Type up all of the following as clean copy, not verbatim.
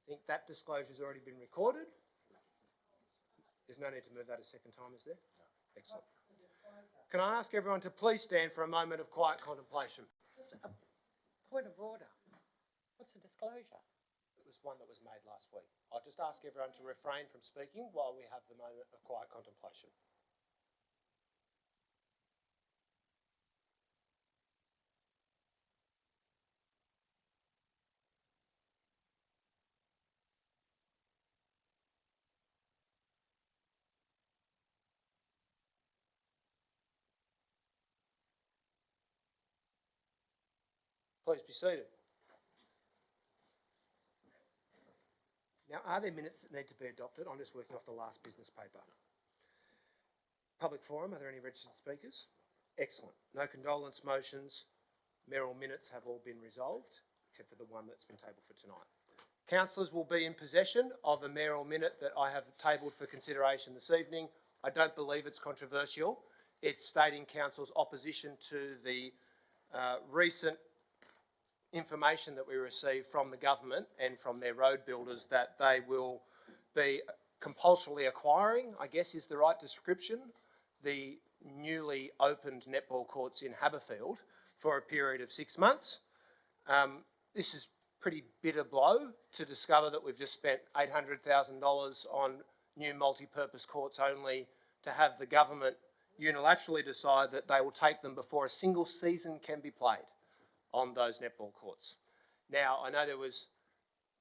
think that disclosure has already been recorded. There's no need to move that a second time, is there? No. Excellent. Can I ask everyone to please stand for a moment of quiet contemplation? A point of order. What's a disclosure? It was one that was made last week. I'll just ask everyone to refrain from speaking while we have the moment of quiet contemplation. Please be seated. Now, are there minutes that need to be adopted? I'm just working off the last business paper. Public forum, are there any registered speakers? Excellent. No condolence motions. Mayoral minutes have all been resolved, except for the one that's been tabled for tonight. Councillors will be in possession of a mayoral minute that I have tabled for consideration this evening. I don't believe it's controversial. It's stating council's opposition to the recent information that we received from the government and from their road builders that they will be compulsorily acquiring, I guess is the right description, the newly opened netball courts in Harbourfield for a period of 6 months. This is a pretty bitter blow to discover that we've just spent $800,000 on new multi-purpose courts only to have the government unilaterally decide that they will take them before a single season can be played on those netball courts. Now, I know there was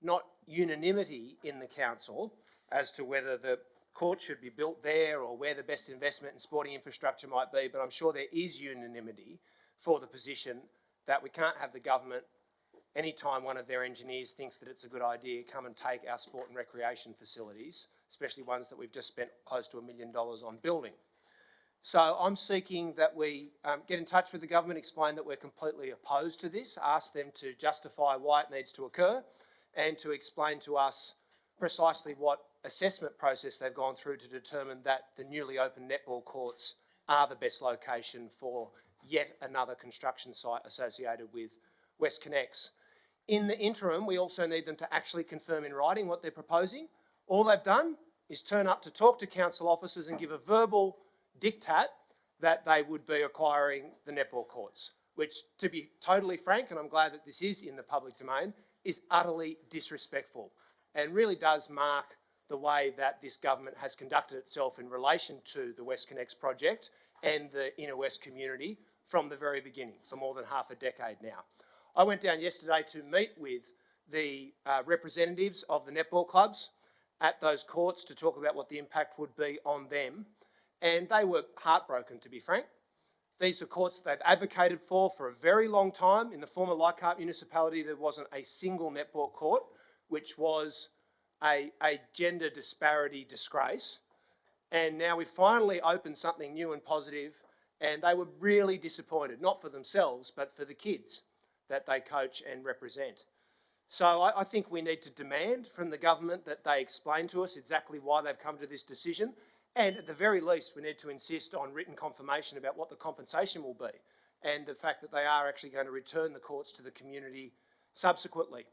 not unanimity in the council as to whether the court should be built there or where the best investment in sporting infrastructure might be, but I'm sure there is unanimity for the position that we can't have the government, anytime one of their engineers thinks that it's a good idea, come and take our sport and recreation facilities, especially ones that we've just spent close to $1 million on building. So I'm seeking that we get in touch with the government, explain that we're completely opposed to this, ask them to justify why it needs to occur, and to explain to us precisely what assessment process they've gone through to determine that the newly opened netball courts are the best location for yet another construction site associated with WestConnex. In the interim, we also need them to actually confirm in writing what they're proposing. All they've done is turn up to talk to council officers and give a verbal diktat that they would be acquiring the netball courts, which, to be totally frank, and I'm glad that this is in the public domain, is utterly disrespectful and really does mark the way that this government has conducted itself in relation to the WestConnex project and the Inner West community from the very beginning, for more than half a decade now. I went down yesterday to meet with the representatives of the netball clubs at those courts to talk about what the impact would be on them. And they were heartbroken, to be frank. These are courts that they've advocated for a very long time. In the former Leichhardt municipality, there wasn't a single netball court, which was a gender disparity disgrace. And now we finally opened something new and positive, and they were really disappointed, not for themselves, but for the kids that they coach and represent. So I think we need to demand from the government that they explain to us exactly why they've come to this decision. And at the very least, we need to insist on written confirmation about what the compensation will be and the fact that they are actually going to return the courts to the community subsequently.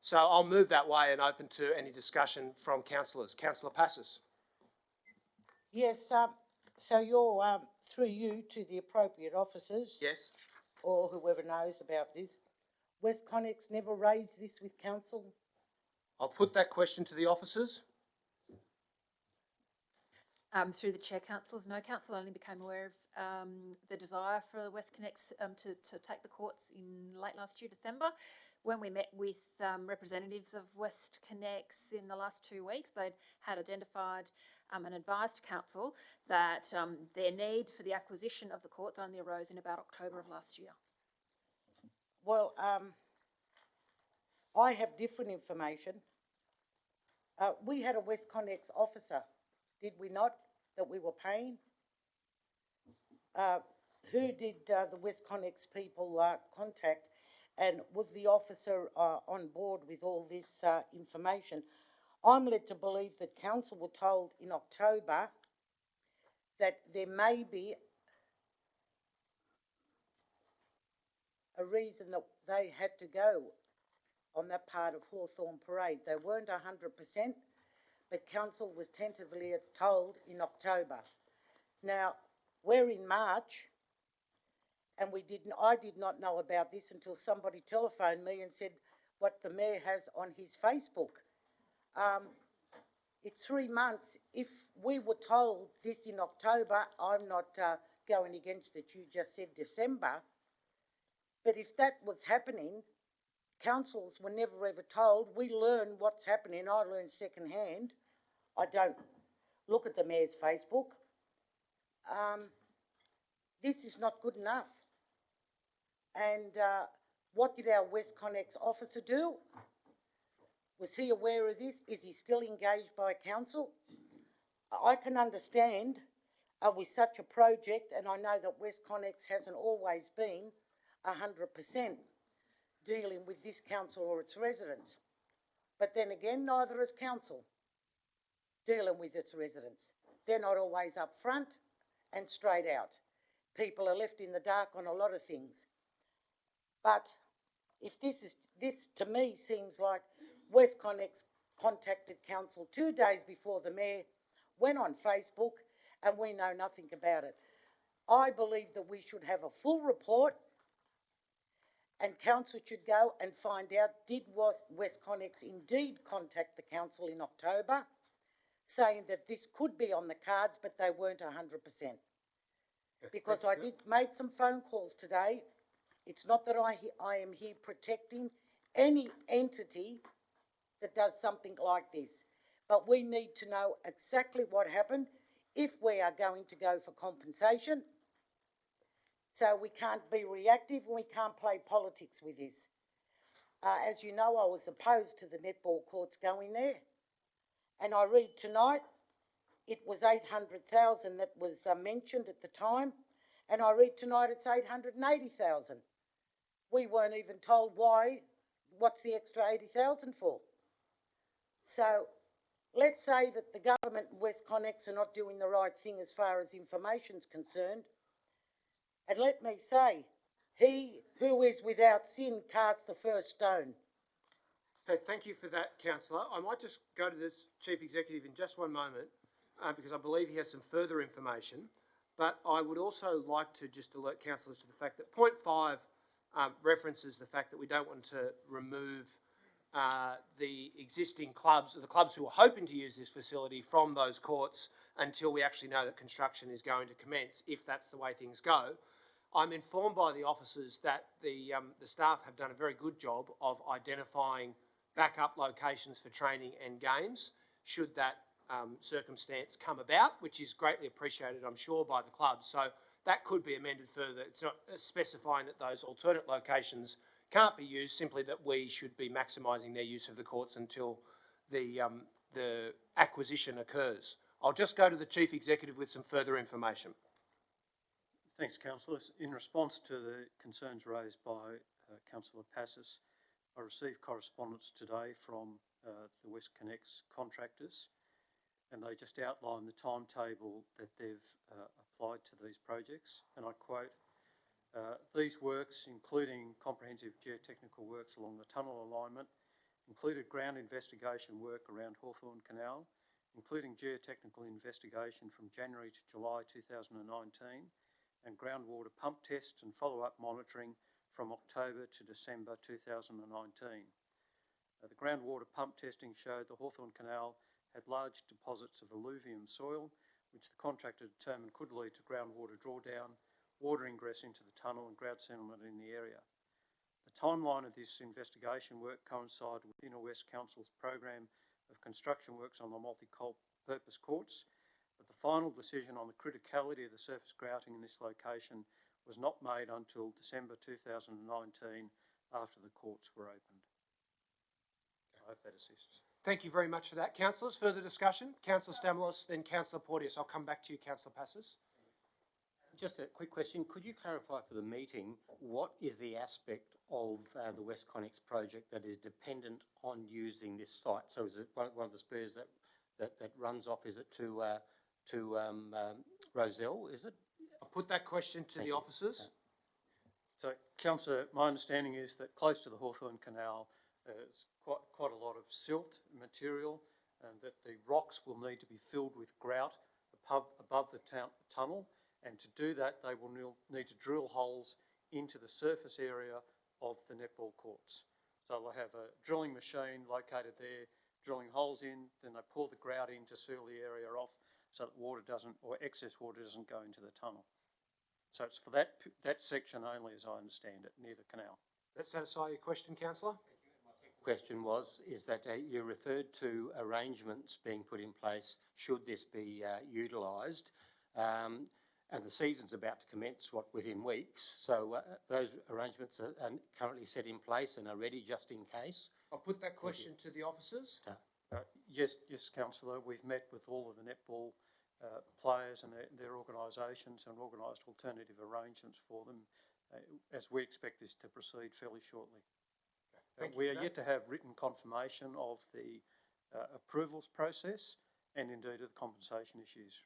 So I'll move that way and open to any discussion from councillors. Councillor Passis. Yes, so you're, through you to the appropriate officers. Yes. Or whoever knows about this. WestConnex never raised this with council? I'll put that question to the officers. Through the chair, councillors, no, council only became aware of the desire for WestConnex to take the courts in late last year, December. When we met with representatives of WestConnex in the last 2 weeks, they'd had identified and advised council that their need for the acquisition of the courts only arose in about October of last year. Well, I have different information. We had a WestConnex officer, did we not, that we were paying? Who did the WestConnex people contact, and was the officer on board with all this information? I'm led to believe that council were told in October that there may be a reason that they had to go on that part of Hawthorn Parade. They weren't 100%, but council was tentatively told in October. Now, we're in March, and I did not know about this until somebody telephoned me and said what the mayor has on his Facebook. It's 3 months. If we were told this in October, I'm not going against it, you just said December, but if that was happening, councils were never ever told. We learn what's happening. I learn secondhand. I don't look at the mayor's Facebook. This is not good enough. And what did our West Connex officer do? Was he aware of this? Is he still engaged by council? I can understand with such a project, and I know that West Connex hasn't always been 100% dealing with this council or its residents. But then again, neither is council dealing with its residents. They're not always up front and straight out. People are left in the dark on a lot of things. But if this to me seems like West Connex contacted council 2 days before the mayor went on Facebook, and we know nothing about it. I believe that we should have a full report, and council should go and find out, did West Connex indeed contact the council in October, saying that this could be on the cards, but they weren't 100%. Because I made some phone calls today. It's not that I am here protecting any entity that does something like this, but we need to know exactly what happened if we are going to go for compensation. So we can't be reactive and we can't play politics with this. As you know, I was opposed to the netball courts going there. And I read tonight, it was 800,000 that was mentioned at the time. And I read tonight it's 880,000. We weren't even told why, what's the extra 80,000 for? So let's say that the government and West Connex are not doing the right thing as far as information's concerned. And let me say, he who is without sin cast the first stone. Okay, thank you for that, Councillor. I might just go to this Chief Executive in just one moment because I believe he has some further information. But I would also like to just alert councillors to the fact that point 5 references the fact that we don't want to remove the existing clubs, or the clubs who are hoping to use this facility, from those courts until we actually know that construction is going to commence, if that's the way things go. I'm informed by the officers that the staff have done a very good job of identifying backup locations for training and games, should that circumstance come about, which is greatly appreciated, I'm sure, by the club. So that could be amended further. It's not specifying that those alternate locations can't be used, simply that we should be maximising their use of the courts until the acquisition occurs. I'll just go to the Chief Executive with some further information. Thanks, councillors. In response to the concerns raised by Councillor Passis, I received correspondence today from the West Connex contractors, and they just outlined the timetable that they've applied to these projects. And I quote, these works, including comprehensive geotechnical works along the tunnel alignment, included ground investigation work around Hawthorn Canal, including geotechnical investigation from January to July 2019, and groundwater pump test and follow-up monitoring from October to December 2019. The groundwater pump testing showed the Hawthorn Canal had large deposits of alluvium soil, which the contractor determined could lead to groundwater drawdown, water ingress into the tunnel and ground settlement in the area. The timeline of this investigation work coincided with Inner West Council's program of construction works on the multi-purpose courts, but the final decision on the criticality of the surface grouting in this location was not made until December 2019, after the courts were opened. I hope that assists. Thank you very much for that. Councillors, further discussion? Councillor Stamoulis, then Councillor Porteous. I'll come back to you, Councillor Passis. Just a quick question. Could you clarify for the meeting, what is the aspect of the West Connex project that is dependent on using this site? So is it one of the spurs that runs off, is it to Roselle, is it? I'll put that question to the officers. So, Councillor, my understanding is that close to the Hawthorn Canal, There's quite a lot of silt material, and that the rocks will need to be filled with grout above the tunnel, and to do that they will need to drill holes into the surface area of the netball courts. So they'll have a drilling machine located there, drilling holes in, then they pour the grout in to seal the area off so that water doesn't, or excess water doesn't go into the tunnel. So it's for that section only, as I understand it, near the canal. That satisfy your question, councillor? Question is that you referred to arrangements being put in place should this be utilised, and the season's about to commence, within weeks, so those arrangements are currently set in place and are ready just in case? I'll put that question to the officers. Yes, councillor, we've met with all of the netball players and their organisations and organised alternative arrangements for them, as we expect this to proceed fairly shortly. We are yet to have written confirmation of the approvals process and indeed of the compensation issues.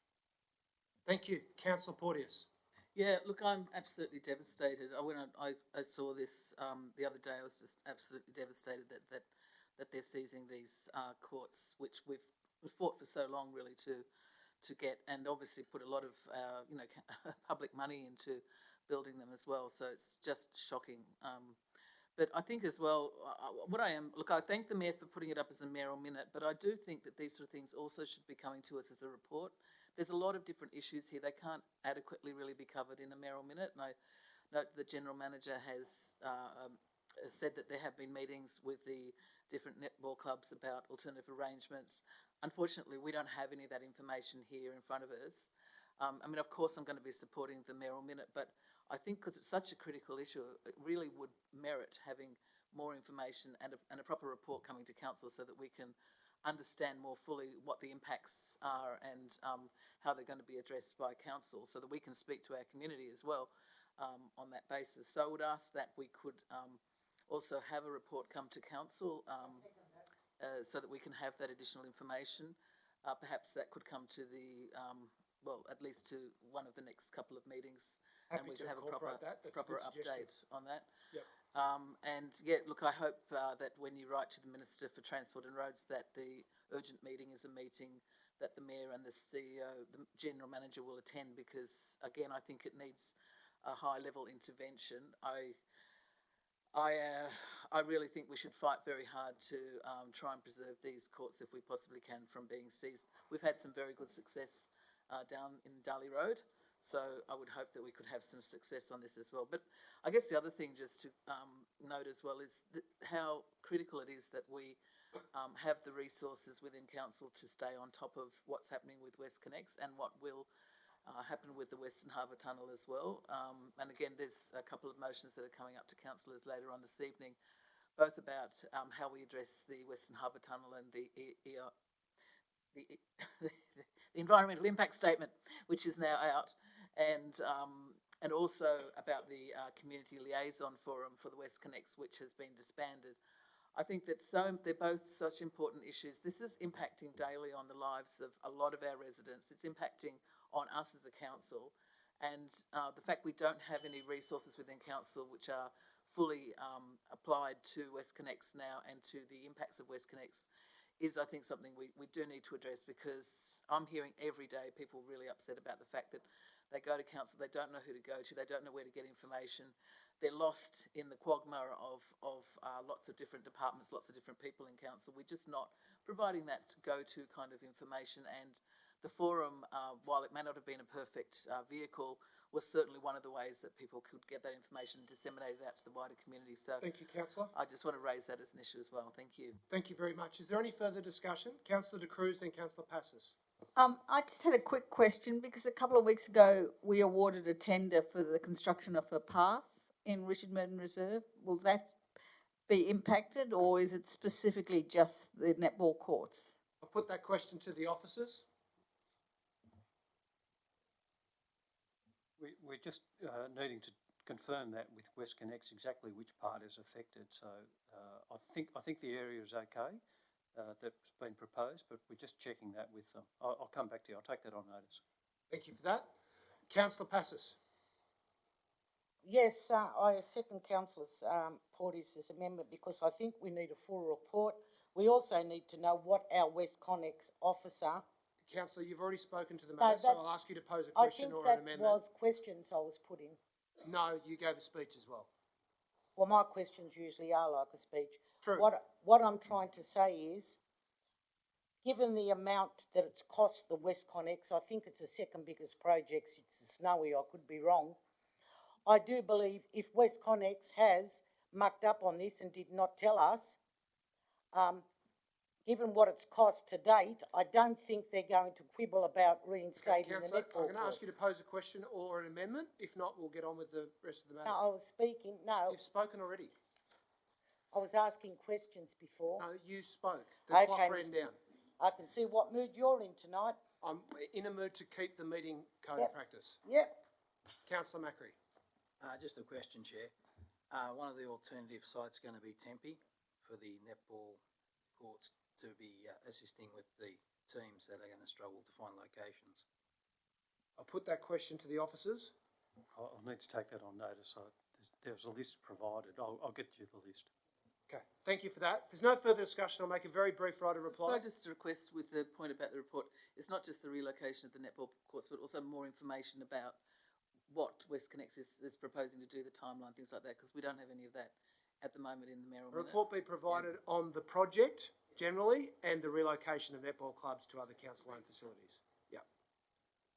Thank you. Councillor Porteous. Yeah, look, I'm absolutely devastated. When I saw this the other day, I was just absolutely devastated that they're seizing these courts, which we've fought for so long really to get, and obviously put a lot of public money into building them as well. So it's just shocking. But I think as well, I thank the Mayor for putting it up as a mayoral minute, but I do think that these sort of things also should be coming to us as a report. There's a lot of different issues here. They can't adequately really be covered in a mayoral minute. And I note the General Manager has said that there have been meetings with the different netball clubs about alternative arrangements. Unfortunately, we don't have any of that information here in front of us. Of course, I'm going to be supporting the mayoral minute, but I think because it's such a critical issue, it really would merit having more information and a proper report coming to council so that we can understand more fully what the impacts are and how they're going to be addressed by council, so that we can speak to our community as well on that basis. So I would ask that we could also have a report come to council so that we can have that additional information. Perhaps that could come to the, at least to one of the next couple of meetings. Happy and we to can have a incorporate proper, that. That's a proper good suggestion. update on that. Yep. I hope that when you write to the Minister for Transport and Roads that the urgent meeting is a meeting that the Mayor and the CEO, the General Manager will attend, because again, I think it needs a high level intervention. I really think we should fight very hard to try and preserve these courts if we possibly can from being seized. We've had some very good success down in Darley Road, so I would hope that we could have some success on this as well. But I guess the other thing just to note as well is how critical it is that we have the resources within council to stay on top of what's happening with WestConnex and what will happen with the Western Harbour Tunnel as well. And again, there's a couple of motions that are coming up to councillors later on this evening, both about how we address the Western Harbour Tunnel and the environmental impact statement, which is now out, and also about the community liaison forum for the WestConnex, which has been disbanded. I think that they're both such important issues. This is impacting daily on the lives of a lot of our residents. It's impacting on us as a council, and the fact we don't have any resources within council which are fully applied to WestConnex now and to the impacts of WestConnex is, I think, something we do need to address, because I'm hearing every day people really upset about the fact that they go to council, they don't know who to go to, they don't know where to get information. They're lost in the quagmire of lots of different departments, lots of different people in council. We're just not providing that go-to kind of information, and the forum, while it may not have been a perfect vehicle, was certainly one of the ways that people could get that information and disseminate it out to the wider community. So Thank you, councillor. I just want to raise that as an issue as well. Thank you. Thank you very much. Is there any further discussion? Councillor De Cruz, then Councillor Passos. I just had a quick question, because a couple of weeks ago we awarded a tender for the construction of a path in Rescind Reserve. Will that be impacted, or is it specifically just the netball courts? I'll put that question to the officers. We're just needing to confirm that with WestConnex exactly which part is affected. So I think the area is okay that's been proposed, but we're just checking that with them. I'll come back to you. I'll take that on notice. Thank you for that. Councillor Passos. Yes, I second councillor Porteous' amendment because I think we need a full report. We also need to know what our West Connex officer. Councillor, you've already spoken to the No, matter, so that- I'll ask you to pose a I question think or an that amendment. was questions I was putting. No, you gave a speech as well. Well, my questions usually are like a speech. True. What I'm trying to say is, given the amount that it's cost the West Connex, I think it's the second biggest project since Snowy, I could be wrong. I do believe if West Connex has mucked up on this and did not tell us, given what it's cost to date, I don't think they're going to quibble about reinstating the Councillor, netball I'm going to ask you to courts. pose a question or an amendment. If not, we'll get on with the rest of the matter. No, I was speaking, no, You've spoken already. I was asking questions before. No, you spoke. The Okay, clock ran Mr. down. I can see what mood you're in tonight. I'm in a mood to keep the meeting code Yep. of practice. Yep, Councillor Macri. Just a question, Chair. One of the alternative sites going to be Tempe for the netball courts to be assisting with the teams that are going to struggle to find locations. I'll put that question to the officers. I'll need to take that on notice. There's a list provided. I'll get you the list. Okay, thank you for that. If there's no further discussion, I'll make a very brief right of Could reply. I just request with the point about the report, it's not just the relocation of the netball courts, but also more information about what West Connex is proposing to do, the timeline, things like that, because we don't have any of that at the moment in the mayoral A minute. report be provided on the project generally and the relocation of netball clubs to other council-owned facilities. Yep.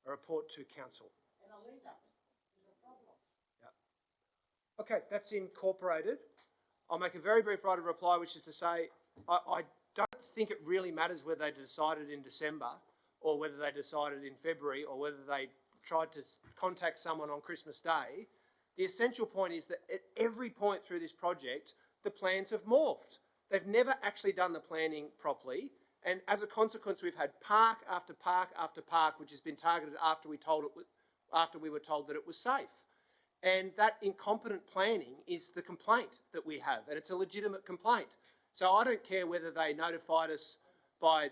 A report to council. Yep. Okay, that's incorporated. I'll make a very brief right of reply, which is to say, I don't think it really matters whether they decided in December or whether they decided in February or whether they tried to contact someone on Christmas Day. The essential point is that at every point through this project, the plans have morphed. They've never actually done the planning properly, and as a consequence, we've had park after park after park, which has been targeted after we were told that it was safe. And that incompetent planning is the complaint that we have, and it's a legitimate complaint. So I don't care whether they notified us by,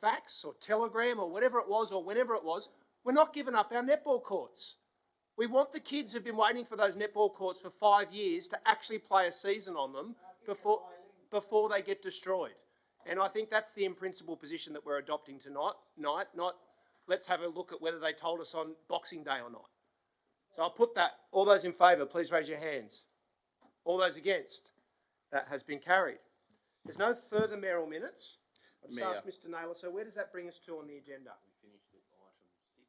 fax or telegram or whatever it was or whenever it was. We're not giving up our netball courts. We want the kids who've been waiting for those netball courts for 5 years to actually play a season on them before they get destroyed. And I think that's the in-principle position that we're adopting tonight, not let's have a look at whether they told us on Boxing Day or not. So I'll put that. All those in favour, please raise your hands. All those against? That has been carried. There's no further mayoral minutes. I'll just ask Mr Naylor, so where does that bring us to on the agenda? We finished at item 6.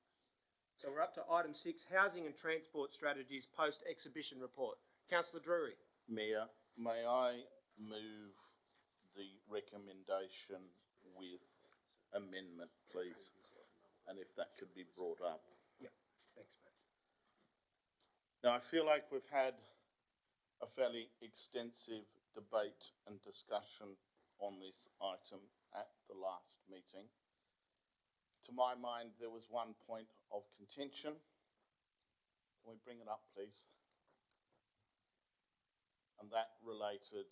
So we're up to item 6, Housing and Transport Strategies Post-Exhibition Report. Councillor Drury. Mayor, may I move the recommendation with amendment, please? And if that could be brought up. Yep, thanks, mate. Now, I feel like we've had a fairly extensive debate and discussion on this item at the last meeting. To my mind, there was one point of contention. Can we bring it up, please? And that related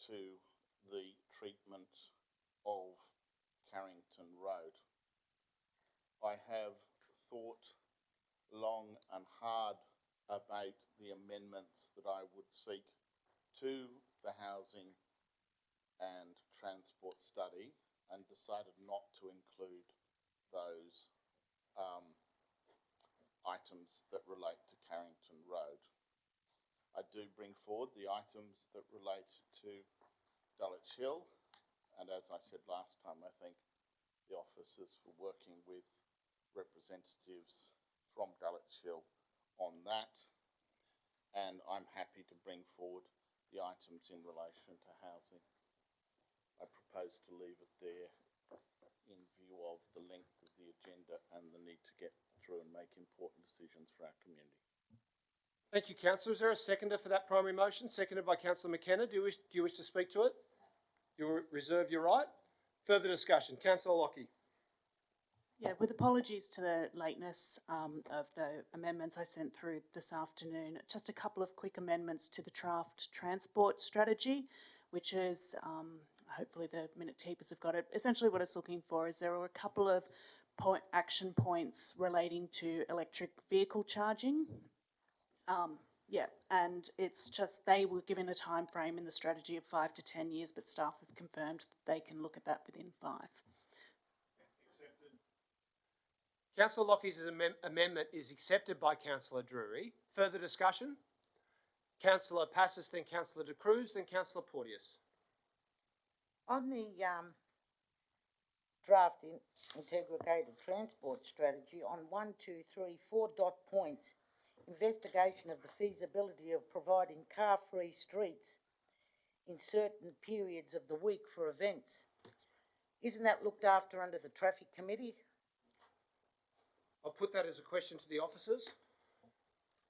to the treatment of Carrington Road. I have thought long and hard about the amendments that I would seek to the housing and transport study and decided not to include those items that relate to Carrington Road. I do bring forward the items that relate to Dulwich Hill, and as I said last time, I thank the officers for working with representatives from Dulwich Hill on that, and I'm happy to bring forward the items in relation to housing. I propose to leave it there in view of the length of the agenda and the need to get through and make important decisions for our community. Thank you, Councillor. Is there a seconder for that primary motion? Seconded by Councillor McKenna. Do you wish to speak to it? You'll reserve your right. Further discussion. Councillor Lockie. Yeah, with apologies to the lateness of the amendments I sent through this afternoon, just a couple of quick amendments to the draft transport strategy, which is, hopefully the minute keepers have got it. Essentially what it's looking for is there were a couple of action points relating to electric vehicle charging. Yeah, and it's just they were given a time frame in the strategy of 5 to 10 years, but staff have confirmed that they can look at that within 5. Councillor Lockie's amendment is accepted by Councillor Drury. Further discussion? Councillor Passis, then Councillor De Cruz, then Councillor Porteous. On the draft integrated transport strategy on 1, 2, 3, 4 dot points, investigation of the feasibility of providing car-free streets in certain periods of the week for events. Isn't that looked after under the Traffic Committee? I'll put that as a question to the officers.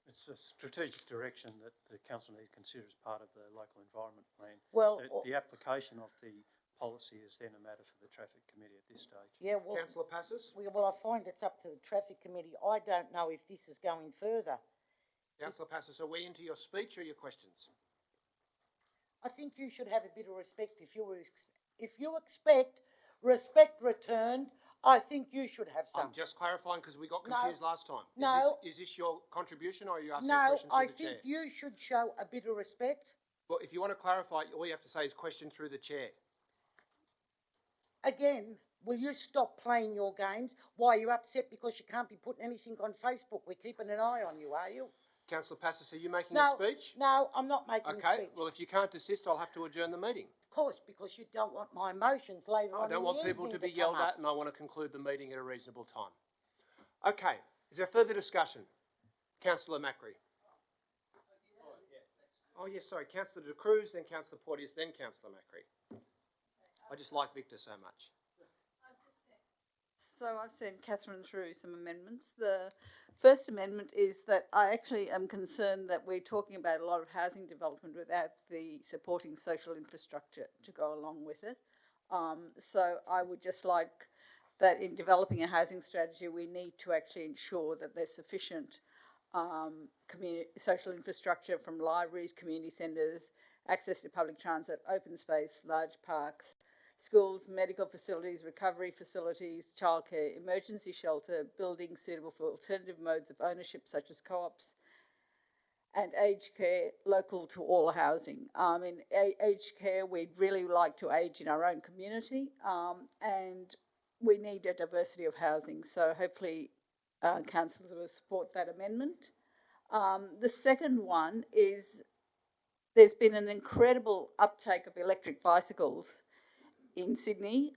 It's a strategic direction that the council need to consider as part of the local environment plan. Well, The application of the policy is then a matter for the traffic committee at this stage. yeah, well, Councillor Passis? well, I find it's up to the Traffic Committee. I don't know if this is going further. Councillor Passis, are we into your speech or your questions? I think you should have a bit of respect. If you expect respect returned, I think you should have some. I'm just clarifying because we got No. confused last time. Is this your contribution or are you asking a No, question I through the chair? think you should show a bit of respect. Well, if you want to clarify, all you have to say is question through the chair. Again, will you stop playing your games? Why, you're upset because you can't be putting anything on Facebook? We're keeping an eye on you, are you? Councillor Passis, are you making No, a speech? no, I'm not making a Okay, speech. well, if you can't desist, I'll have to adjourn the meeting. Of course, because you don't want my emotions later on I in don't the want people evening to be come yelled up. at and I want to conclude the meeting at a reasonable time. Okay, is there further discussion? Councillor Macri. Oh, yes, sorry, Councillor De Cruz, then Councillor Porteous, then Councillor Macri. I just like Victor so much. So I've sent Catherine through some amendments. The first amendment is that I actually am concerned that we're talking about a lot of housing development without the supporting social infrastructure to go along with it. So I would just like that in developing a housing strategy, we need to actually ensure that there's sufficient social infrastructure from libraries, community centres, access to public transit, open space, large parks, schools, medical facilities, recovery facilities, childcare, emergency shelter, buildings suitable for alternative modes of ownership such as co-ops, and aged care local to all housing. In aged care, we'd really like to age in our own community, and we need a diversity of housing. So hopefully councillors will support that amendment. The second one is there's been an incredible uptake of electric bicycles in Sydney.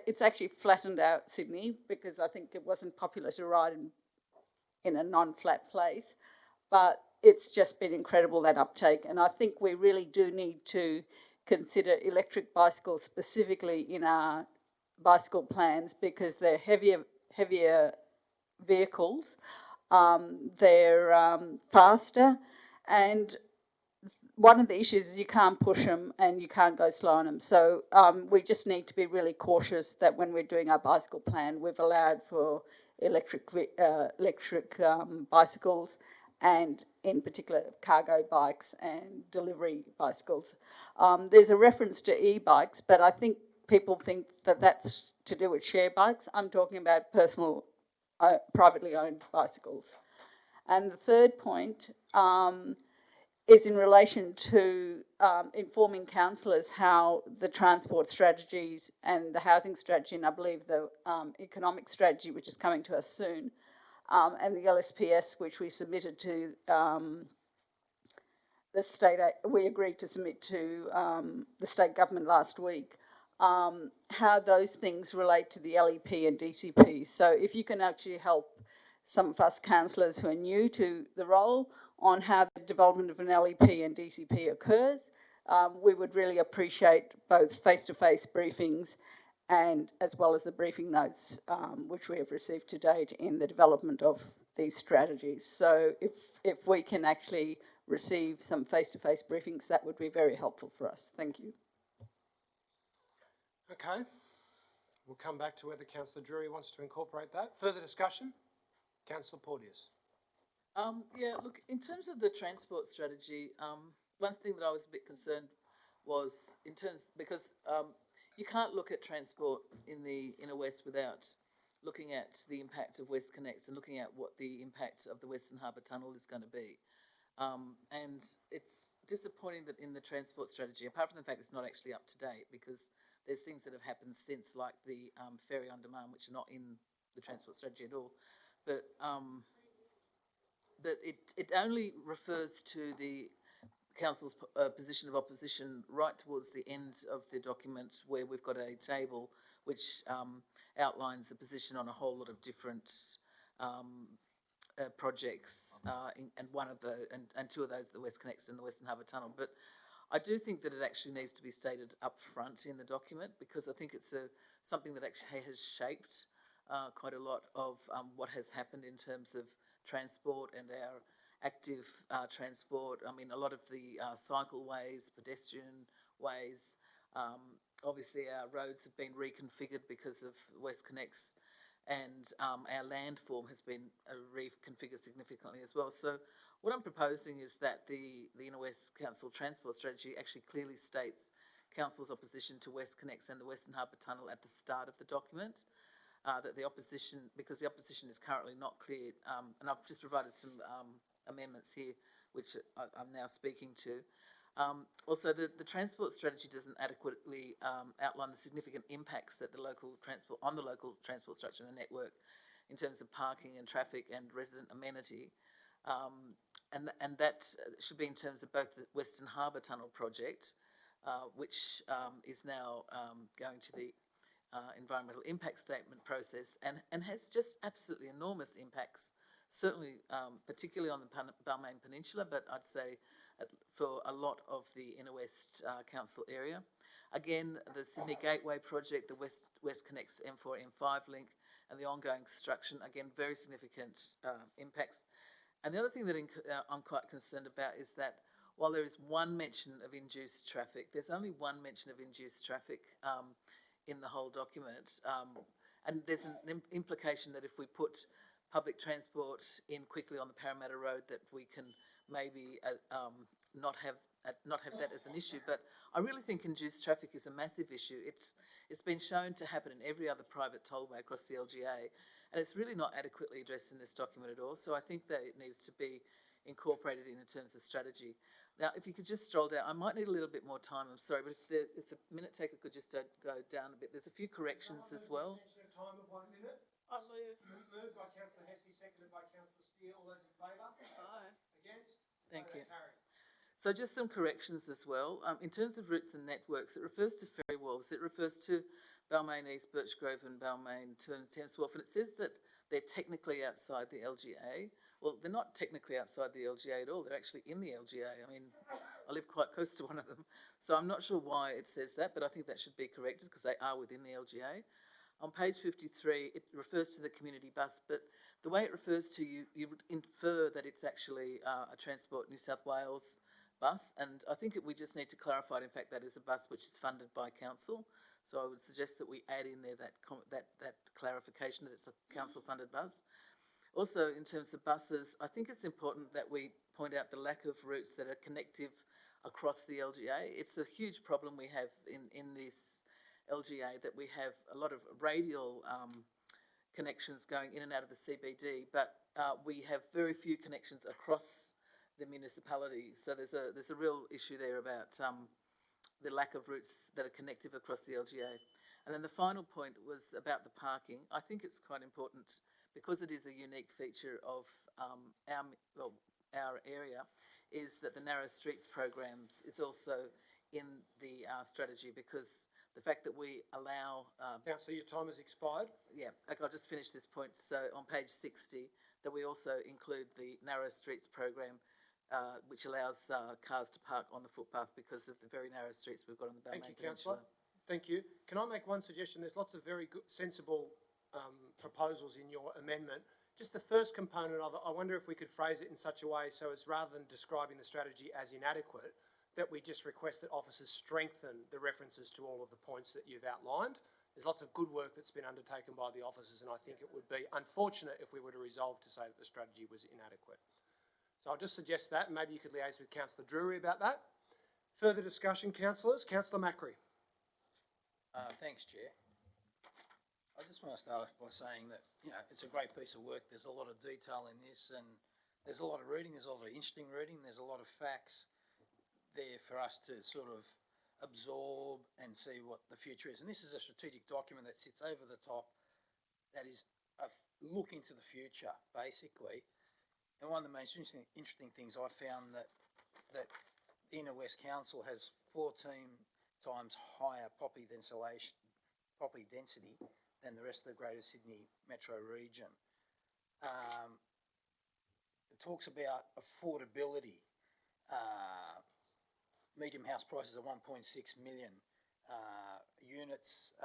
It's actually flattened out Sydney because I think it wasn't popular to ride in a non-flat place, but it's just been incredible, that uptake. And I think we really do need to consider electric bicycles specifically in our bicycle plans because they're heavier vehicles, they're faster, and one of the issues is you can't push them and you can't go slow on them. So we just need to be really cautious that when we're doing our bicycle plan, we've allowed for electric bicycles and in particular cargo bikes and delivery bicycles. There's a reference to e-bikes, but I think people think that that's to do with share bikes. I'm talking about personal, privately owned bicycles. And the third point is in relation to informing councillors how the transport strategies and the housing strategy, and I believe the economic strategy, which is coming to us soon, and the LSPS, which we submitted to the state, we agreed to submit to the state government last week, how those things relate to the LEP and DCP. So if you can actually help some of us councillors who are new to the role on how the development of an LEP and DCP occurs, we would really appreciate both face-to-face briefings and as well as the briefing notes which we have received to date in the development of these strategies. So if we can actually receive some face-to-face briefings, that would be very helpful for us. Thank you. Okay, we'll come back to whether Councillor Drury wants to incorporate that. Further discussion? Councillor Porteous. Yeah, look, in terms of the transport strategy, one thing that I was a bit concerned was because you can't look at transport in the inner west without looking at the impact of WestConnex and looking at what the impact of the Western Harbour Tunnel is going to be. And it's disappointing that in the transport strategy, apart from the fact it's not actually up to date, because there's things that have happened since, like the ferry on demand, which are not in the transport strategy at all. But it only refers to the council's position of opposition right towards the end of the document, where we've got a table which outlines the position on a whole lot of different projects, and two of those, the WestConnex and the Western Harbour Tunnel. But I do think that it actually needs to be stated up front in the document, because I think it's something that actually has shaped quite a lot of what has happened in terms of transport and our active transport. I mean, a lot of the cycleways, pedestrian ways, obviously our roads have been reconfigured because of WestConnex, and our landform has been reconfigured significantly as well. So what I'm proposing is that the Inner West Council Transport Strategy actually clearly states Council's opposition to WestConnex and the Western Harbour Tunnel at the start of the document. That the opposition, because the opposition is currently not clear, and I've just provided some amendments here, which I'm now speaking to. Also, the transport strategy doesn't adequately outline the significant impacts that the local transport structure and the network, in terms of parking and traffic and resident amenity, and that should be in terms of both the Western Harbour Tunnel project, which is now going to the environmental impact statement process, and has just absolutely enormous impacts, certainly particularly on the Balmain Peninsula, but I'd say for a lot of the Inner West Council area. Again, the Sydney Gateway project, the WestConnex M4, M5 link, and the ongoing construction, again, very significant impacts. And the other thing that I'm quite concerned about is that while there is one mention of induced traffic, there's only one mention of induced traffic in the whole document. And there's an implication that if we put public transport in quickly on the Parramatta Road, that we can maybe not have that as an issue. But I really think induced traffic is a massive issue. It's been shown to happen in every other private tollway across the LGA, and it's really not adequately addressed in this document at all. So I think that it needs to be incorporated in terms of strategy. Now, if you could just stroll down, I might need a little bit more time, I'm sorry, but if the minute taker could just go down a bit. There's a few corrections as well. Extension of time of 1 minute. I move. Moved by Councillor Heskey, seconded by Councillor Steele. All those in favour? Aye. Against? Thank you. Carried. So just some corrections as well. In terms of routes and networks, it refers to ferry wharves. It refers to Balmain East, Birchgrove and Balmain Tennis Wharf, and it says that they're technically outside the LGA. Well, they're not technically outside the LGA at all. They're actually in the LGA. I mean, I live quite close to one of them. So I'm not sure why it says that, but I think that should be corrected because they are within the LGA. On page 53, it refers to the community bus, but the way it refers to you would infer that it's actually a Transport New South Wales bus, and I think we just need to clarify, in fact, that is a bus which is funded by council. So I would suggest that we add in there that clarification that it's a council-funded bus. Also, in terms of buses, I think it's important that we point out the lack of routes that are connective across the LGA. It's a huge problem we have in this LGA, that we have a lot of radial connections going in and out of the CBD, but we have very few connections across the municipality. So there's a real issue there about the lack of routes that are connective across the LGA. And then the final point was about the parking. I think it's quite important, because it is a unique feature of our area, is that the Narrow Streets programs is also in the strategy, because the fact that we allow... Councillor, your time has expired. Yeah, okay, I'll just finish this point. So on page 60, that we also include the Narrow Streets program, which allows cars to park on the footpath because of the very narrow streets we've got on the Balmain Thank you, Peninsula. Councillor. Thank you. Can I make one suggestion? There's lots of very good, sensible proposals in your amendment. Just the first component of it, I wonder if we could phrase it in such a way so as, rather than describing the strategy as inadequate, that we just request that officers strengthen the references to all of the points that you've outlined. There's lots of good work that's been undertaken by the officers, and I think it would be unfortunate if we were to resolve to say that the strategy was inadequate. So I'll just suggest that, and maybe you could liaise with Councillor Drury about that. Further discussion, councillors? Councillor Macri. Thanks, Chair. I just want to start off by saying that, it's a great piece of work. There's a lot of detail in this, and there's a lot of reading, there's a lot of interesting reading, there's a lot of facts there for us to sort of absorb and see what the future is. And this is a strategic document that sits over the top, that is a look into the future, basically. And one of the most interesting things I found that the Inner West Council has 14 times higher property density than the rest of the Greater Sydney metro region. It talks about affordability. Medium house prices are 1.6 million. Units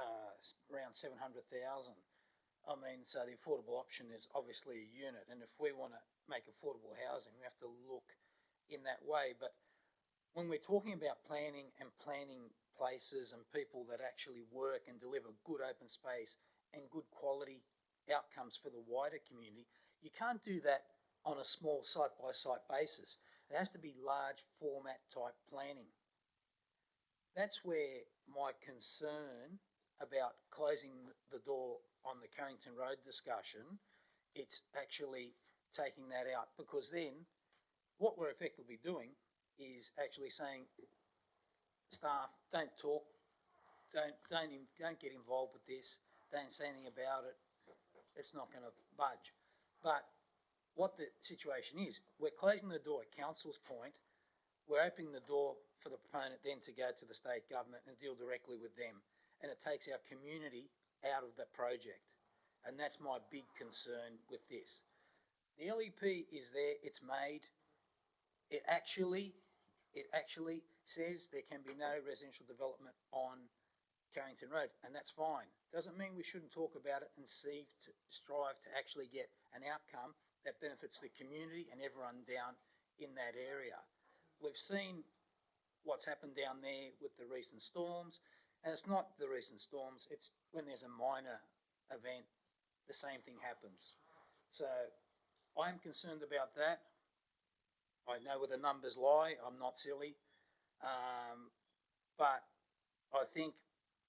around 700,000. I mean, so the affordable option is obviously a unit, and if we want to make affordable housing, we have to look in that way. But when we're talking about planning and planning places and people that actually work and deliver good open space and good quality outcomes for the wider community, you can't do that on a small site-by-site basis. It has to be large format type planning. That's where my concern about closing the door on the Carrington Road discussion, it's actually taking that out, because then what we're effectively doing is actually saying, staff, don't talk, don't get involved with this, don't say anything about it, it's not going to budge. But what the situation is, we're closing the door at council's point, we're opening the door for the proponent then to go to the state government and deal directly with them, and it takes our community out of the project. And that's my big concern with this. The LEP is there, it's made. It actually says there can be no residential development on Carrington Road, and that's fine. Doesn't mean we shouldn't talk about it and strive to actually get an outcome that benefits the community and everyone down in that area. We've seen what's happened down there with the recent storms, and it's not the recent storms, it's when there's a minor event, the same thing happens. So I'm concerned about that. I know where the numbers lie, I'm not silly. But I think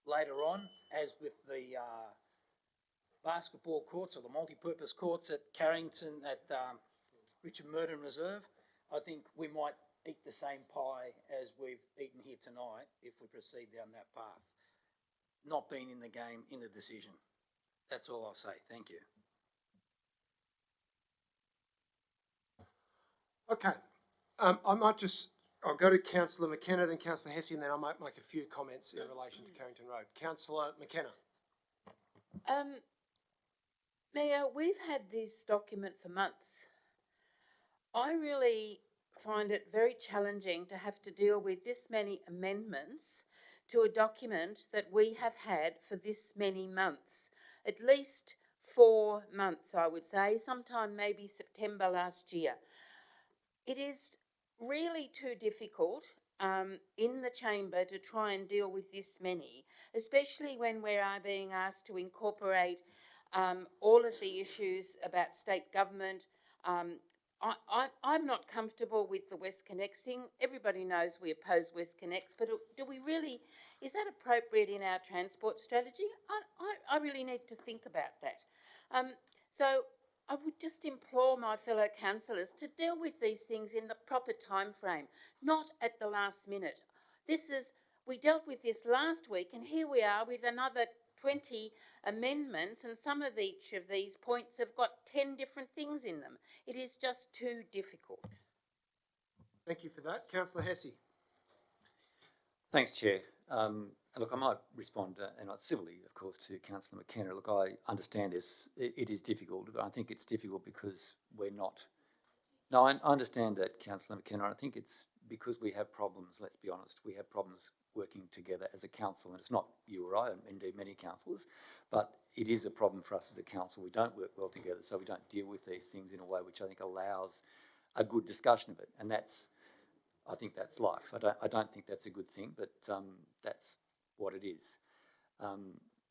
later on, as with the basketball courts or the multi-purpose courts at Carrington, at Richard Murden Reserve, I think we might eat the same pie as we've eaten here tonight if we proceed down that path. Not being in the game, in the decision. That's all I'll say. Thank you. Okay, I'll go to Councillor McKenna, then Councillor Hesse, and then I might make a few comments in relation to Carrington Road. Councillor McKenna. Mayor, we've had this document for months. I really find it very challenging to have to deal with this many amendments to a document that we have had for this many months. At least 4 months, I would say, sometime maybe September last year. It is really too difficult in the chamber to try and deal with this many, especially when we are being asked to incorporate all of the issues about state government. I'm not comfortable with the WestConnex thing. Everybody knows we oppose WestConnex, but do we really, is that appropriate in our transport strategy? I really need to think about that. So I would just implore my fellow councillors to deal with these things in the proper time frame, not at the last minute. We dealt with this last week, and here we are with another 20 amendments, and some of each of these points have got 10 different things in them. It is just too difficult. Thank you for that. Councillor Hesse. Thanks, Chair. Look, I might respond, and not civilly, of course, to Councillor McKenna. Look, I understand this. It is difficult. I think it's difficult because we're not... No, I understand that, Councillor McKenna. I think it's because we have problems, let's be honest. We have problems working together as a council, and it's not you or I, and indeed many councillors, but it is a problem for us as a council. We don't work well together, so we don't deal with these things in a way which I think allows a good discussion of it, and I think that's life. I don't think that's a good thing, but that's what it is.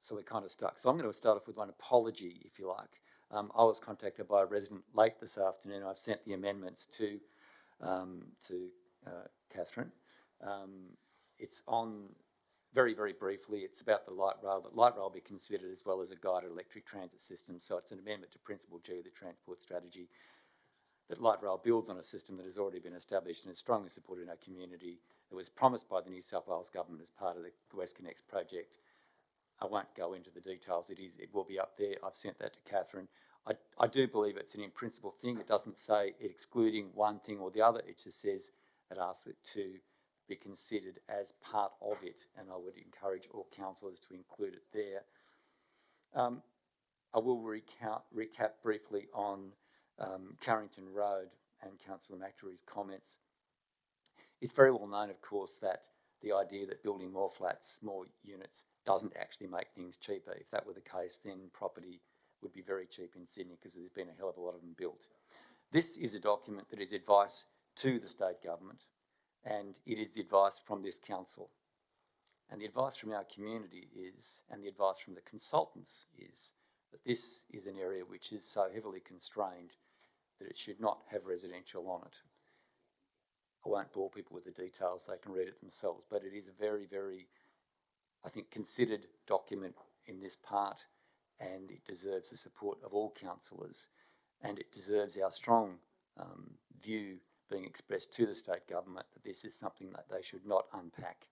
So we're kind of stuck. So I'm going to start off with one apology, if you like. I was contacted by a resident late this afternoon. I've sent the amendments to Catherine. It's on very, very briefly, it's about the light rail, that light rail be considered as well as a guided electric transit system. So it's an amendment to Principle G of the Transport Strategy, that light rail builds on a system that has already been established and is strongly supported in our community. It was promised by the New South Wales government as part of the WestConnex project. I won't go into the details. It will be up there. I've sent that to Catherine. I do believe it's an in-principle thing. It doesn't say it excluding one thing or the other. It just says it asks it to be considered as part of it, and I would encourage all councillors to include it there. I will recap briefly on Carrington Road and Councillor McAree's comments. It's very well known, of course, that the idea that building more flats, more units, doesn't actually make things cheaper. If that were the case, then property would be very cheap in Sydney because there's been a hell of a lot of them built. This is a document that is advice to the state government, and it is the advice from this council. And the advice from our community is, and the advice from the consultants is, that this is an area which is so heavily constrained that it should not have residential on it. I won't bore people with the details, they can read it themselves, but it is a very, very, I think, considered document in this part, and it deserves the support of all councillors, and it deserves our strong view being expressed to the state government that this is something that they should not unpack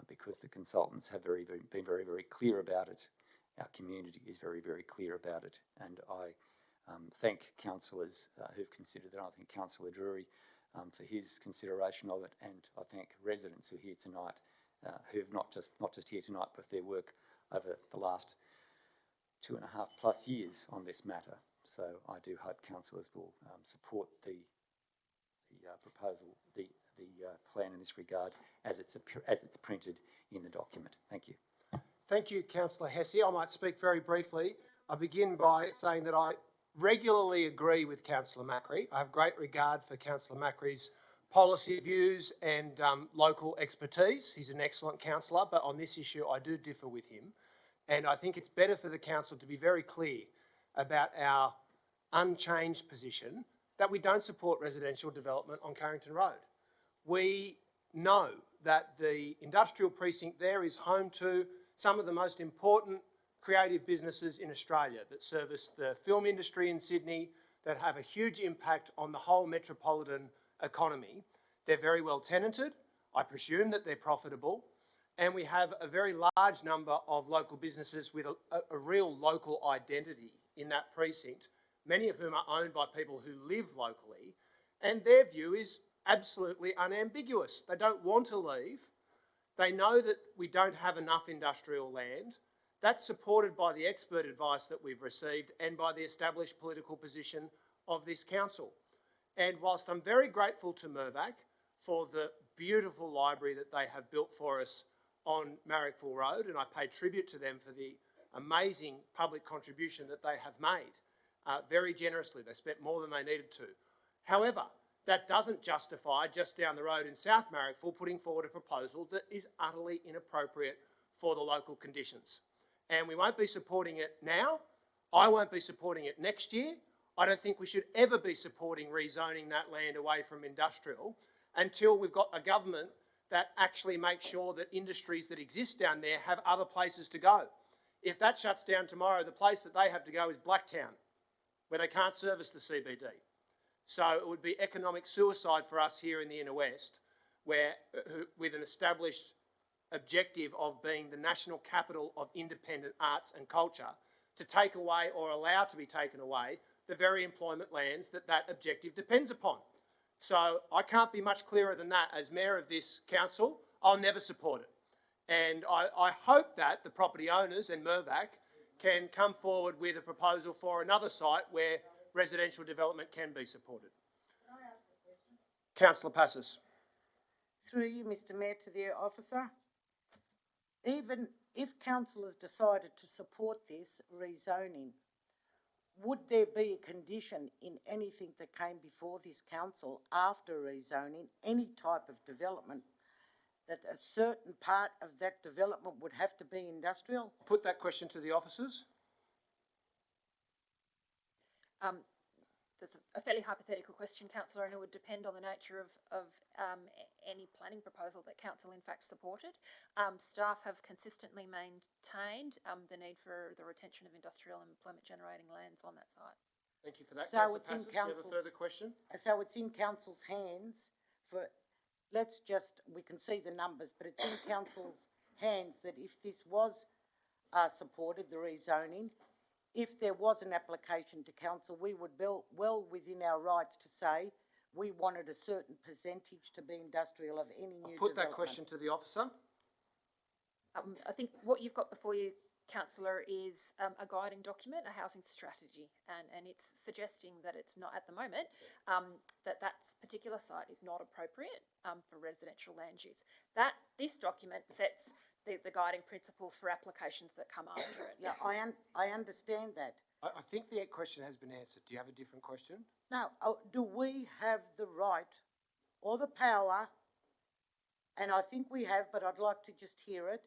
because the consultants have been very, very clear about it. Our community is very, very clear about it, and I thank councillors who've considered that. I thank Councillor Drury for his consideration of it, and I thank residents who are here tonight who have not just here tonight, but their work over the last 2.5+ years on this matter. So I do hope councillors will support the proposal, the plan in this regard as it's printed in the document. Thank you. Thank you, Councillor Hesse. I might speak very briefly. I begin by saying that I regularly agree with Councillor Macri. I have great regard for Councillor Macri's policy views and local expertise. He's an excellent councillor, but on this issue I do differ with him. And I think it's better for the council to be very clear about our unchanged position that we don't support residential development on Carrington Road. We know that the industrial precinct there is home to some of the most important creative businesses in Australia that service the film industry in Sydney, that have a huge impact on the whole metropolitan economy. They're very well tenanted. I presume that they're profitable. And we have a very large number of local businesses with a real local identity in that precinct, many of whom are owned by people who live locally, and their view is absolutely unambiguous. They don't want to leave. They know that we don't have enough industrial land. That's supported by the expert advice that we've received and by the established political position of this council. And whilst I'm very grateful to Mirvac for the beautiful library that they have built for us on Marrickville Road, and I pay tribute to them for the amazing public contribution that they have made very generously. They spent more than they needed to. However, that doesn't justify just down the road in South Marrickville putting forward a proposal that is utterly inappropriate for the local conditions. And we won't be supporting it now. I won't be supporting it next year. I don't think we should ever be supporting rezoning that land away from industrial until we've got a government that actually makes sure that industries that exist down there have other places to go. If that shuts down tomorrow, the place that they have to go is Blacktown, where they can't service the CBD. So it would be economic suicide for us here in the Inner West, where, with an established objective of being the national capital of independent arts and culture, to take away or allow to be taken away the very employment lands that that objective depends upon. So I can't be much clearer than that. As mayor of this council, I'll never support it. And I hope that the property owners and Mirvac can come forward with a proposal for another site where residential development can be supported. Can I ask a question? Councillor Passes. Through you, Mr Mayor, to the officer. Even if councillors decided to support this rezoning, would there be a condition in anything that came before this council after rezoning, any type of development, that a certain part of that development would have to be industrial? Put that question to the officers. That's a fairly hypothetical question, Councillor, and it would depend on the nature of any planning proposal that council in fact supported. Staff have consistently maintained the need for the retention of industrial and employment generating lands on that site. Thank you for that. So Councillor it's in Passos, do you have a council's- further question? So it's in council's hands for, we can see the numbers, but it's in council's hands that if this was supported, the rezoning, if there was an application to council, we would be well within our rights to say we wanted a certain percentage to be industrial of any new Put that development. question to the officer. I think what you've got before you, councillor, is a guiding document, a housing strategy, and it's suggesting that it's not at the moment, that particular site is not appropriate for residential land use. This document sets the guiding principles for applications that come after it. Yeah, I understand that. I think the question has been answered. Do you have a different question? Now, do we have the right or the power, and I think we have, but I'd like to just hear it,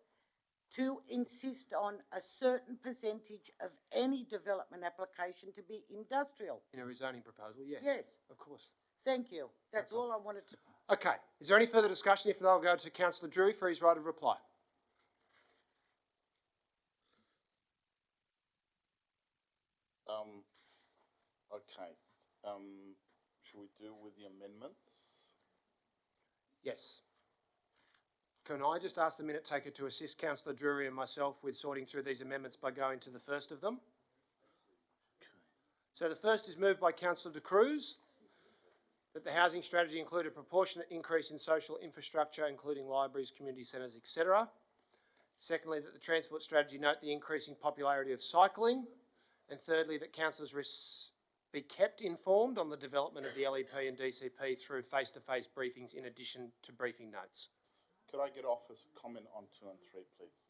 to insist on a certain percentage of any development application to be industrial? In a rezoning proposal, yes. Yes. Of course. Thank you. That's all I wanted to. Okay, is there any further discussion? If not, I'll go to Councillor Drury for his right of reply. Okay, shall we deal with the amendments? Yes. Can I just ask the minute taker to assist Councillor Drury and myself with sorting through these amendments by going to the first of them? So the first is moved by Councillor De Cruz, that the housing strategy include a proportionate increase in social infrastructure, including libraries, community centres, etc. Secondly, that the transport strategy note the increasing popularity of cycling. And thirdly, that councillors be kept informed on the development of the LEP and DCP through face-to-face briefings in addition to briefing notes. Could I get office comment on 2 and 3, please?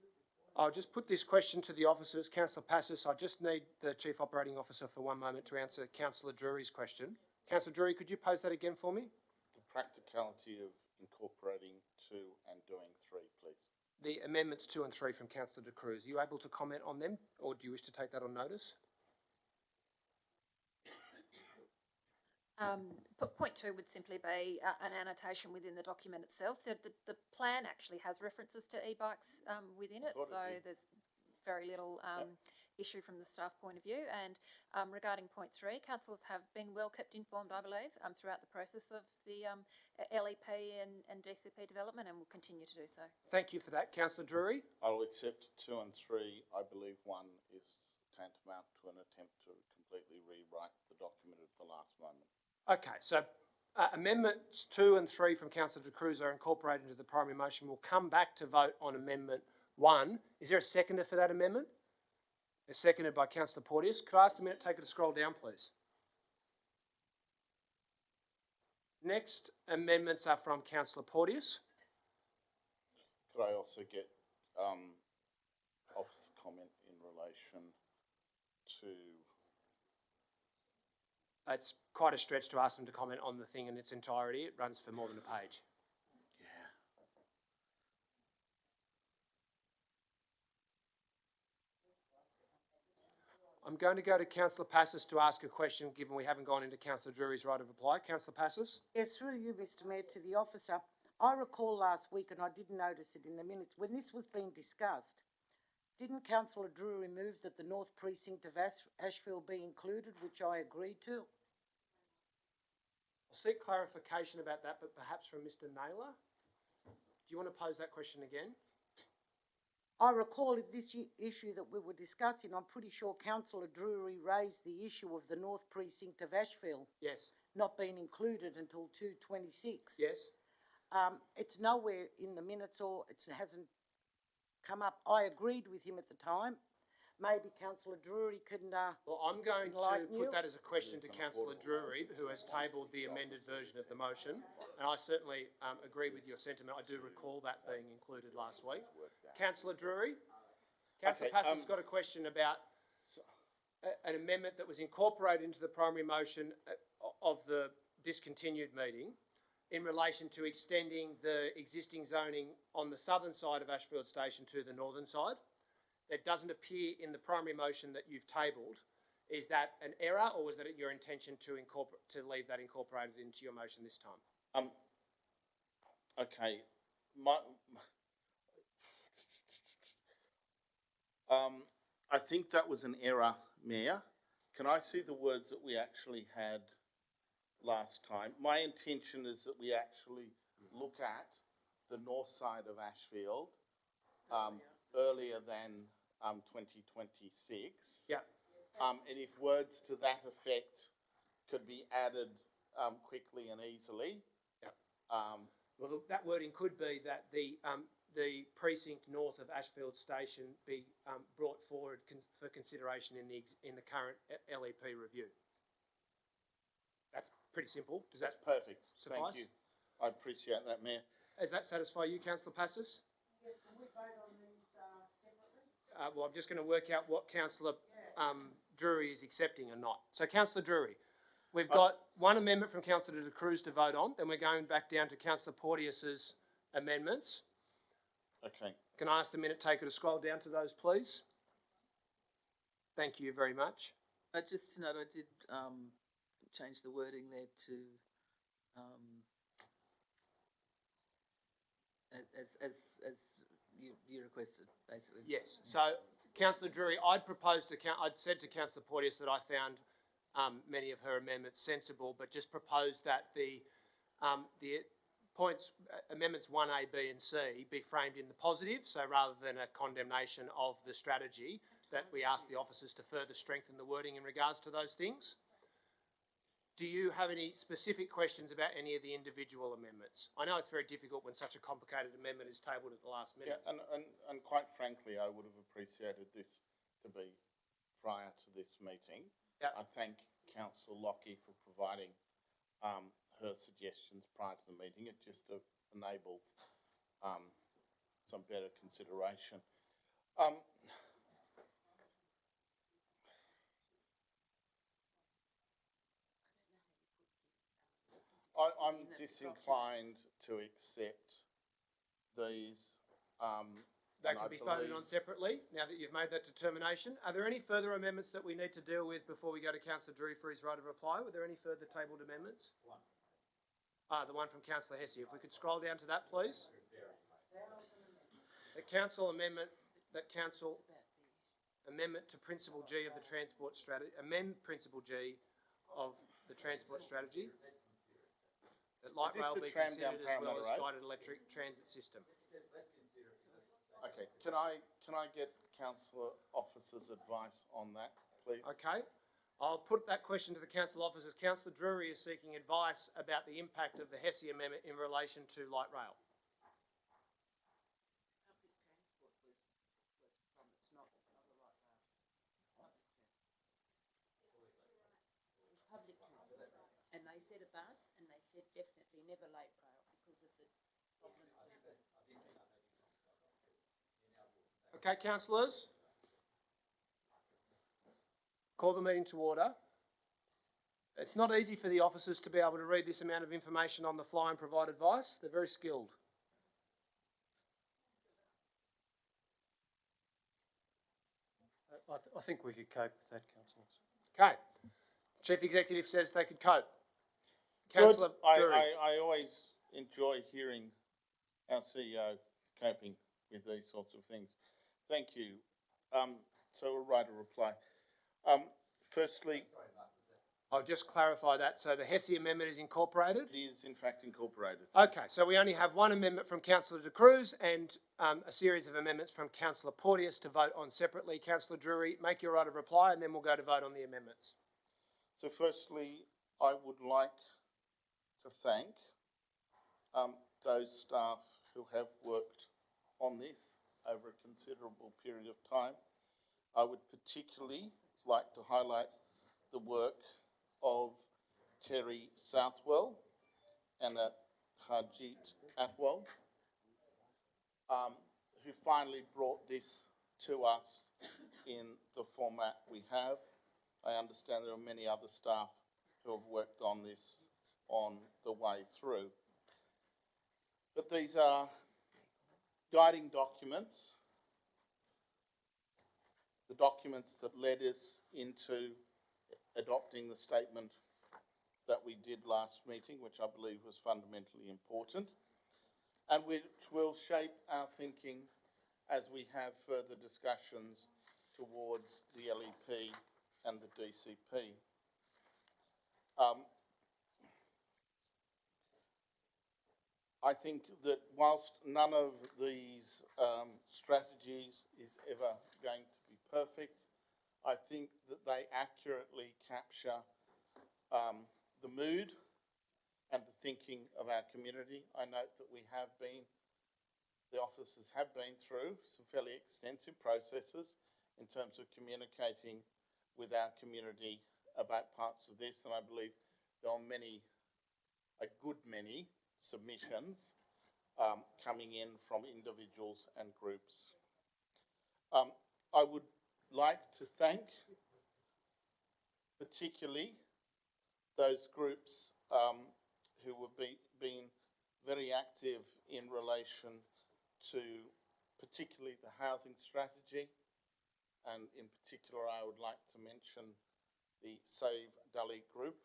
I'll just put this question to the officers. Councillor Passos, I just need the Chief Operating Officer for 1 moment to answer Councillor Drury's question. Councillor Drury, could you pose that again for me? The practicality of incorporating 2 and doing 3, please. The amendments 2 and 3 from Councillor De Cruz. Are you able to comment on them, or do you wish to take that on notice? Point 2 would simply be an annotation within the document itself. The plan actually has references to e-bikes within it, so there's very little issue from the staff point of view. And regarding point 3, councillors have been well kept informed, I believe, throughout the process of the LEP and DCP development, and will continue to do so. Thank you for that. Councillor Drury? I'll accept 2 and 3. I believe 1 is tantamount to an attempt to completely rewrite the document at the last moment. Okay, so amendments 2 and 3 from Councillor De Cruz are incorporated into the primary motion. We'll come back to vote on amendment 1. Is there a seconder for that amendment? It's seconded by Councillor Porteous. Could I ask the minute taker to scroll down, please? Next amendments are from Councillor Porteous. Could I also get officer comment in relation to... It's quite a stretch to ask them to comment on the thing in its entirety. It runs for more than a page. I'm going to go to Councillor Passos to ask a question, given we haven't gone into Councillor Drury's right of reply. Councillor Passos? Yes, through you, Mr Mayor, to the officer. I recall last week, and I didn't notice it in the minutes, when this was being discussed, didn't Councillor Drury move that the North Precinct of Ashfield be included, which I agreed to? I'll seek clarification about that, but perhaps from Mr Naylor. Do you want to pose that question again? I recall if this issue that we were discussing, I'm pretty sure Councillor Drury raised the issue of the North Precinct of Ashfield Yes. not being included until 2/26. Yes. It's nowhere in the minutes, or it hasn't come up. I agreed with him at the time. Maybe Councillor Drury can Well, I'm going to enlighten you. put that as a question to Councillor Drury, who has tabled the amended version of the motion. And I certainly agree with your sentiment. I do recall that being included last week. Councillor Drury? Councillor Okay, Passos got a question about an amendment that was incorporated into the primary motion of the discontinued meeting in relation to extending the existing zoning on the southern side of Ashfield Station to the northern side. That doesn't appear in the primary motion that you've tabled. Is that an error, or was that your intention to leave that incorporated into your motion this time? Okay, I think that was an error, Mayor. Can I see the words that we actually had last time? My intention is that we actually look at the north side of Ashfield earlier than 2026. Yeah. And if words to that effect could be added quickly and easily. Yeah. Well, look, that wording could be that the precinct north of Ashfield Station be brought forward for consideration in the current LEP review. That's pretty simple. Does that That's perfect. suffice? Thank you. I appreciate that, Mayor. Does that satisfy you, Councillor Passos? Yes, can we vote on these separately? Well, I'm just going to work out what Councillor Drury is accepting or not. So, Councillor Drury, we've got one amendment from Councillor De Cruz to vote on. Then we're going back down to Councillor Porteous's amendments. Okay. Can I ask the minute taker to scroll down to those, please? Thank you very much. Just to note, I did change the wording there to as you requested, basically. Yes. So, Councillor Drury, I'd said to Councillor Porteous that I found many of her amendments sensible, but just proposed that the points, amendments 1A, B and C be framed in the positive, so rather than a condemnation of the strategy, that we ask the officers to further strengthen the wording in regards to those things. Do you have any specific questions about any of the individual amendments? I know it's very difficult when such a complicated amendment is tabled at the last minute. Yeah, and quite frankly, I would have appreciated this to be prior to this meeting. Yep. I thank Councillor Lockie for providing her suggestions prior to the meeting. It just enables some better consideration. I'm disinclined to accept these. They can be voted on separately, now that you've made that determination. Are there any further amendments that we need to deal with before we go to Councillor Drury for his right of reply? Were there any further tabled amendments? One. The one from Councillor Hesse. If we could scroll down to that, please. The council amendment, amendment to Principle G of the Transport Strategy, amend Principle G of the Transport Strategy. That light rail be considered as well as guided electric transit system. Okay, can I get councillor officers' advice on that, please? Okay, I'll put that question to the council officers. Councillor Drury is seeking advice about the impact of the Hesse amendment in relation to light rail. Public transport. And they said a bus, and they said definitely never light rail because of the problems with this. Okay, councillors? Call the meeting to order. It's not easy for the officers to be able to read this amount of information on the fly and provide advice. They're very skilled. I think we could cope with that, councillors. Okay. Chief Executive says they could cope. Councillor Drury. I always enjoy hearing our CEO coping with these sorts of things. Thank you. So a right of reply. Firstly, I'll just clarify that. So the Hesse amendment is incorporated? it is in fact incorporated. Okay, so we only have one amendment from Councillor De Cruz and a series of amendments from Councillor Porteous to vote on separately. Councillor Drury, make your right of reply and then we'll go to vote on the amendments. So firstly, I would like to thank those staff who have worked on this over a considerable period of time. I would particularly like to highlight the work of Terry Southwell and Harjit Atwell, who finally brought this to us in the format we have. I understand there are many other staff who have worked on this on the way through. But these are guiding documents, the documents that led us into adopting the statement that we did last meeting, which I believe was fundamentally important. and which will shape our thinking as we have further discussions towards the LEP and the DCP. I think that whilst none of these strategies is ever going to be perfect, I think that they accurately capture the mood and the thinking of our community. I note that the officers have been through some fairly extensive processes in terms of communicating with our community about parts of this, and I believe there are a good many submissions coming in from individuals and groups. I would like to thank particularly those groups who have been very active in relation to particularly the housing strategy, and in particular I would like to mention the Save Dully group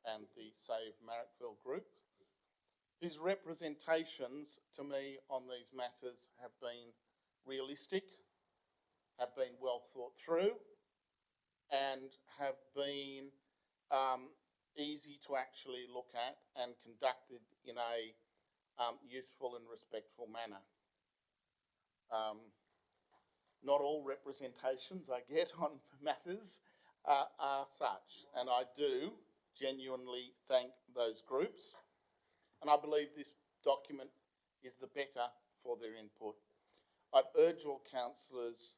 and the Save Marrickville group, whose representations to me on these matters have been realistic, have been well thought through, and have been easy to actually look at and conducted in a useful and respectful manner. Not all representations I get on matters are such, and I do genuinely thank those groups, and I believe this document is the better for their input. I'd urge all councillors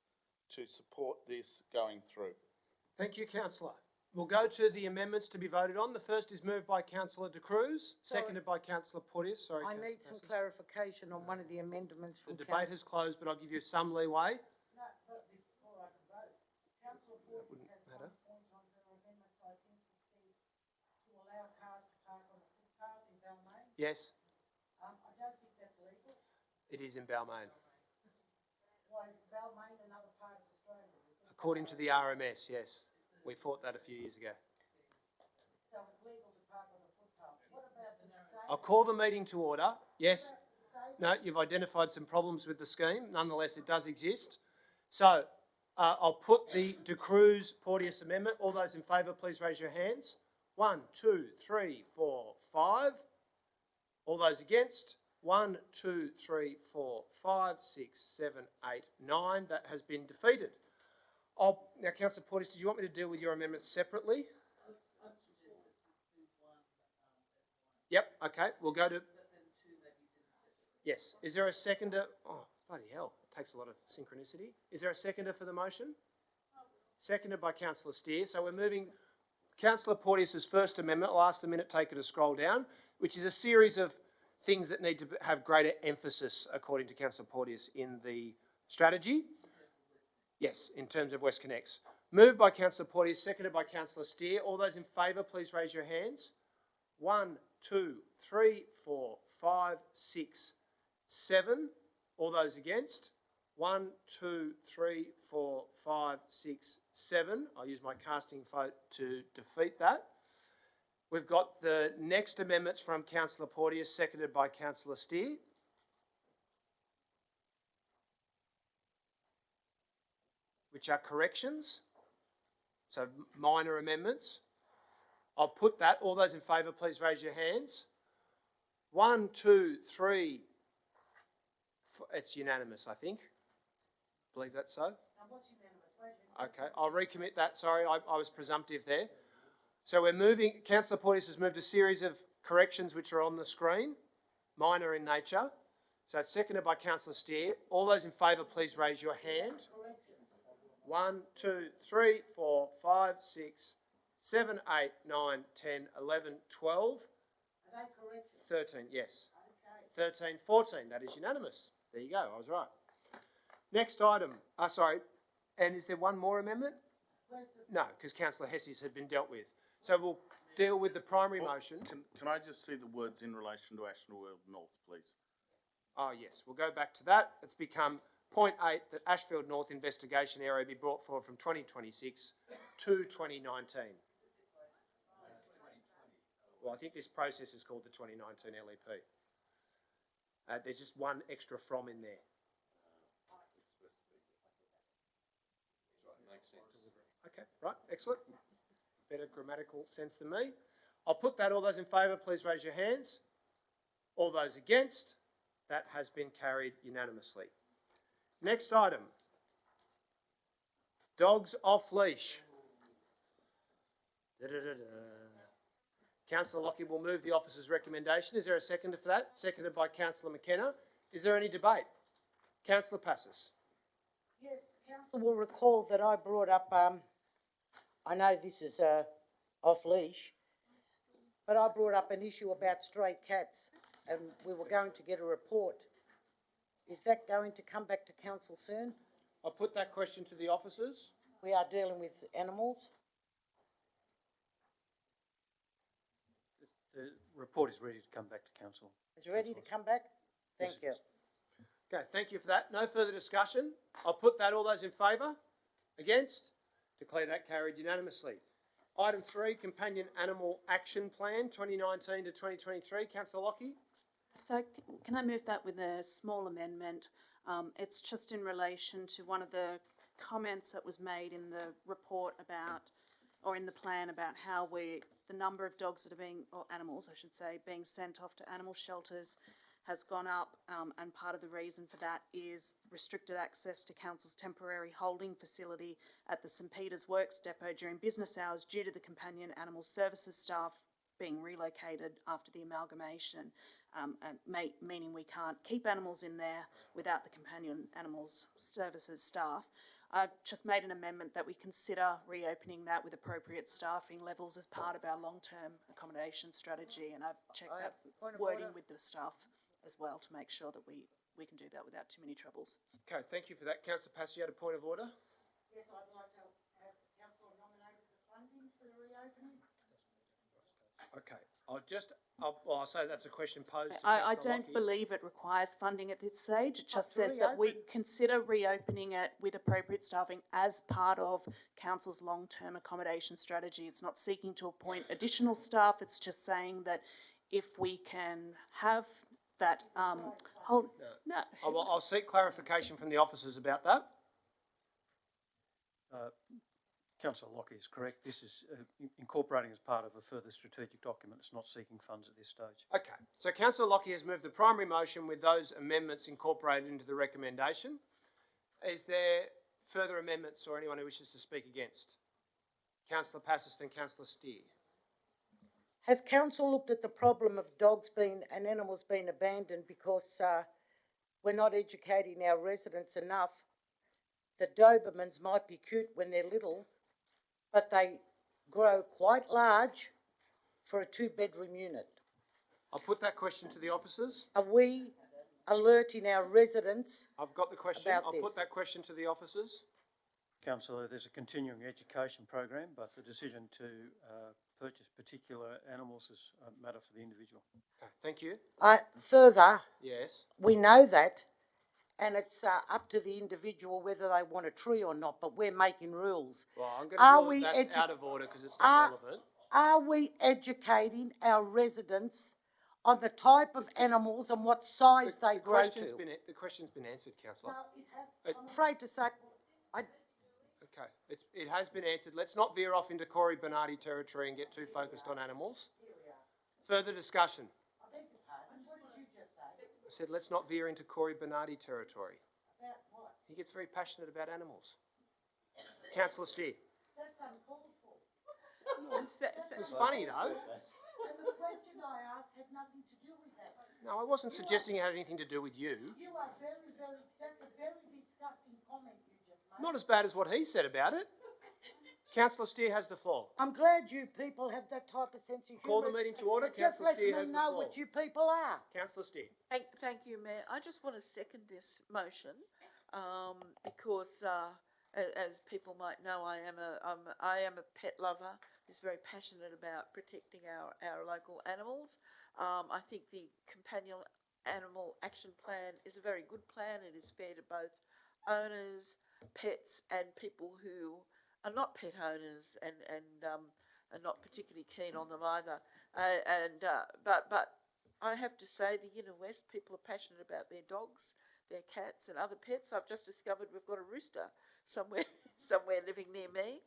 to support this going through. Thank you, councillor. We'll go to the amendments to be voted on. The first is moved by councillor De Cruz, seconded by councillor Porteous. Sorry, I need some clarification on one of the amendments the from debate has closed, but I'll give you some leeway. No, but before I can vote, councillor Porteous has matter. one point on her amendments, I think it says to allow cars to park on the footpath in Balmain. Yes, I don't think that's legal. it is in Balmain. Why is Balmain another part of Australia? According to the RMS, yes. We fought that a few years ago. So it's legal to park on the footpath. What about the same? I'll call the meeting to order. Yes. No, you've identified some problems with the scheme. Nonetheless, it does exist. So I'll put the De Cruz Porteous amendment. All those in favour, please raise your hands. 1, 2, 3, 4, 5. All those against? 1, 2, 3, 4, 5, 6, 7, 8, 9. That has been defeated. Now, councillor Porteous, did you want me to deal with your amendments separately? Yep, okay, we'll go to... Yes, is there a seconder? Oh, bloody hell, it takes a lot of synchronicity. Is there a seconder for the motion? Seconded by councillor Steer. So we're moving councillor Porteous's first amendment. I'll ask the minute taker to scroll down, which is a series of things that need to have greater emphasis, according to councillor Porteous, in the strategy. Yes, in terms of WestConnex. Moved by councillor Porteous, seconded by councillor Steer. All those in favour, please raise your hands. 1, 2, 3, 4, 5, 6, 7. All those against? 1, 2, 3, 4, 5, 6, 7. I'll use my casting vote to defeat that. We've got the next amendments from councillor Porteous, seconded by councillor Steer. Which are corrections, so minor amendments. I'll put that. All those in favour, please raise your hands. 1, 2, 3. It's unanimous, I think. Believe that's so? Okay, I'll recommit that. Sorry, I was presumptive there. So we're moving, councillor Porteous has moved a series of corrections which are on the screen, minor in nature. So it's seconded by councillor Steer. All those in favour, please raise your hand. 1, 2, 3, 4, 5, 6, 7, 8, 9, 10, 11, 12. Are they correct? 13, yes. Okay. 13, 14, that is unanimous. There you go, I was right. Next item, sorry, and is there one more amendment? No, because councillor Hesse's had been dealt with. So we'll deal with the primary motion. Can I just see the words in relation to Ashfield North, please? Oh, yes, we'll go back to that. It's become point 8 that Ashfield North investigation area be brought forward from 2026 to 2019. Well, I think this process is called the 2019 LEP. There's just one extra from in there. Okay, right, excellent. Better grammatical sense than me. I'll put that. All those in favour, please raise your hands. All those against, that has been carried unanimously. Next item. Dogs off leash. Councillor Lockie will move the officer's recommendation. Is there a seconder for that? Seconded by Councillor McKenna. Is there any debate? Councillor Passos. Yes, council will recall that I brought up, I know this is off leash, but I brought up an issue about stray cats and we were going to get a report. Is that going to come back to council soon? I'll put that question to the officers. We are dealing with animals. The report is ready to come back to council. Is it ready to come back? Thank you. Okay, thank you for that. No further discussion. I'll put that. All those in favour? Against? Declare that carried unanimously. Item 3, Companion Animal Action Plan 2019 to 2023. Councillor Lockie. So can I move that with a small amendment? It's just in relation to one of the comments that was made in the report about, or in the plan about how the number of dogs that are being, or animals I should say, being sent off to animal shelters has gone up, and part of the reason for that is restricted access to council's temporary holding facility at the St Peter's Works depot during business hours due to the companion animal services staff being relocated after the amalgamation, meaning we can't keep animals in there without the companion animals services staff. I've just made an amendment that we consider reopening that with appropriate staffing levels as part of our long-term accommodation strategy, and I've checked that wording with the staff as well to make sure that we can do that without too many troubles. Okay, thank you for that. Councillor Passos, you had a point of order? Yes, I'd like to have the council nominated the funding for the reopening. Okay, I'll say that's a question posed to I Councillor don't Lockie. believe it requires funding at this stage. It just to says that we reopen. consider reopening it with appropriate staffing as part of council's long-term accommodation strategy. It's not seeking to appoint additional staff. It's just saying that if we can have that, I'll seek clarification from the officers about that. Councillor Lockie is correct. This is incorporating as part of a further strategic document. It's not seeking funds at this stage. Okay, so Councillor Lockie has moved the primary motion with those amendments incorporated into the recommendation. Is there further amendments or anyone who wishes to speak against? Councillor Passos, then Councillor Steer. Has council looked at the problem of dogs being and animals being abandoned because we're not educating our residents enough? The Dobermans might be cute when they're little, but they grow quite large for a 2-bedroom unit. I'll put that question to the officers. Are we alerting our residents? I've got the question. About I'll this. put that question to the officers. Councillor, there's a continuing education program, but the decision to purchase particular animals is a matter for the individual. Okay, thank you. Further, Yes. we know that, and it's up to the individual whether they want a tree or not, but we're making rules. Well, I'm going Are to we rule that's out of order because it's Are- not relevant. Are we educating our residents on the type of animals and what size they grow to? The question's been answered, Councillor. No, it has, I'm afraid to say, Okay, it has been answered. Let's not veer off into Corey Bernardi territory and get too focused on animals. Further discussion. I beg your pardon, what did you just say? I said let's not veer into Corey Bernardi territory. About what? He gets very passionate about animals. Councillor Steer. That's uncalled for. It was funny though. And the question I asked had nothing to do with that. No, I wasn't suggesting it had anything to do with you. You are that's a very disgusting comment you just made. Not as bad as what he said about it. Councillor Steer has the floor. I'm glad you people have that type of sense of humour. Call the meeting to order. It just Councillor lets Steer me has the know floor. what you people are. Councillor Steer. Thank you, Mayor. I just want to second this motion because, as people might know, I am a pet lover who's very passionate about protecting our local animals. I think the Companion Animal Action Plan is a very good plan. It is fair to both owners, pets, and people who are not pet owners and are not particularly keen on them either. But I have to say the inner west, people are passionate about their dogs, their cats and other pets. I've just discovered we've got a rooster somewhere, somewhere living near me.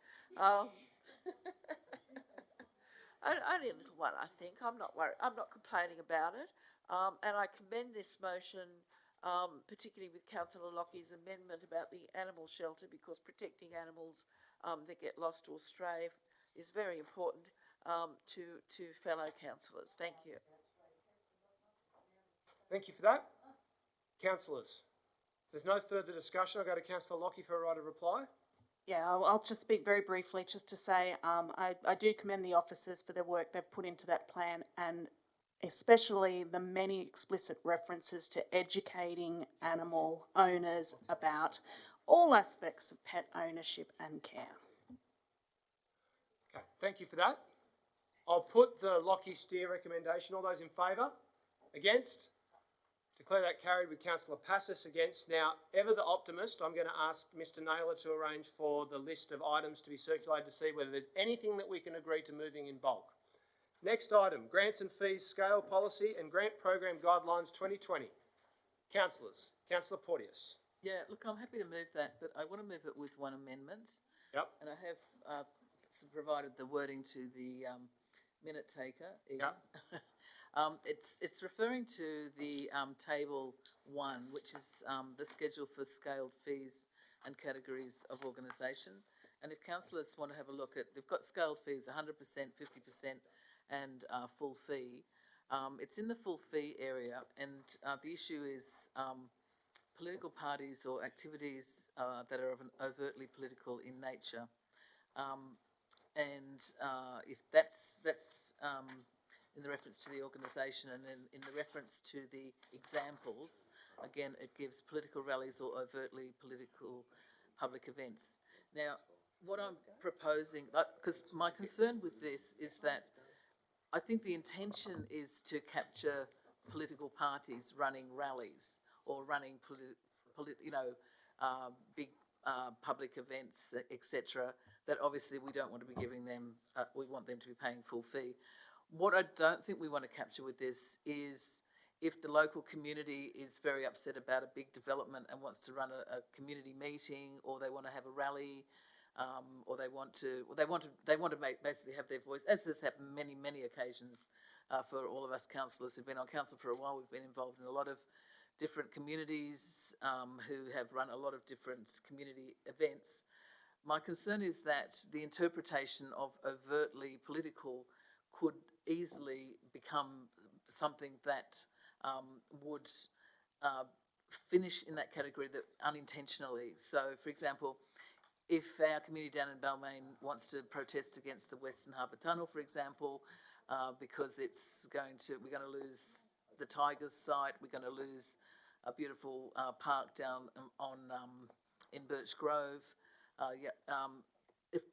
Only a little one, I think. I'm not worried. I'm not complaining about it. And I commend this motion, particularly with Councillor Lockie's amendment about the animal shelter, because protecting animals that get lost or stray is very important to fellow councillors. Thank you. Thank you for that. Councillors, if there's no further discussion, I'll go to Councillor Lockie for a right of reply. Yeah, I'll just speak very briefly just to say I do commend the officers for their work they've put into that plan, and especially the many explicit references to educating animal owners about all aspects of pet ownership and care. Okay, thank you for that. I'll put the Lockie Steer recommendation. All those in favour? Against? Declare that carried with Councillor Passis against. Now, ever the optimist, I'm going to ask Mr Naylor to arrange for the list of items to be circulated to see whether there's anything that we can agree to moving in bulk. Next item, grants and fees scale policy and grant program guidelines 2020. Councillors, Councillor Porteous. Yeah, look, I'm happy to move that, but I want to move it with one amendment. Yep. And I have provided the wording to the minute taker. Yep. It's referring to the table 1, which is the schedule for scaled fees and categories of organisation. And if councillors want to have a look at, they've got scaled fees 100%, 50% and full fee. It's in the full fee area, and the issue is political parties or activities that are overtly political in nature. If that's in the reference to the organisation, and then in the reference to the examples, again, it gives political rallies or overtly political public events. Now, what I'm proposing, because my concern with this is that I think the intention is to capture political parties running rallies or running big public events, etc., that obviously we don't want to be giving them, we want them to be paying full fee. What I don't think we want to capture with this is if the local community is very upset about a big development and wants to run a community meeting, or they want to have a rally, or they want to basically have their voice, as has happened many occasions for all of us councillors who've been on council for a while. We've been involved in a lot of different communities who have run a lot of different community events. My concern is that the interpretation of overtly political could easily become something that would finish in that category that unintentionally. So, for example, if our community down in Balmain wants to protest against the Western Harbour Tunnel, for example, because we're going to lose the Tigers site, we're going to lose a beautiful park down in Birch Grove.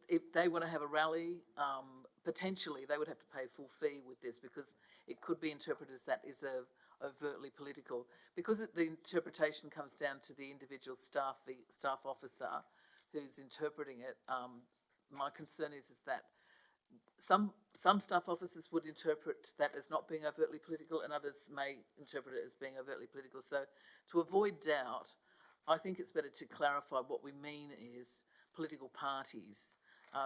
If they want to have a rally, potentially they would have to pay full fee with this, because it could be interpreted as that is overtly political. Because the interpretation comes down to the individual staff officer who's interpreting it. My concern is that some staff officers would interpret that as not being overtly political, and others may interpret it as being overtly political. So, to avoid doubt, I think it's better to clarify what we mean is political parties.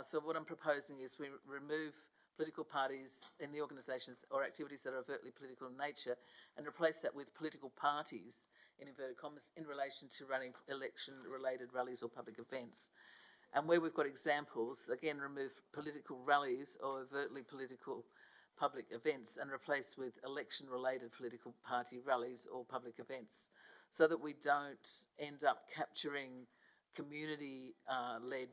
So what I'm proposing is we remove political parties in the organisations or activities that are overtly political in nature, and replace that with political parties, in inverted commas, in relation to running election-related rallies or public events. And where we've got examples, again, remove political rallies or overtly political public events and replace with election-related political party rallies or public events, so that we don't end up capturing community-led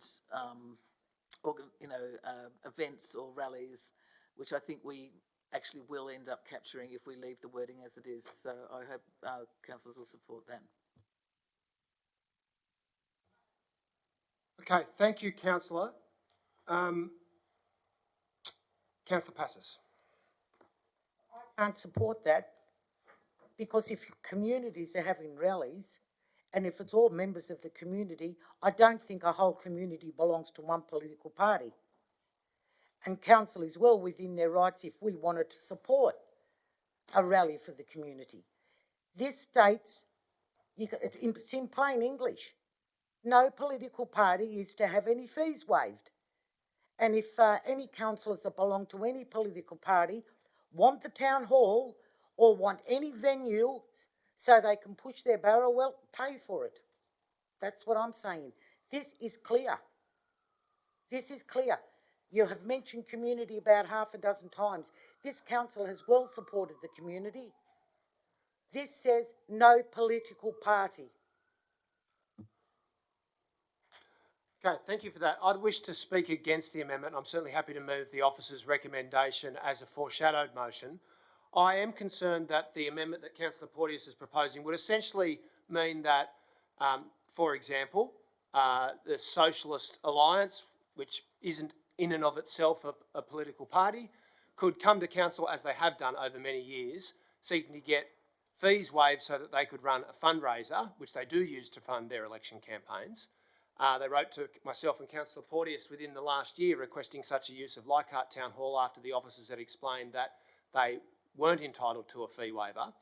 events or rallies, which I think we actually will end up capturing if we leave the wording as it is. So I hope councillors will support that. Okay, thank you, Councillor. Councillor Passis. I can't support that, because if communities are having rallies, and if it's all members of the community, I don't think a whole community belongs to one political party. And council is well within their rights, if we wanted to support a rally for the community. This states, it's in plain English, no political party is to have any fees waived. And if any councillors that belong to any political party want the town hall or want any venue so they can push their barrel, well, pay for it. That's what I'm saying. This is clear. This is clear. You have mentioned community about half a dozen times. This council has well supported the community. This says no political party. Okay, thank you for that. I'd wish to speak against the amendment. I'm certainly happy to move the officer's recommendation as a foreshadowed motion. I am concerned that the amendment that Councillor Porteous is proposing would essentially mean that, for example, the Socialist Alliance, which isn't in and of itself a political party, could come to council, as they have done over many years, seeking to get fees waived so that they could run a fundraiser, which they do use to fund their election campaigns. They wrote to myself and Councillor Porteous within the last year requesting such a use of Leichhardt Town Hall after the officers had explained that they weren't entitled to a fee waiver.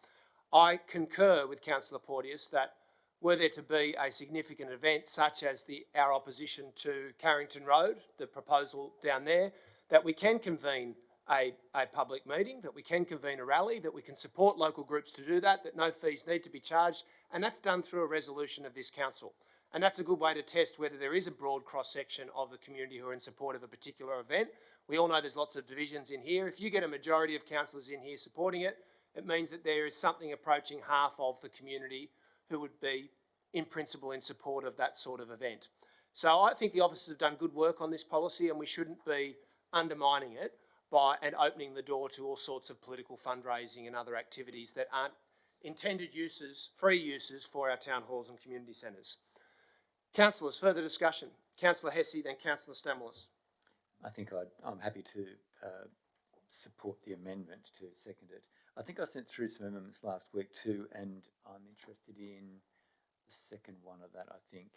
I concur with Councillor Porteous that were there to be a significant event such as our opposition to Carrington Road, the proposal down there, that we can convene a public meeting, that we can convene a rally, that we can support local groups to do that no fees need to be charged, and that's done through a resolution of this council. And that's a good way to test whether there is a broad cross-section of the community who are in support of a particular event. We all know there's lots of divisions in here. If you get a majority of councillors in here supporting it, it means that there is something approaching half of the community who would be, in principle, in support of that sort of event. So I think the officers have done good work on this policy, and we shouldn't be undermining it and opening the door to all sorts of political fundraising and other activities that aren't intended uses, free uses for our town halls and community centres. Councillors, further discussion. Councillor Hesse, then Councillor Stamoulis. I think I'm happy to support the amendment, to second it. I think I sent through some amendments last week too, and I'm interested in the second one of that, I think.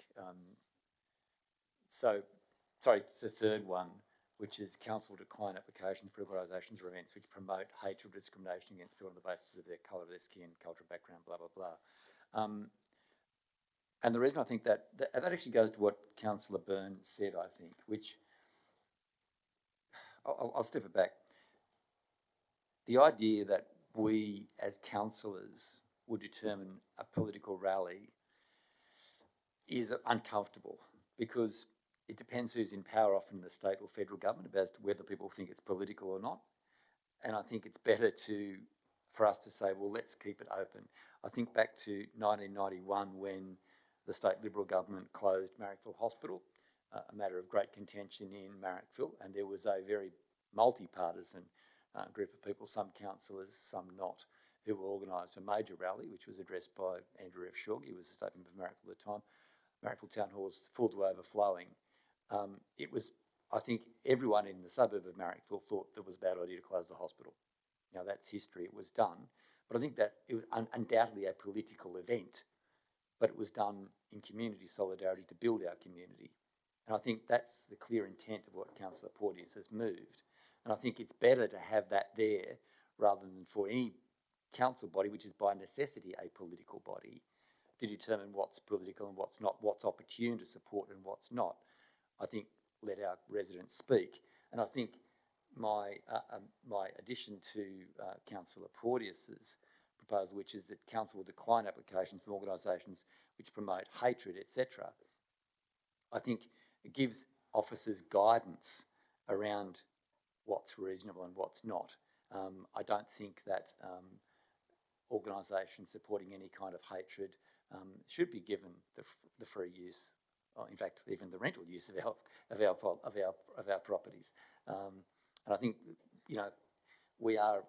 It's the third one, which is council decline applications for organisations or events which promote hatred or discrimination against people on the basis of their colour of their skin, cultural background, blah, blah, blah. And the reason I think that actually goes to what Councillor Byrne said, I think, which I'll step it back. The idea that we as councillors would determine a political rally is uncomfortable because it depends who's in power, often the state or federal government, as to whether people think it's political or not. And I think it's better for us to say, well, let's keep it open. I think back to 1991 when the state Liberal government closed Marrickville Hospital, a matter of great contention in Marrickville, and there was a very multi-partisan group of people, some councillors, some not, who organised a major rally, which was addressed by Andrew F. Shug. He was the state member of Marrickville at the time. Marrickville Town Hall was full to overflowing. I think everyone in the suburb of Marrickville thought that it was a bad idea to close the hospital. Now, that's history, it was done. But I think that it was undoubtedly a political event, but it was done in community solidarity to build our community. And I think that's the clear intent of what Councillor Porteous has moved. And I think it's better to have that there rather than for any council body, which is by necessity a political body, to determine what's political and what's not, what's opportune to support and what's not. I think let our residents speak. And I think my addition to Councillor Porteous's proposal, which is that council will decline applications from organisations which promote hatred, etc., I think it gives officers guidance around what's reasonable and what's not. I don't think that organisations supporting any kind of hatred should be given the free use, or in fact, even the rental use of our properties. And I think, we are,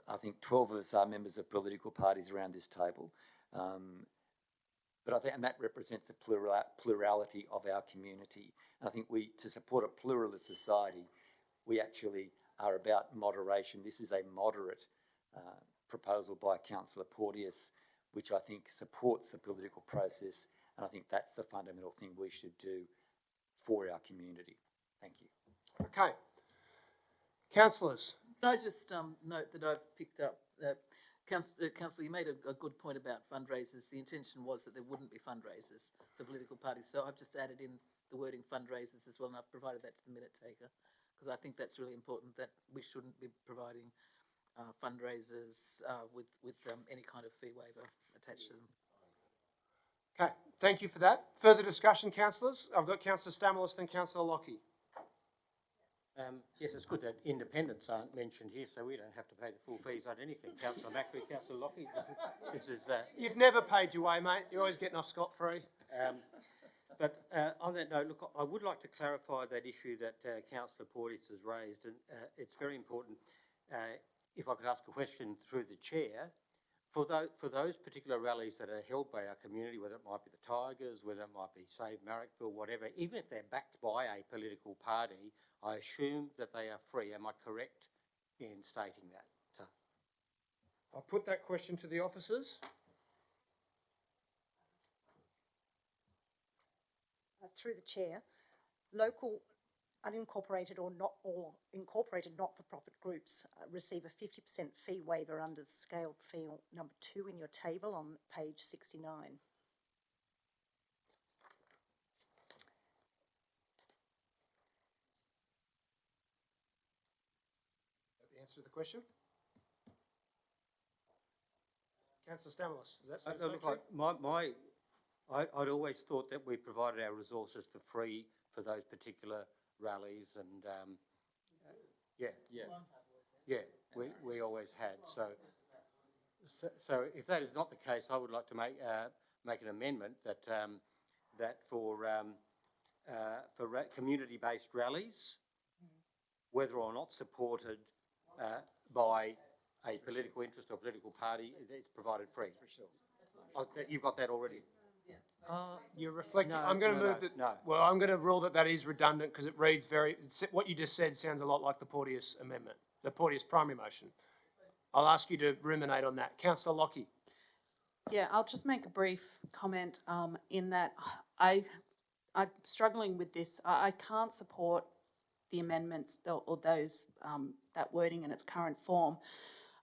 I think 12 of us are members of political parties around this table. But I think, and that represents the plurality of our community. And I think to support a pluralist society, we actually are about moderation. This is a moderate proposal by Councillor Porteous, which I think supports the political process. And I think that's the fundamental thing we should do for our community. Thank you. Okay. Councillors, Can I just note that I've picked up, Councillor, you made a good point about fundraisers. The intention was that there wouldn't be fundraisers for political parties, so I've just added in the wording fundraisers as well, and I've provided that to the minute taker, because I think that's really important, that we shouldn't be providing fundraisers with any kind of fee waiver attached to them. Okay, thank you for that. Further discussion, councillors? I've got Councillor Stamoulis, then Councillor Lockie. Yes, it's good that independents aren't mentioned here, so we don't have to pay the full fees on anything. Councillor Macri, Councillor Lockie, this is You've never paid your way, mate. You're always getting off scot-free. But on that note, look, I would like to clarify that issue that Councillor Porteous has raised, and it's very important. If I could ask a question through the chair, for those particular rallies that are held by our community, whether it might be the Tigers, whether it might be Save Marrickville, whatever, even if they're backed by a political party, I assume that they are free. Am I correct in stating that? I'll put that question to the officers. Through the chair, local unincorporated or incorporated not-for-profit groups receive a 50% fee waiver under the scaled fee number 2 in your table on page 69. The answer to the question? Councillor Stamoulis, does that sound satisfactory? I'd always thought that we provided our resources for free for those particular rallies, and we always had. So if that is not the case, I would like to make an amendment that that for community-based rallies, whether or not supported by a political interest or political party, it's provided free. You've got that already. You're reflecting. No, I'm going to no, move no, that. no. Well, I'm going to rule that is redundant because it reads what you just said sounds a lot like the Porteous amendment, the Porteous primary motion. I'll ask you to ruminate on that. Councillor Lockie. Yeah, I'll just make a brief comment in that I'm struggling with this. I can't support the amendments or those that wording in its current form,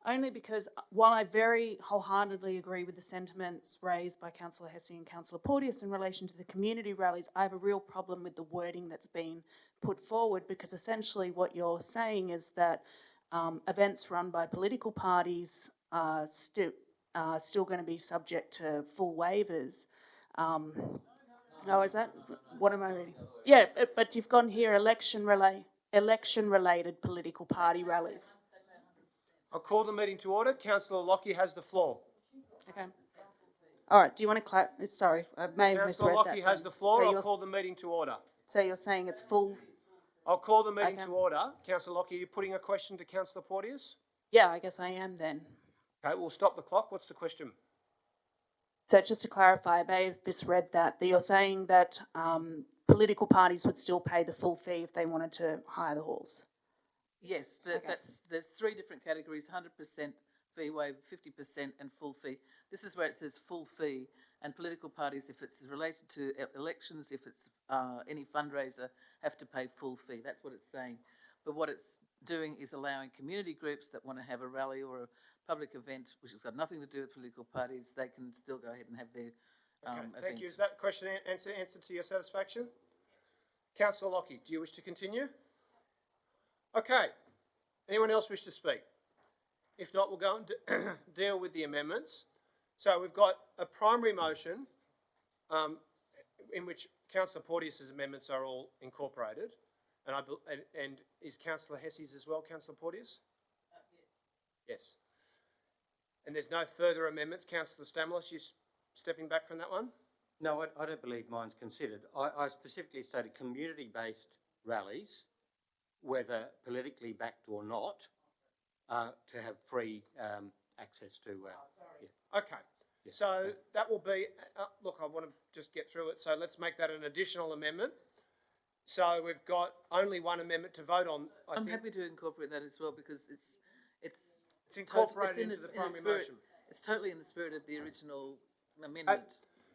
only because while I very wholeheartedly agree with the sentiments raised by Councillor Hesse and Councillor Porteous in relation to the community rallies, I have a real problem with the wording that's been put forward, because essentially what you're saying is that events run by political parties are still going to be subject to full waivers. No, is that, what am I reading? Yeah, but you've gone here, election-related political party rallies. I'll call the meeting to order. Councillor Lockie has the floor. Okay. All right, do you want to sorry, I may have Councillor misread that. Lockie has the floor. So I'll call the meeting to order. So you're saying it's full? I'll call the meeting Okay. to order. Councillor Lockie, are you putting a question to Councillor Porteous? Yeah, I guess I am then. Okay, we'll stop the clock. What's the question? So just to clarify, I may have misread that you're saying that political parties would still pay the full fee if they wanted to hire the halls? Yes, there's 3 different categories: 100% fee waiver, 50%, and full fee. This is where it says full fee, and political parties, if it's related to elections, if it's any fundraiser, have to pay full fee. That's what it's saying. But what it's doing is allowing community groups that want to have a rally or a public event, which has got nothing to do with political parties, they can still go ahead and have their Okay, event. thank you. Is that question answered to your satisfaction? Councillor Lockie, do you wish to continue? Okay. Anyone else wish to speak? If not, we'll go and deal with the amendments. So we've got a primary motion in which Councillor Porteous's amendments are all incorporated, and is Councillor Hesse's as well, Councillor Porteous? Yes. Yes. And there's no further amendments. Councillor Stamoulis, you stepping back from that one? No, I don't believe mine's considered. I specifically stated community-based rallies, whether politically backed or not, to have free access to. Yeah. Okay. Yeah. So that will be, look, I want to just get through it. So let's make that an additional amendment. So we've got only one amendment to vote on. I'm happy to incorporate that as well, because it's incorporated into the primary motion. It's totally in the spirit of the original amendment.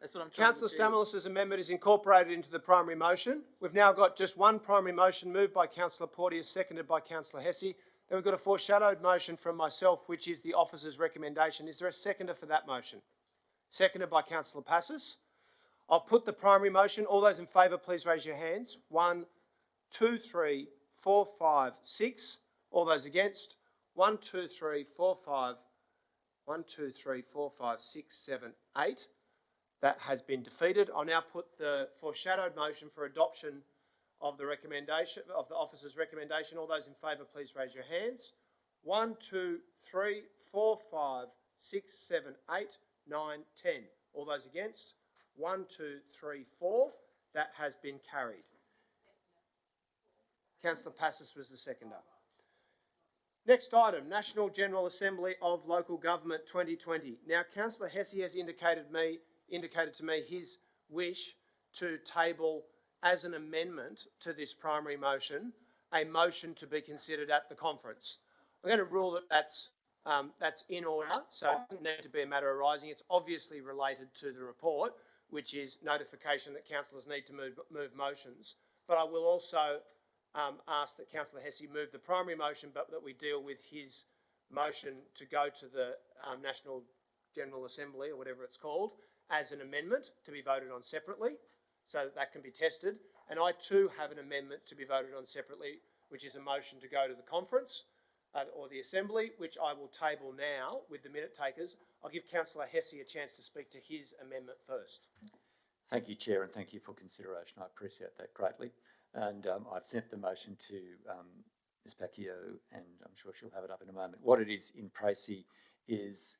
That's what I'm trying Councillor to do. Stamoulis's amendment is incorporated into the primary motion. We've now got just one primary motion moved by Councillor Porteous, seconded by Councillor Hesse. Then we've got a foreshadowed motion from myself, which is the officer's recommendation. Is there a seconder for that motion? Seconded by Councillor Passis. I'll put the primary motion. All those in favour, please raise your hands. 1, 2, 3, 4, 5, 6. All those against? 1, 2, 3, 4, 5. 1, 2, 3, 4, 5, 6, 7, 8. That has been defeated. I'll now put the foreshadowed motion for adoption of the recommendation, of the officer's recommendation. All those in favour, please raise your hands. 1, 2, 3, 4, 5, 6, 7, 8, 9, 10. All those against? 1, 2, 3, 4. That has been carried. Councillor Passis was the seconder. Next item, National General Assembly of Local Government 2020. Now, Councillor Hesse has indicated to me his wish to table as an amendment to this primary motion, a motion to be considered at the conference. I'm going to rule that that's in order, so it doesn't need to be a matter arising. It's obviously related to the report, which is notification that councillors need to move motions. But I will also ask that Councillor Hesse move the primary motion, but that we deal with his motion to go to the National General Assembly, or whatever it's called, as an amendment to be voted on separately, so that that can be tested. And I too have an amendment to be voted on separately, which is a motion to go to the conference or the Assembly, which I will table now with the minute takers. I'll give Councillor Hesse a chance to speak to his amendment first. Thank you, Chair, and thank you for consideration. I appreciate that greatly. And I've sent the motion to Ms Pacquiao, and I'm sure she'll have it up in a moment. What it is in précis is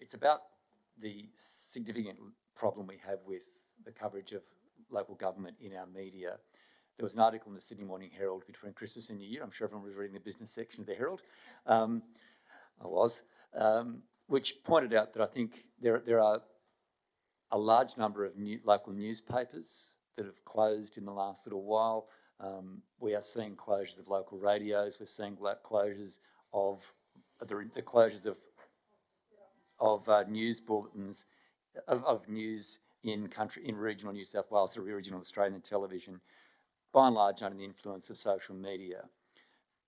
it's about the significant problem we have with the coverage of local government in our media. There was an article in the Sydney Morning Herald between Christmas and New Year. I'm sure everyone was reading the business section of the Herald. I was, which pointed out that I think there are a large number of local newspapers that have closed in the last little while. We are seeing closures of local radios. We're seeing closures of the closures of news bulletins, of news in regional New South Wales or regional Australian television, by and large under the influence of social media.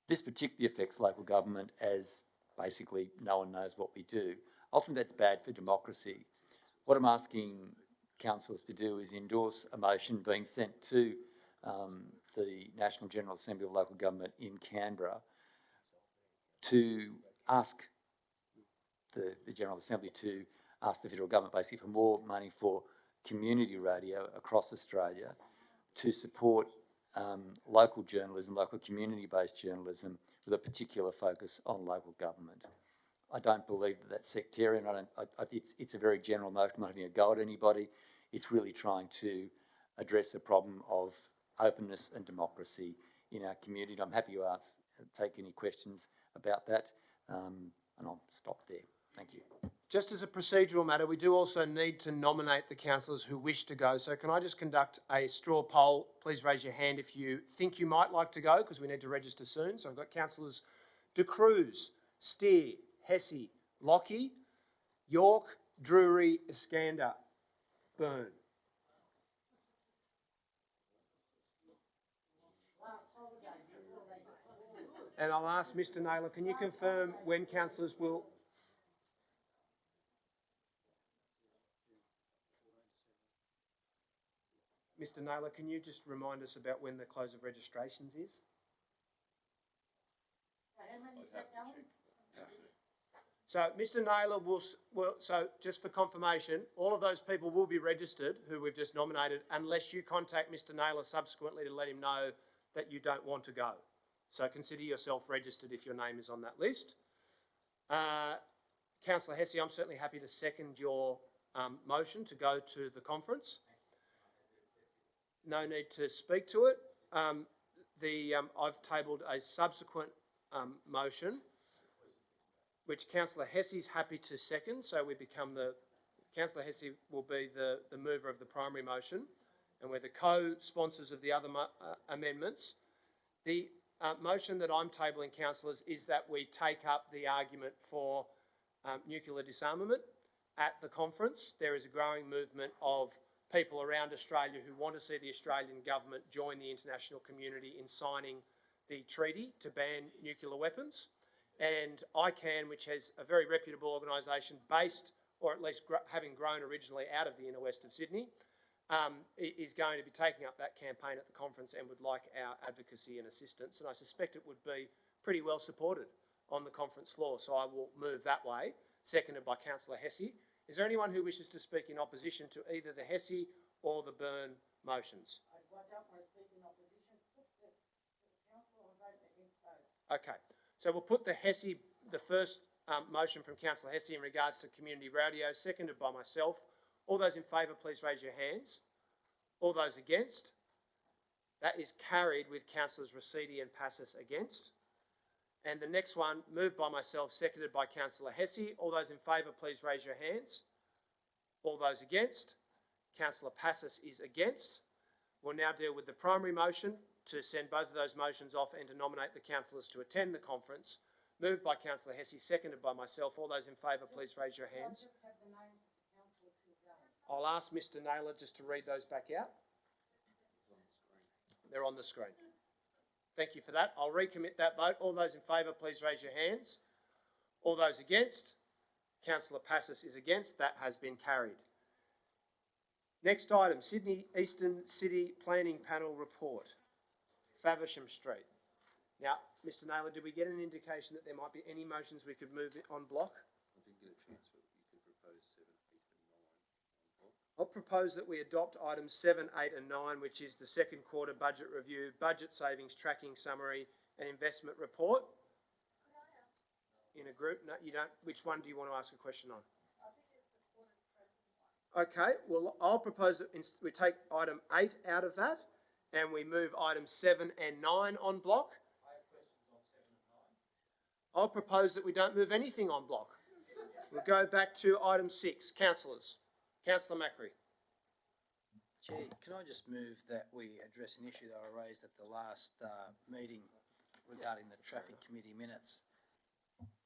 This particularly affects local government, as basically no one knows what we do. Ultimately, that's bad for democracy. What I'm asking councillors to do is endorse a motion being sent to the National General Assembly of Local Government in Canberra to ask the General Assembly to ask the federal government basically for more money for community radio across Australia to support local journalism, local community-based journalism with a particular focus on local government. I don't believe that that's sectarian. It's a very general motion. I'm not having a go at anybody. It's really trying to address the problem of openness and democracy in our community. I'm happy to take any questions about that, and I'll stop there. Thank you. Just as a procedural matter, we do also need to nominate the councillors who wish to go. So can I just conduct a straw poll? Please raise your hand if you think you might like to go, because we need to register soon. So I've got councillors De Cruz, Steer, Hesse, Lockie, York, Drury, Iskander, Byrne. And I'll ask Mr Naylor, can you confirm when councillors will... Mr Naylor, can you just remind us about when the close of registrations is? So Mr Naylor will, so just for confirmation, all of those people will be registered who we've just nominated, unless you contact Mr Naylor subsequently to let him know that you don't want to go. So consider yourself registered if your name is on that list. Councillor Hesse, I'm certainly happy to second your motion to go to the conference. No need to speak to it. I've tabled a subsequent motion, which Councillor Hesse is happy to second. So we become Councillor Hesse will be the mover of the primary motion, and we're the co-sponsors of the other amendments. The motion that I'm tabling, councillors, is that we take up the argument for nuclear disarmament at the conference. There is a growing movement of people around Australia who want to see the Australian government join the international community in signing the treaty to ban nuclear weapons. And ICANN, which has a very reputable organisation based, or at least having grown originally out of the inner west of Sydney, is going to be taking up that campaign at the conference and would like our advocacy and assistance. And I suspect it would be pretty well supported on the conference floor. So I will move that way, seconded by Councillor Hesse. Is there anyone who wishes to speak in opposition to either the Hesse or the Byrne motions? I don't want to speak in opposition. Put the council on vote against both. Okay, so we'll put the Hesse, the first motion from Councillor Hesse in regards to community radio, seconded by myself. All those in favour, please raise your hands. All those against? That is carried with Councillors Rescind and Passis against. And the next one, moved by myself, seconded by Councillor Hesse. All those in favour, please raise your hands. All those against? Councillor Passis is against. We'll now deal with the primary motion to send both of those motions off and to nominate the councillors to attend the conference. Moved by Councillor Hesse, seconded by myself. All those in favour, please raise your hands. I'll ask Mr Naylor just to read those back out. They're on the screen. Thank you for that. I'll recommit that vote. All those in favour, please raise your hands. All those against? Councillor Passis is against. That has been carried. Next item, Sydney Eastern City Planning Panel Report. Faversham Street. Now, Mr Naylor, did we get an indication that there might be any motions we could move on block? I didn't get a chance, but you could propose 7, 8 and 9 on block. I'll propose that we adopt items 7, 8 and 9, which is the second quarter budget review, budget savings tracking summary and investment report. Could I ask? In a group? No, you don't. Which one do you want to ask a question on? I think it's the quarter tracking one. Okay, well, I'll propose that we take item 8 out of that and we move items 7 and 9 on block. I have questions on 7 and 9. I'll propose that we don't move anything on block. We'll go back to item 6. Councillors. Councillor Macri. Chair, can I just move that we address an issue that I raised at the last meeting regarding the traffic committee minutes,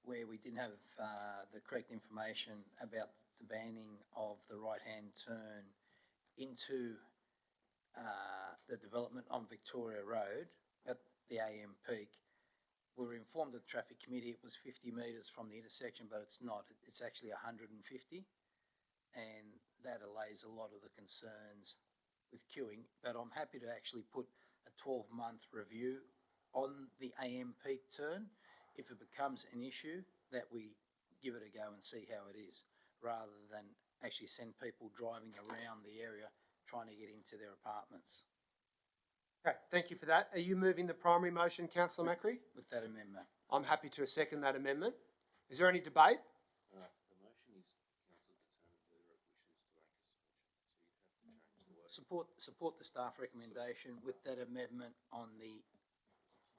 where we didn't have the correct information about the banning of the right-hand turn into the development on Victoria Road at the AM peak. We were informed at the traffic committee it was 50 metres from the intersection, but it's not. It's actually 150, and that allays a lot of the concerns with queuing. But I'm happy to actually put a 12-month review on the AM peak turn. If it becomes an issue, that we give it a go and see how it is, rather than actually send people driving around the area trying to get into their apartments. Okay, thank you for that. Are you moving the primary motion, Councillor Macri? With that amendment. I'm happy to second that amendment. Is there any debate? The motion is council determined whether it wishes to act as a motion, so you'd have to change the word. Support the staff recommendation with that amendment on the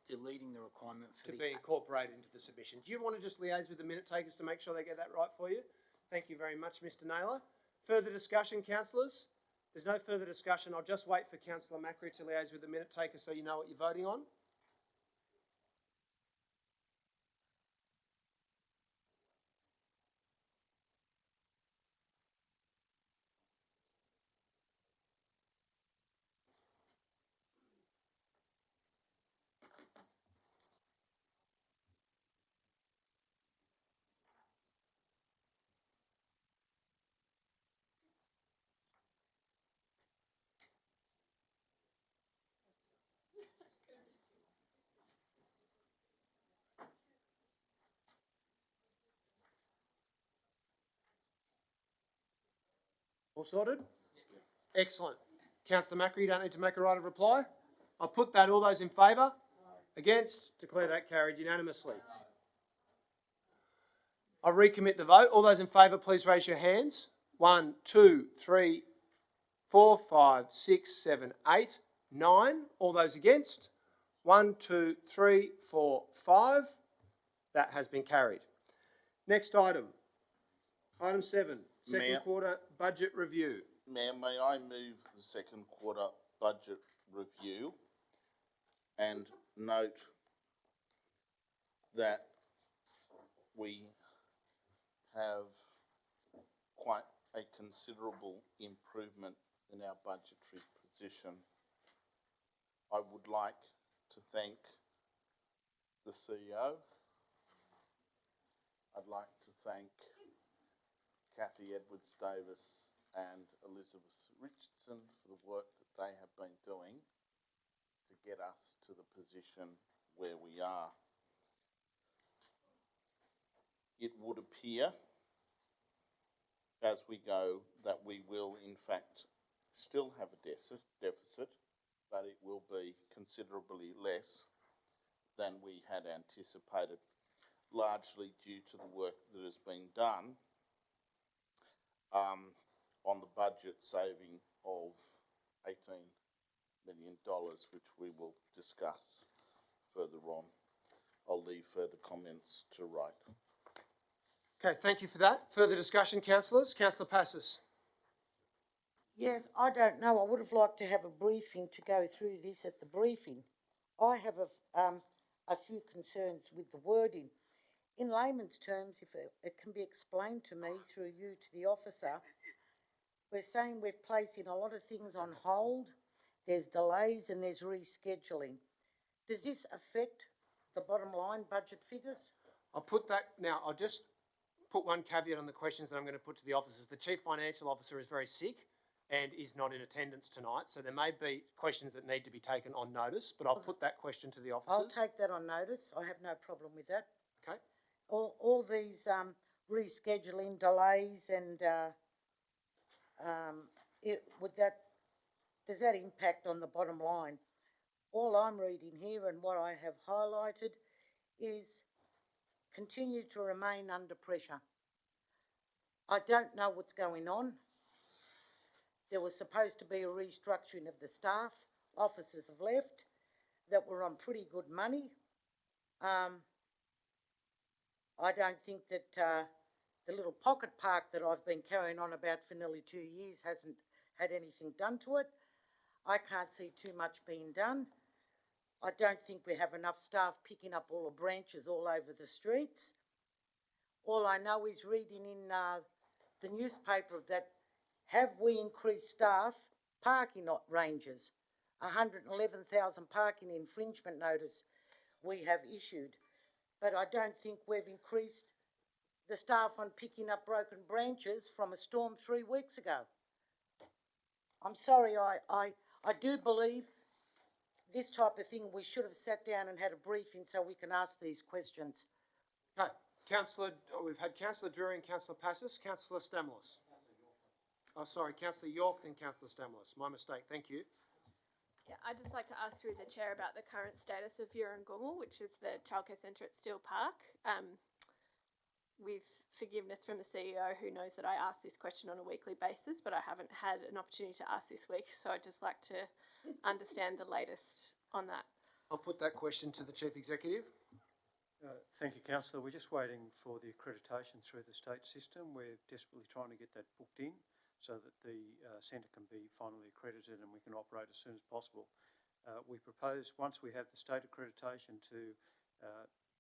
deleting the requirement for To be incorporated into the submission. Do you want to just liaise with the minute takers to make sure they get that right for you? Thank you very much, Mr Naylor. Further discussion, councillors? There's no further discussion. I'll just wait for Councillor Macri to liaise with the minute takers so you know what you're voting on. All sorted? Excellent. Councillor Macri, you don't need to make a right of reply. I'll put that. All those in favour? Against? Declare that carried unanimously. I'll recommit the vote. All those in favour, please raise your hands. 1, 2, 3, 4, 5, 6, 7, 8, 9. All those against? 1, 2, 3, 4, 5. That has been carried. Next item. Item 7. Second Mayor. quarter budget review. Mayor, may I move the second quarter budget review and note that we have quite a considerable improvement in our budgetary position. I would like to thank the CEO. I'd like to thank Kathy Edwards-Davis and Elizabeth Richardson for the work that they have been doing to get us to the position where we are. It would appear as we go that we will in fact still have a deficit, but it will be considerably less than we had anticipated, largely due to the work that has been done on the budget saving of $18 million, which we will discuss further on. I'll leave further comments to Wright. Okay, thank you for that. Further discussion, councillors? Councillor Passis. Yes, I don't know. I would have liked to have a briefing to go through this at the briefing. I have a few concerns with the wording. In layman's terms, if it can be explained to me through you to the officer, we're saying we're placing a lot of things on hold, there's delays and there's rescheduling. Does this affect the bottom line budget figures? I'll just put one caveat on the questions that I'm going to put to the officers. The Chief Financial Officer is very sick and is not in attendance tonight, so there may be questions that need to be taken on notice, but I'll put that question to the officers. I'll take that on notice. I have no problem with that. Okay. All these rescheduling delays and does that impact on the bottom line? All I'm reading here and what I have highlighted is continue to remain under pressure. I don't know what's going on. There was supposed to be a restructuring of the staff. Officers have left that were on pretty good money. I don't think that the little pocket park that I've been carrying on about for nearly 2 years hasn't had anything done to it. I can't see too much being done. I don't think we have enough staff picking up all the branches all over the streets. All I know is reading in the newspaper that have we increased staff parking ranges? 111,000 parking infringement notice we have issued. But I don't think we've increased the staff on picking up broken branches from a storm 3 weeks ago. I'm sorry, I do believe this type of thing we should have sat down and had a briefing so we can ask these questions. Okay, we've had Councillor Drury and Councillor Passis. Councillor Stamlos. Oh, sorry, Councillor York, then Councillor Stamlos. My mistake, thank you. Yeah, I'd just like to ask through the chair about the current status of Urungungal, which is the childcare centre at Steel Park. With forgiveness from the CEO, who knows that I ask this question on a weekly basis, but I haven't had an opportunity to ask this week, so I'd just like to understand the latest on that. I'll put that question to the Chief Executive. Thank you, Councillor. We're just waiting for the accreditation through the state system. We're desperately trying to get that booked in so that the centre can be finally accredited and we can operate as soon as possible. We propose, once we have the state accreditation, to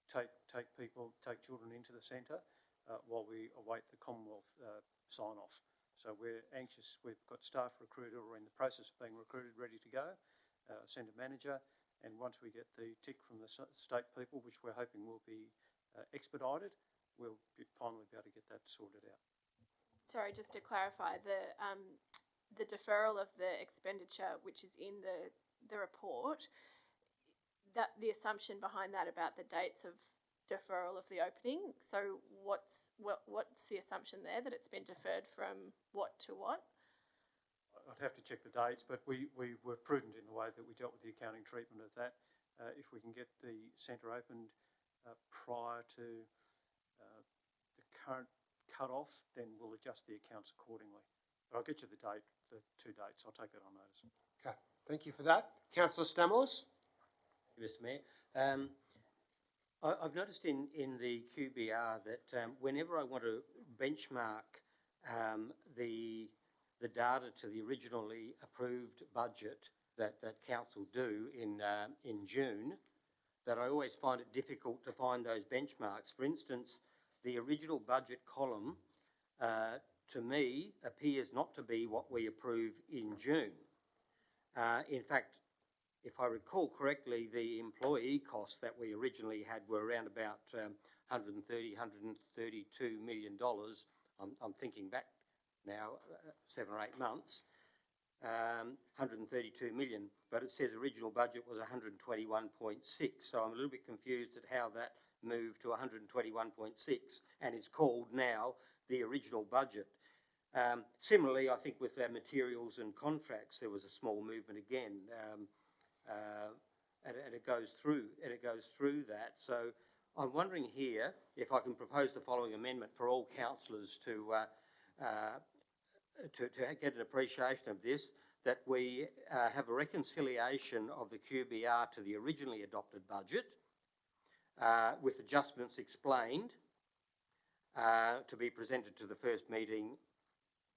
take children into the centre while we await the Commonwealth sign-off. So we're anxious. We've got staff recruited or in the process of being recruited, ready to go, centre manager, and once we get the tick from the state people, which we're hoping will be expedited, we'll finally be able to get that sorted out. Sorry, just to clarify, the deferral of the expenditure, which is in the report, that the assumption behind that about the dates of deferral of the opening. So what's the assumption there, that it's been deferred from what to what? I'd have to check the dates, but we were prudent in the way that we dealt with the accounting treatment of that. If we can get the centre opened prior to the current cut-off, then we'll adjust the accounts accordingly. But I'll get you the date, the 2 dates. I'll take that on notice. Okay, thank you for that. Councillor Stamlos. Mr. Mayor. I've noticed in the QBR that whenever I want to benchmark the data to the originally approved budget that council do in June, that I always find it difficult to find those benchmarks. For instance, the original budget column to me appears not to be what we approve in June. In fact, if I recall correctly, the employee costs that we originally had were around about 132 million dollars. I'm thinking back now, 7 or 8 months. 132 million, but it says original budget was 121.6. So I'm a little bit confused at how that moved to 121.6 and is called now the original budget. Similarly, I think with our materials and contracts, there was a small movement again, and it goes through that. So I'm wondering here if I can propose the following amendment for all councillors to get an appreciation of this, that we have a reconciliation of the QBR to the originally adopted budget with adjustments explained to be presented to the first meeting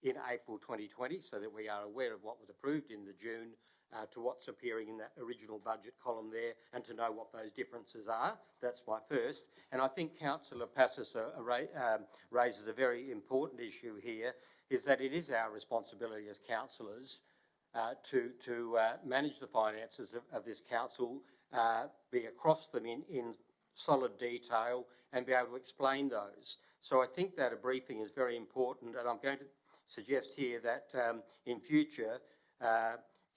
in April 2020, so that we are aware of what was approved in the June to what's appearing in that original budget column there, and to know what those differences are. That's my first. And I think Councillor Passis raises a very important issue here, is that it is our responsibility as councillors to manage the finances of this council, be across them in solid detail, and be able to explain those. So I think that a briefing is very important, and I'm going to suggest here that in future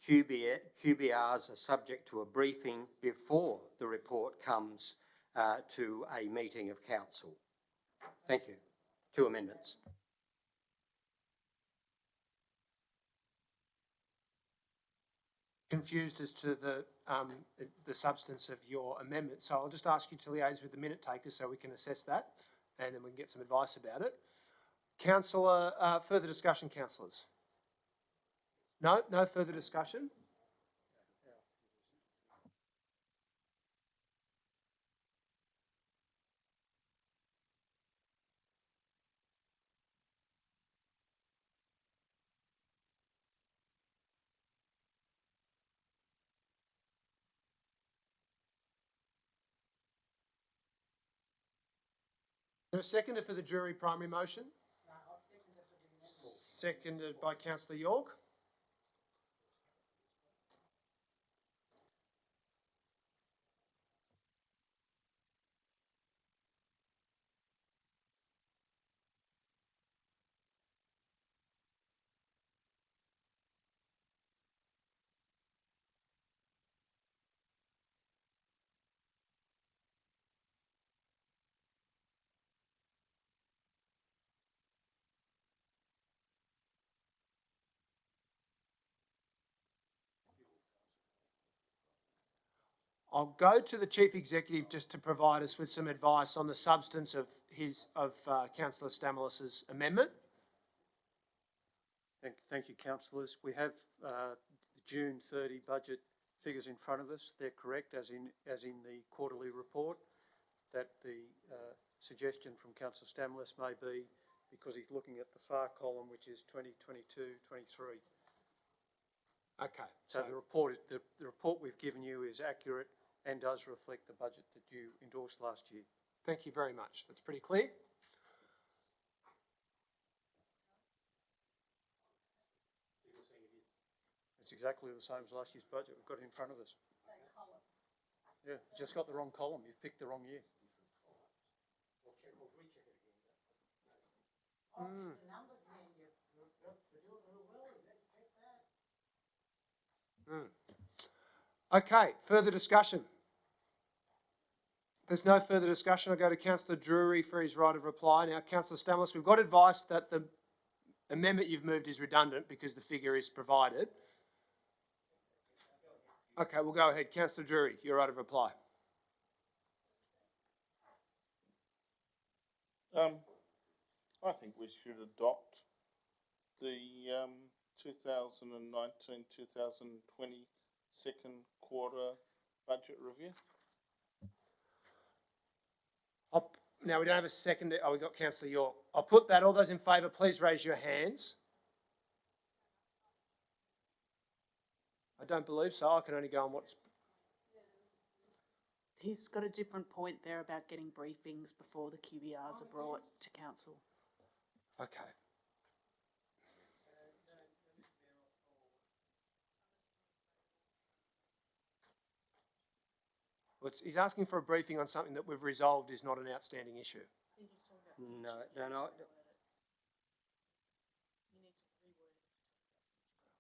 QBRs are subject to a briefing before the report comes to a meeting of council. Thank you. 2 amendments. Confused as to the substance of your amendment, so I'll just ask you to liaise with the minute takers so we can assess that, and then we can get some advice about it. Councillor, further discussion, councillors? No further discussion? A seconder for the jury primary motion? No, I'll second it for the amendment. Seconded by Councillor York. I'll go to the Chief Executive just to provide us with some advice on the substance of Councillor Stamoulis's amendment. Thank you, councillors. We have the June 30 budget figures in front of us. They're correct, as in the quarterly report. That the suggestion from Councillor Stamoulis may be because he's looking at the far column, which is 2022-23. Okay. So the report we've given you is accurate and does reflect the budget that you endorsed last year. Thank you very much. That's pretty clear. It's exactly the same as last year's budget. We've got it in front of us. Same column. Yeah, just got the wrong column. You've picked the wrong year. Okay, further discussion. There's no further discussion. I'll go to Councillor Drury for his right of reply. Now, Councillor Stamoulis, we've got advice that the amendment you've moved is redundant because the figure is provided. Okay, we'll go ahead. Councillor Drury, your right of reply. I think we should adopt the 2019-2020 second quarter budget review. Now, we don't have a second. Oh, we've got Councillor York. I'll put that. All those in favour, please raise your hands. I don't believe so. I can only go on what's... He's got a different point there about getting briefings before the QBRs are brought to council. Okay. He's asking for a briefing on something that we've resolved is not an outstanding issue. No.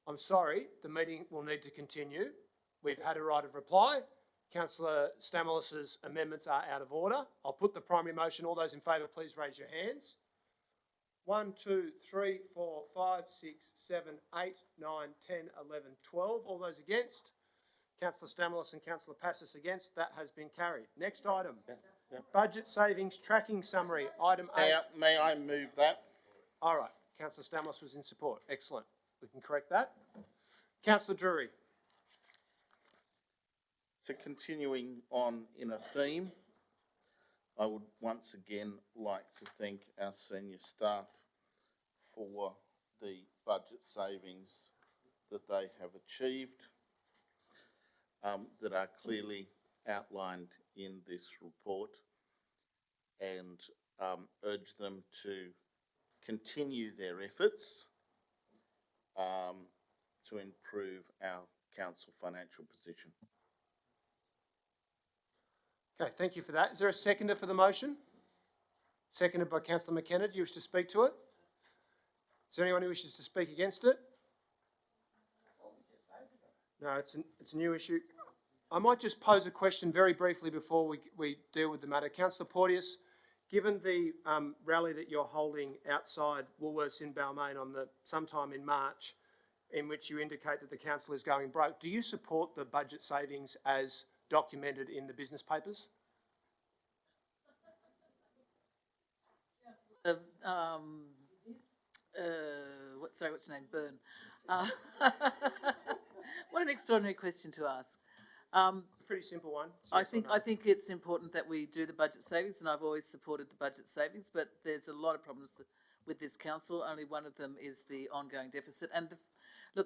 I'm sorry, the meeting will need to continue. We've had a right of reply. Councillor Stamoulis's amendments are out of order. I'll put the primary motion. All those in favour, please raise your hands. 1, 2, 3, 4, 5, 6, 7, 8, 9, 10, 11, 12. All those against? Councillor Stamoulis and Councillor Passis against. That has been carried. Next item. Budget savings tracking summary. Item 8. May I move that? All right. Councillor Stamoulis was in support. Excellent. We can correct that. Councillor Drury. So continuing on in a theme, I would once again like to thank our senior staff for the budget savings that they have achieved, that are clearly outlined in this report, and urge them to continue their efforts to improve our council financial position. Okay, thank you for that. Is there a seconder for the motion? Seconded by Councillor McKenna. Do you wish to speak to it? Is there anyone who wishes to speak against it? No, it's a new issue. I might just pose a question very briefly before we deal with the matter. Councillor Porteous, given the rally that you're holding outside Woolworths in Balmain sometime in March, in which you indicate that the council is going broke, do you support the budget savings as documented in the business papers? What's her name? Byrne. What an extraordinary question to ask. Pretty simple one. I think it's important that we do the budget savings, and I've always supported the budget savings. But there's a lot of problems with this council. Only one of them is the ongoing deficit. And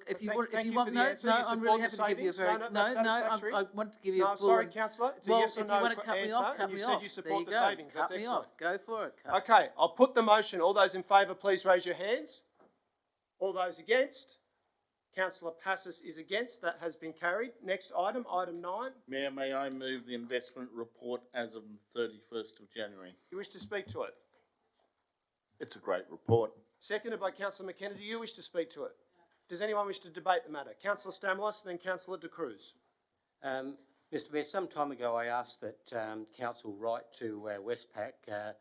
if you want, I'm really happy to give you a very I want to give you a full. Sorry, councillor. It's a yes or no if you want to cut me off, cut me off. You said you support the savings. Cut me off. Go for it. Okay, I'll put the motion. All those in favour, please raise your hands. All those against? Councillor Passis is against. That has been carried. Next item, item 9. Mayor, may I move the investment report as of the 31st of January? You wish to speak to it? It's a great report. Seconded by Councillor McKenna. Do you wish to speak to it? Does anyone wish to debate the matter? Councillor Stamoulis, then Councillor De Cruz. Mr Mayor, some time ago I asked that Council write to Westpac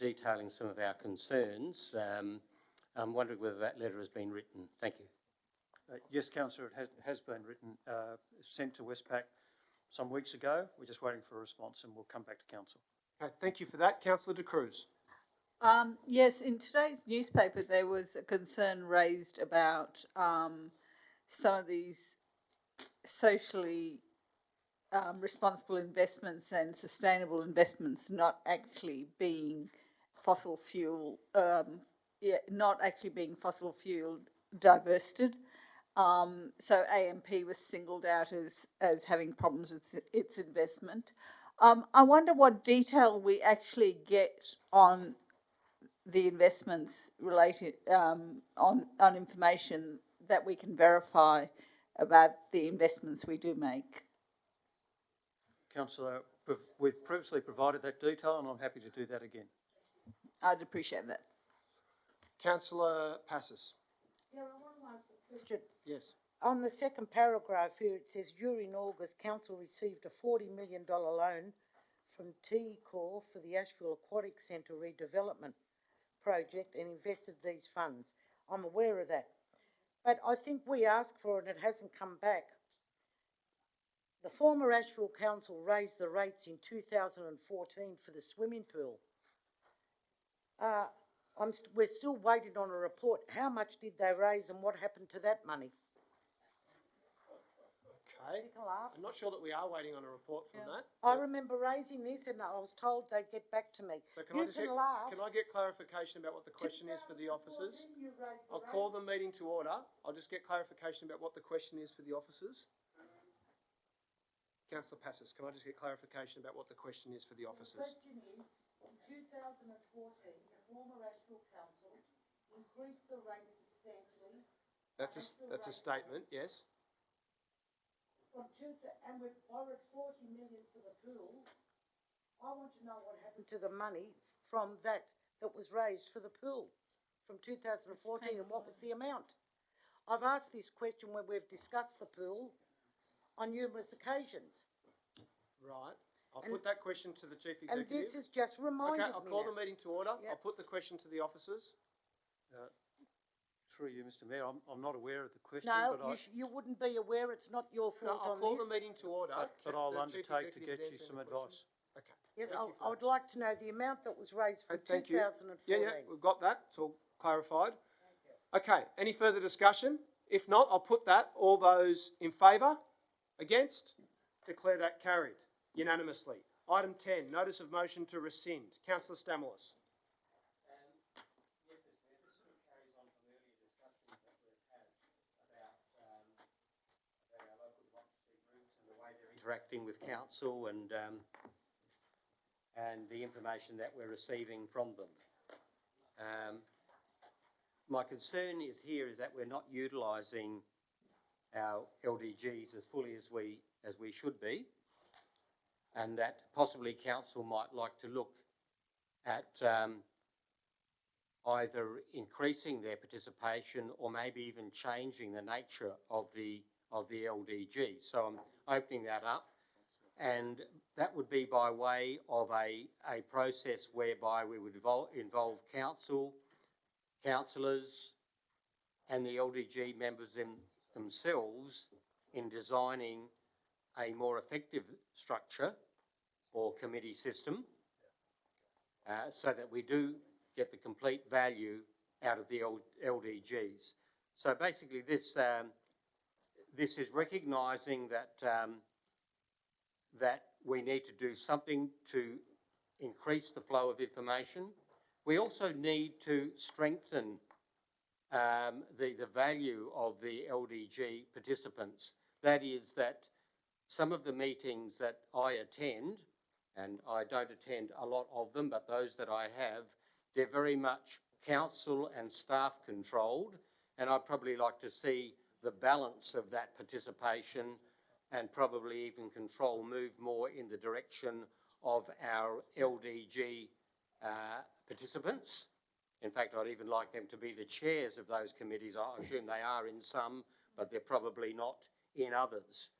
detailing some of our concerns. I'm wondering whether that letter has been written. Thank you. Yes, Councillor, it has been written, sent to Westpac some weeks ago. We're just waiting for a response and we'll come back to Council. Okay, thank you for that. Councillor De Cruz. Yes, in today's newspaper there was a concern raised about some of these socially responsible investments and sustainable investments not actually being fossil fuel, divested. So AMP was singled out as having problems with its investment. I wonder what detail we actually get on the investments related on information that we can verify about the investments we do make. Councillor, we've previously provided that detail and I'm happy to do that again. I'd appreciate that. Councillor Passis. Yeah, I want to ask a question. Yes. On the second paragraph here, it says, during August, council received a $40 million loan from T-Corp for the Asheville Aquatic Centre redevelopment project and invested these funds. I'm aware of that. But I think we asked for it and it hasn't come back. The former Asheville Council raised the rates in 2014 for the swimming pool. We're still waiting on a report. How much did they raise and what happened to that money? Okay. I'm not sure that we are waiting on a report from that. I remember raising this and I was told they'd get back to me. So can I get clarification about what the question is for the officers? I'll call the meeting to order. I'll just get clarification about what the question is for the officers. Councillor Passis, can I just get clarification about what the question is for the officers? The question is, in 2014, the former Asheville Council increased the rate substantially. That's a statement, yes. And we've borrowed 40 million for the pool. I want to know what happened to the money from that was raised for the pool from 2014 and what was the amount? I've asked this question when we've discussed the pool on numerous occasions. Right. I'll put that question to the Chief Executive. And this has just reminded me. Okay, I'll call the meeting to order. Yep. I'll put the question to the officers. Through you, Mr Mayor, I'm not aware of the question, No, but you wouldn't be aware. It's not your fault I'll on call this. the meeting to order. but I'll undertake to get you some advice. Okay. Yes, Thank you for I would like to know the amount that was raised for Thank you. 2014. Yeah, we've got that. It's all clarified. Okay, any further discussion? If not, I'll put that. All those in favour? Against? Declare that carried unanimously. Item 10, notice of motion to rescind. Councillor Stamoulis. Yes, Mr Mayor, this sort of carries on from earlier discussions that we've had about our local democracy groups and the way they're interacting with council and the information that we're receiving from them. My concern is that we're not utilising our LDGs as fully as we should be, and that possibly council might like to look at either increasing their participation or maybe even changing the nature of the LDG. So I'm opening that up, and that would be by way of a process whereby we would involve council, councillors and the LDG members themselves in designing a more effective structure or committee system so that we do get the complete value out of the LDGs. So basically this is recognising that we need to do something to increase the flow of information. We also need to strengthen the value of the LDG participants. That is that some of the meetings that I attend, and I don't attend a lot of them, but those that I have, they're very much council and staff controlled, and I'd probably like to see the balance of that participation and probably even control move more in the direction of our LDG participants. In fact, I'd even like them to be the chairs of those committees. I assume they are in some, but they're probably not in others.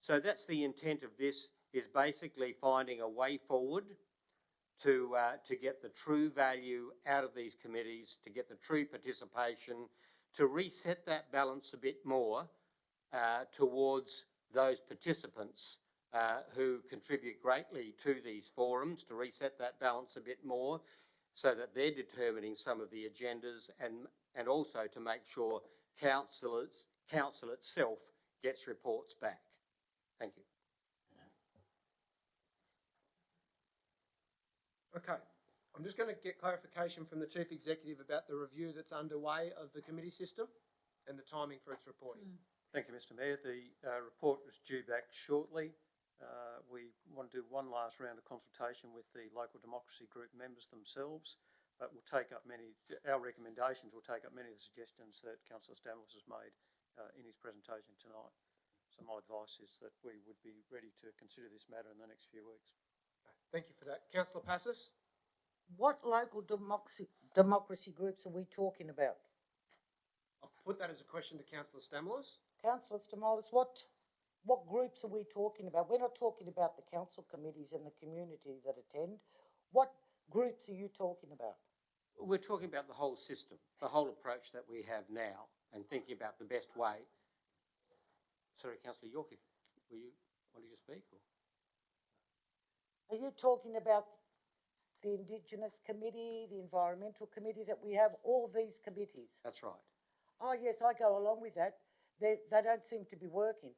So that's the intent of this, is basically finding a way forward to get the true value out of these committees, to get the true participation, to reset that balance a bit more towards those participants who contribute greatly to these forums, to reset that balance a bit more so that they're determining some of the agendas, and also to make sure council itself gets reports back. Thank you. Okay, I'm just going to get clarification from the Chief Executive about the review that's underway of the committee system and the timing for its reporting. Thank you, Mr Mayor. The report was due back shortly. We want to do one last round of consultation with the local democracy group members themselves, but we'll take up our recommendations will take up many of the suggestions that Councillor Stamoulis has made in his presentation tonight. So my advice is that we would be ready to consider this matter in the next few weeks. Thank you for that. Councillor Passis? What local democracy groups are we talking about? I'll put that as a question to Councillor Stamoulis. Councillor Stamoulis, what groups are we talking about? We're not talking about the council committees and the community that attend. What groups are you talking about? We're talking about the whole system, the whole approach that we have now, and thinking about the best way. Sorry, Councillor Yorkie, were you wanting to speak? Or? Are you talking about the Indigenous Committee, the Environmental Committee that we have, all these committees? That's right. Oh yes, I go along with that. They don't seem to be working.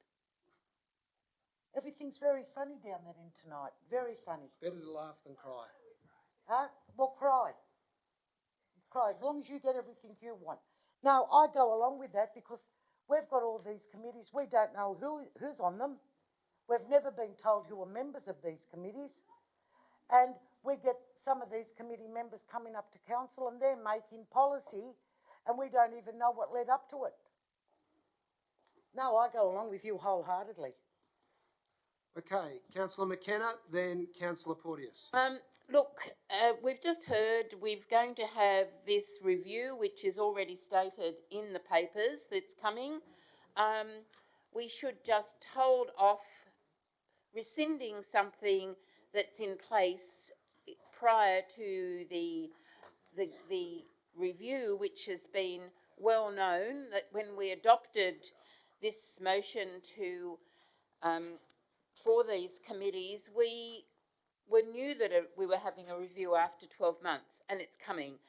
Everything's very funny down there in tonight. Very funny. Better to laugh than cry. Huh? Well, cry. Cry, as long as you get everything you want. No, I go along with that because we've got all these committees. We don't know who's on them. We've never been told who are members of these committees. And we get some of these committee members coming up to council and they're making policy and we don't even know what led up to it. No, I go along with you wholeheartedly. Okay, councillor McKenna, then councillor Porteous. Look, we've just heard we're going to have this review, which is already stated in the papers that's coming. We should just hold off rescinding something that's in place prior to the review, which has been well known that when we adopted this motion to for these committees, we knew that we were having a review after 12 months, and it's coming.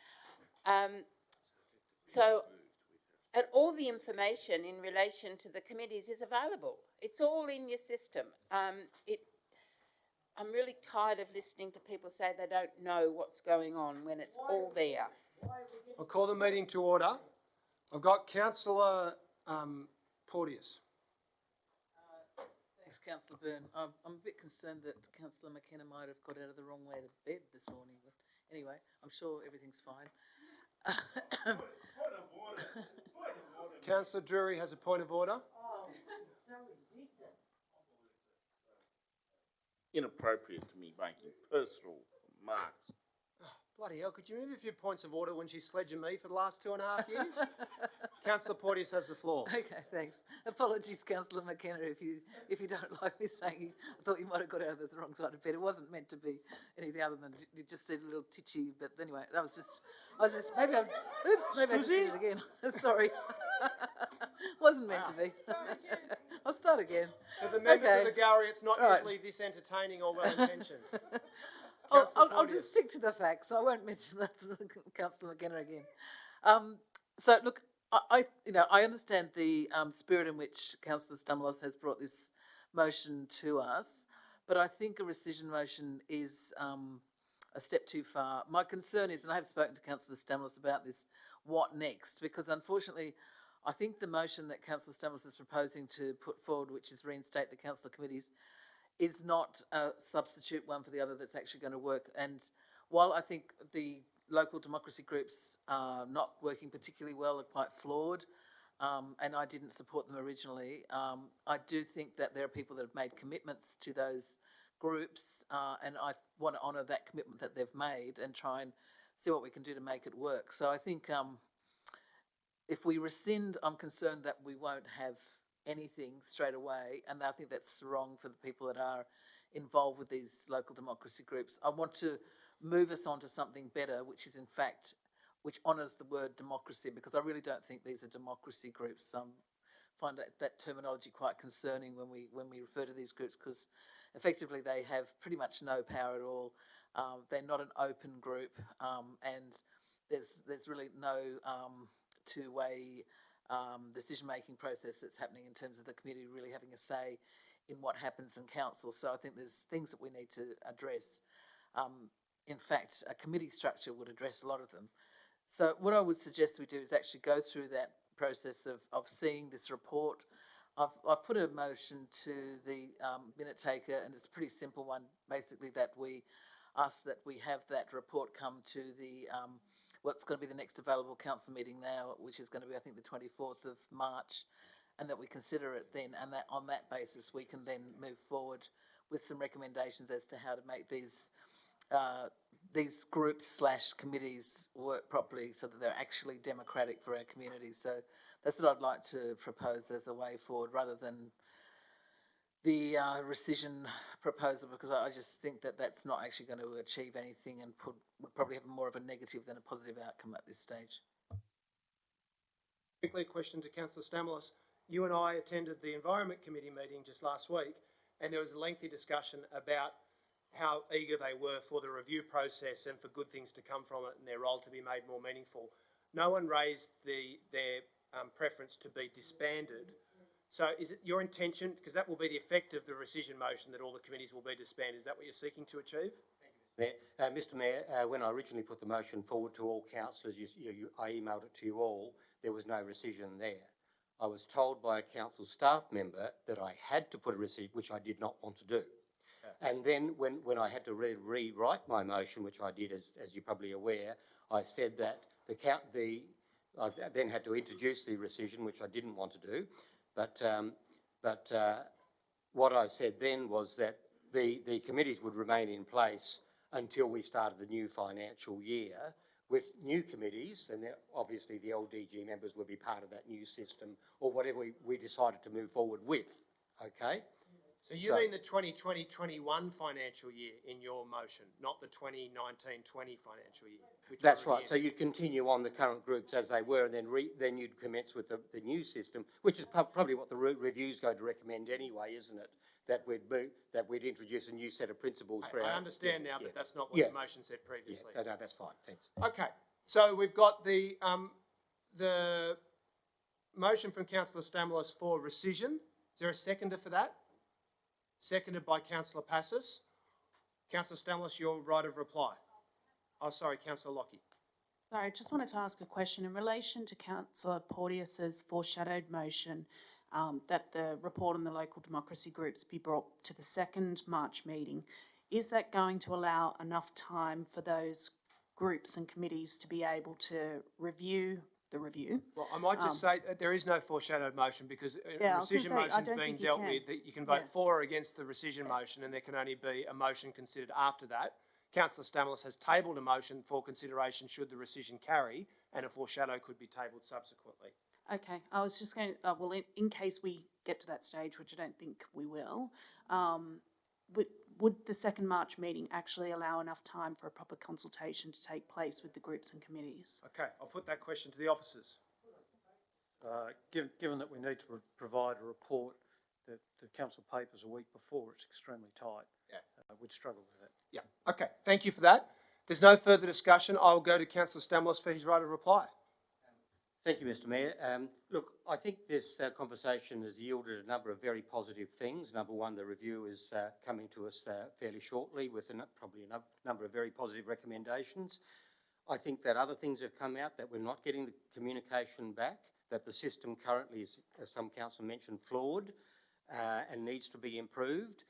And all the information in relation to the committees is available. It's all in your system. I'm really tired of listening to people say they don't know what's going on when it's all there. I'll call the meeting to order. I've got councillor Porteous. Thanks, councillor Byrne. I'm a bit concerned that councillor McKenna might have got out of the wrong way to bed this morning, but anyway, I'm sure everything's fine. Councillor Drury has a point of order. Inappropriate to me making personal remarks. Bloody hell, could you move a few points of order when she's sledging me for the last 2.5 years? Councillor Porteous has the floor. Okay, thanks. Apologies, councillor McKenna, if you don't like me saying, I thought you might have got out of the wrong side of bed. It wasn't meant to be anything other than you just said a little titchy, but anyway, maybe I just did it again. Sorry. Wasn't meant to be. I'll start again. For the members Okay. of the gallery, it's not Right. usually this entertaining or well-intentioned. I'll just stick to the facts. I won't mention that to councillor McKenna again. So look, I understand the spirit in which councillor Stamoulos has brought this motion to us, but I think a rescission motion is a step too far. My concern is, and I have spoken to councillor Stamoulos about this, what next? Because unfortunately, I think the motion that councillor Stamoulos is proposing to put forward, which is reinstate the councillor committees, is not a substitute one for the other that's actually going to work. And while I think the local democracy groups are not working particularly well, are quite flawed, and I didn't support them originally, I do think that there are people that have made commitments to those groups, and I want to honour that commitment that they've made and try and see what we can do to make it work. So I think if we rescind, I'm concerned that we won't have anything straight away, and I think that's wrong for the people that are involved with these local democracy groups. I want to move us on to something better, which is in fact, which honours the word democracy, because I really don't think these are democracy groups. Find that terminology quite concerning when we refer to these groups, because effectively they have pretty much no power at all. They're not an open group, and there's really no two-way decision-making process that's happening in terms of the community really having a say in what happens in council. So I think there's things that we need to address. In fact, a committee structure would address a lot of them. So what I would suggest we do is actually go through that process of seeing this report. I've put a motion to the minute taker, and it's a pretty simple one, basically, that we ask that we have that report come to the what's going to be the next available council meeting now, which is going to be, I think, the 24th of March, and that we consider it then, and that on that basis we can then move forward with some recommendations as to how to make these groups / committees work properly so that they're actually democratic for our community. So that's what I'd like to propose as a way forward, rather than the rescission proposal, because I just think that that's not actually going to achieve anything and would probably have more of a negative than a positive outcome at this stage. Quickly, a question to councillor Stamoulos. You and I attended the Environment Committee meeting just last week, and there was a lengthy discussion about how eager they were for the review process and for good things to come from it and their role to be made more meaningful. No one raised their preference to be disbanded. So is it your intention, because that will be the effect of the rescission motion, that all the committees will be disbanded? Is that what you're seeking to achieve? Mr Mayor, when I originally put the motion forward to all councillors, I emailed it to you all, there was no rescission there. I was told by a council staff member that I had to put a rescission, which I did not want to do. And then when I had to rewrite my motion, which I did, as you're probably aware, I said that I then had to introduce the rescission, which I didn't want to do, but what I said then was that the committees would remain in place until we started the new financial year with new committees, and obviously the LDG members would be part of that new system or whatever we decided to move forward with, okay? So you mean the 2020-21 financial year in your motion, not the 2019-20 financial year? That's right. So you'd continue on the current groups as they were, and then you'd commence with the new system, which is probably what the review's going to recommend anyway, isn't it? That we'd introduce a new set of principles for I understand now, but that's not what the motion said previously. No, that's fine. Thanks. Okay, so we've got the motion from Councillor Stamoulis for rescission. Is there a seconder for that? Seconded by Councillor Passis. Councillor Stamoulis, your right of reply. Oh, sorry, Councillor Lockie. Sorry, I just wanted to ask a question in relation to Councillor Porteous's foreshadowed motion that the report on the local democracy groups be brought to the second March meeting. Is that going to allow enough time for those groups and committees to be able to review the review? Well, I might just say that there is no foreshadowed motion because rescission motion is being dealt with. That you can vote for or against the rescission motion, and there can only be a motion considered after that. Councillor Stamoulis has tabled a motion for consideration should the rescission carry, and a foreshadow could be tabled subsequently. Okay, I was just going to, well, in case we get to that stage, which I don't think we will, would the second March meeting actually allow enough time for a proper consultation to take place with the groups and committees? Okay, I'll put that question to the officers. Given that we need to provide a report, the council papers a week before, it's extremely tight. Yeah. We'd struggle with that. Yeah, okay, thank you for that. There's no further discussion. I'll go to Councillor Stamoulis for his right of reply. Thank you, Mr Mayor. Look, I think this conversation has yielded a number of very positive things. Number one, the review is coming to us fairly shortly with probably a number of very positive recommendations. I think that other things have come out, that we're not getting the communication back, that the system currently is, as some council mentioned, flawed and needs to be improved.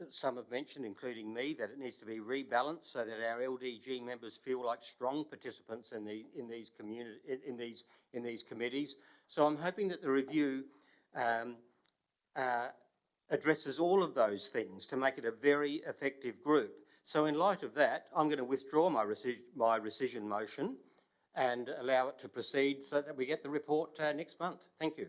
Some have mentioned, including me, that it needs to be rebalanced so that our LDG members feel like strong participants in these committees. So I'm hoping that the review addresses all of those things to make it a very effective group. So in light of that, I'm going to withdraw my rescission motion and allow it to proceed so that we get the report next month. Thank you.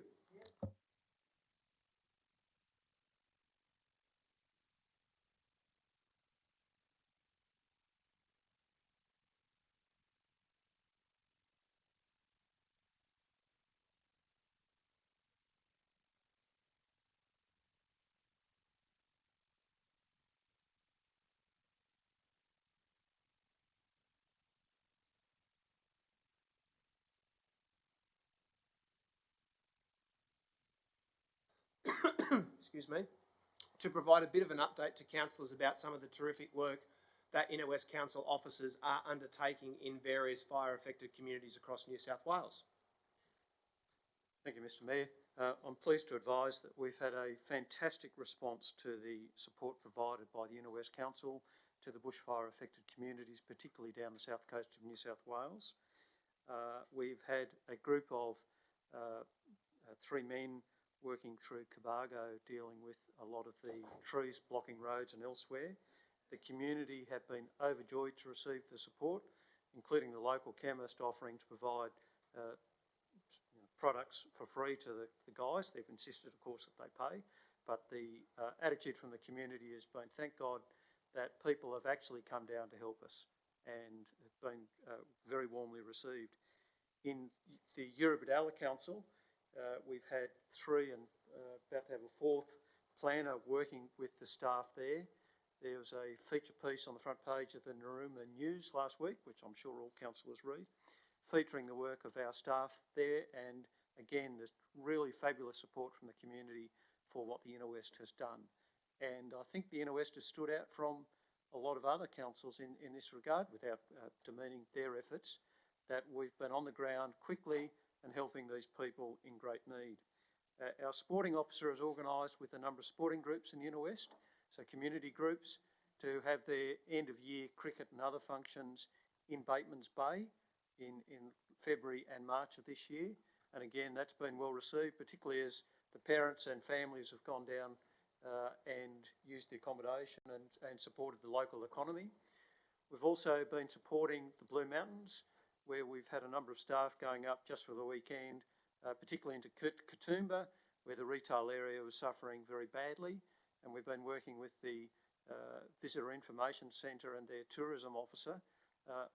Excuse me, to provide a bit of an update to councillors about some of the terrific work that Inner West Council officers are undertaking in various fire-affected communities across New South Wales. Thank you, Mr Mayor. I'm pleased to advise that we've had a fantastic response to the support provided by the Inner West Council to the bushfire-affected communities, particularly down the south coast of New South Wales. We've had a group of 3 men working through Cobargo, dealing with a lot of the trees blocking roads and elsewhere. The community have been overjoyed to receive the support, including the local chemist offering to provide products for free to the guys. They've insisted, of course, that they pay, but the attitude from the community has been, thank God that people have actually come down to help us, and have been very warmly received. In the Eurobodalla Council, we've had 3 and about to have a 4th planner working with the staff there. There was a feature piece on the front page of the Narooma News last week, which I'm sure all councillors read, featuring the work of our staff there, and again, there's really fabulous support from the community for what the Inner West has done. And I think the Inner West has stood out from a lot of other councils in this regard, without demeaning their efforts, that we've been on the ground quickly and helping these people in great need. Our sporting officer has organised with a number of sporting groups in the Inner West, so community groups, to have their end-of-year cricket and other functions in Bateman's Bay in February and March of this year. And again, that's been well received, particularly as the parents and families have gone down and used the accommodation and supported the local economy. We've also been supporting the Blue Mountains, where we've had a number of staff going up just for the weekend, particularly into Katoomba, where the retail area was suffering very badly. And we've been working with the Visitor Information Centre and their tourism officer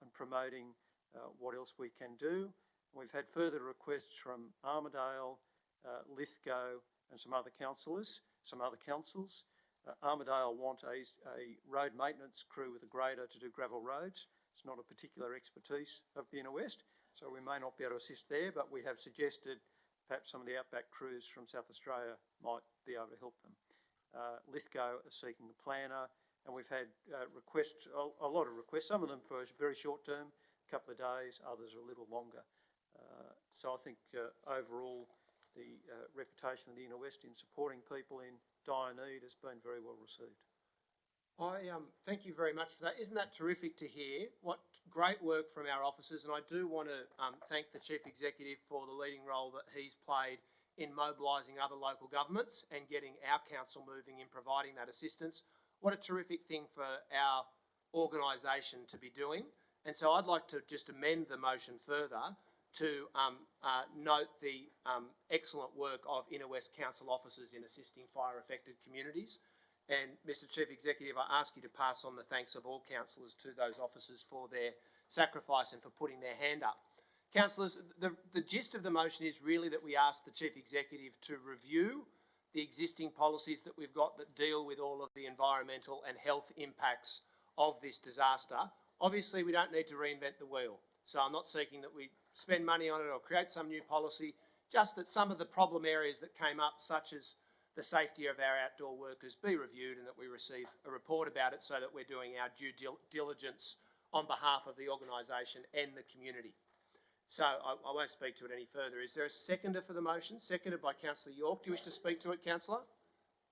and promoting what else we can do. We've had further requests from Armidale, Lithgow and some other councils. Armidale want a road maintenance crew with a grader to do gravel roads. It's not a particular expertise of the Inner West, so we may not be able to assist there, but we have suggested perhaps some of the outback crews from South Australia might be able to help them. Lithgow are seeking a planner, and we've had requests, a lot of requests, some of them for very short term, a couple of days, others are a little longer. So I think overall the reputation of the Inner West in supporting people in dire need has been very well received. I thank you very much for that. Isn't that terrific to hear? What great work from our officers, and I do want to thank the Chief Executive for the leading role that he's played in mobilising other local governments and getting our council moving in providing that assistance. What a terrific thing for our organisation to be doing. And so I'd like to just amend the motion further to note the excellent work of Inner West Council officers in assisting fire-affected communities. And Mr Chief Executive, I ask you to pass on the thanks of all councillors to those officers for their sacrifice and for putting their hand up. Councillors, the gist of the motion is really that we ask the Chief Executive to review the existing policies that we've got that deal with all of the environmental and health impacts of this disaster. Obviously, we don't need to reinvent the wheel, so I'm not seeking that we spend money on it or create some new policy, just that some of the problem areas that came up, such as the safety of our outdoor workers, be reviewed and that we receive a report about it so that we're doing our due diligence on behalf of the organisation and the community. So I won't speak to it any further. Is there a seconder for the motion? Seconded by Councillor York. Do you wish to speak to it, Councillor?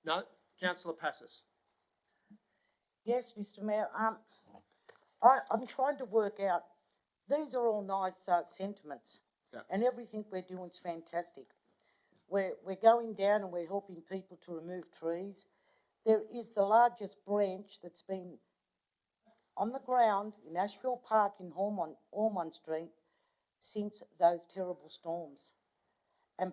No? Councillor Passos. Yes, Mr Mayor. I'm trying to work out, these are all nice sentiments, and everything we're doing is fantastic. We're going down and we're helping people to remove trees. There is the largest branch that's been on the ground in Ashfield Park in Ormond Street since those terrible storms. And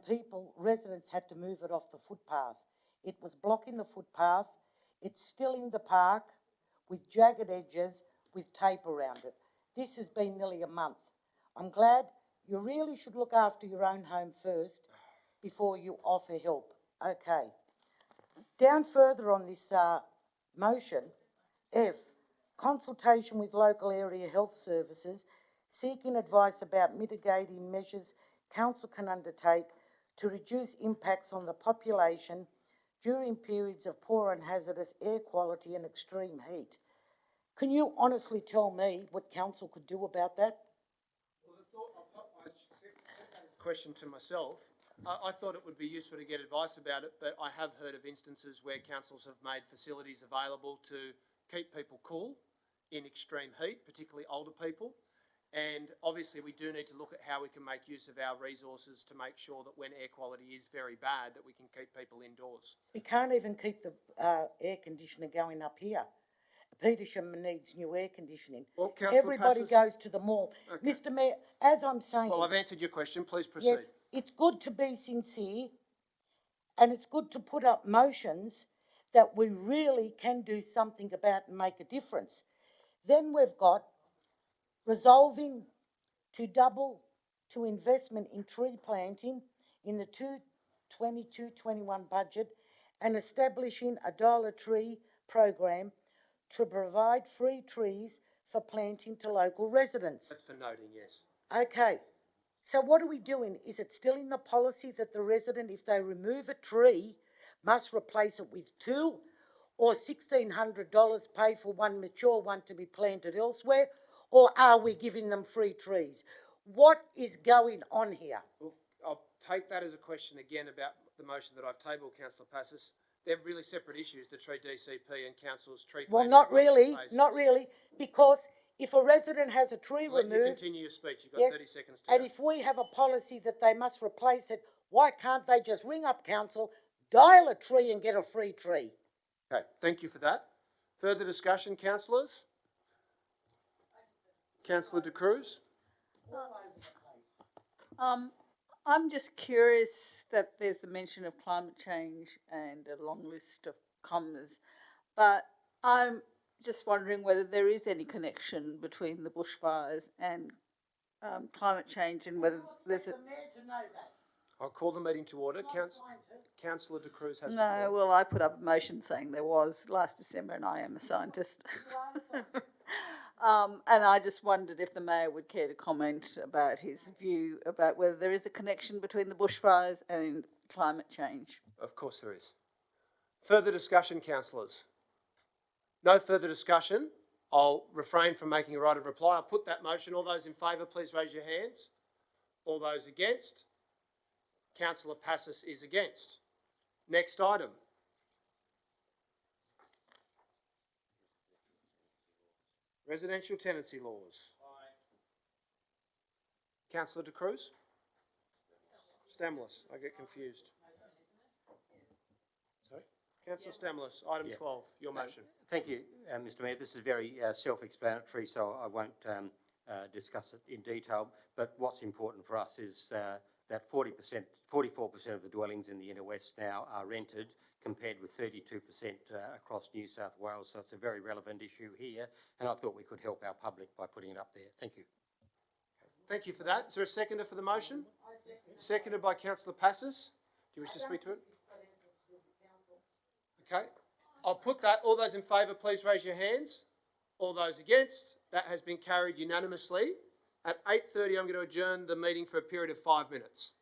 residents had to move it off the footpath. It was blocking the footpath. It's still in the park with jagged edges with tape around it. This has been nearly a month. I'm glad. You really should look after your own home first before you offer help. Okay. Down further on this motion, F, consultation with local area health services, seeking advice about mitigating measures council can undertake to reduce impacts on the population during periods of poor and hazardous air quality and extreme heat. Can you honestly tell me what council could do about that? Well, I set that question to myself. I thought it would be useful to get advice about it, but I have heard of instances where councils have made facilities available to keep people cool in extreme heat, particularly older people. And obviously we do need to look at how we can make use of our resources to make sure that when air quality is very bad, that we can keep people indoors. We can't even keep the air conditioner going up here. Petersham needs new air conditioning. Well, everybody goes to the mall. Okay. Mr Mayor, as I'm saying... Well, I've answered your question. Please proceed. Yes, it's good to be sincere and it's good to put up motions that we really can do something about and make a difference. Then we've got resolving to double to investment in tree planting in the 2022-21 budget and establishing a dollar tree program to provide free trees for planting to local residents. That's for noting, yes. Okay, so what are we doing? Is it still in the policy that the resident, if they remove a tree, must replace it with two, or $1,600 pay for one mature one to be planted elsewhere, or are we giving them free trees? What is going on here? Well, I'll take that as a question again about the motion that I've tabled, Councillor Passos. They're really separate issues, the tree DCP and council's tree planting. Well, not really, because If a resident has a tree Let you removed, continue your speech. You've got yes, 30 seconds to and go. if we have a policy that they must replace it, why can't they just ring up council, dial a tree and get a free tree? Okay, thank you for that. Further discussion, councillors? Councillor De Cruz? I'm just curious that there's a mention of climate change and a long list of commas, but I'm just wondering whether there is any connection between the bushfires and climate change and whether there's a... I'll call the meeting to order. Councillor De Cruz has the No, floor. well, I put up a motion saying there was last December and I am a scientist. And I just wondered if the mayor would care to comment about his view about whether there is a connection between the bushfires and climate change. Of course there is. Further discussion, councillors? No further discussion. I'll refrain from making a right of reply. I'll put that motion. All those in favour, please raise your hands. All those against? Councillor Passis is against. Next item. Residential tenancy laws. Councillor De Cruz? Stamlis, I get confused. Sorry? Councillor Stamlis, item 12, your motion. Thank you, Mr Mayor. This is very self-explanatory, so I won't discuss it in detail. But what's important for us is that 44% of the dwellings in the inner west now are rented, compared with 32% across New South Wales. So it's a very relevant issue here, and I thought we could help our public by putting it up there. Thank you. Thank you for that. Is there a seconder for the motion? Seconded by Councillor Passis. Do you wish to speak to it? Okay. I'll put that. All those in favour, please raise your hands. All those against? That has been carried unanimously. At 8:30, I'm going to adjourn the meeting for a period of 5 minutes.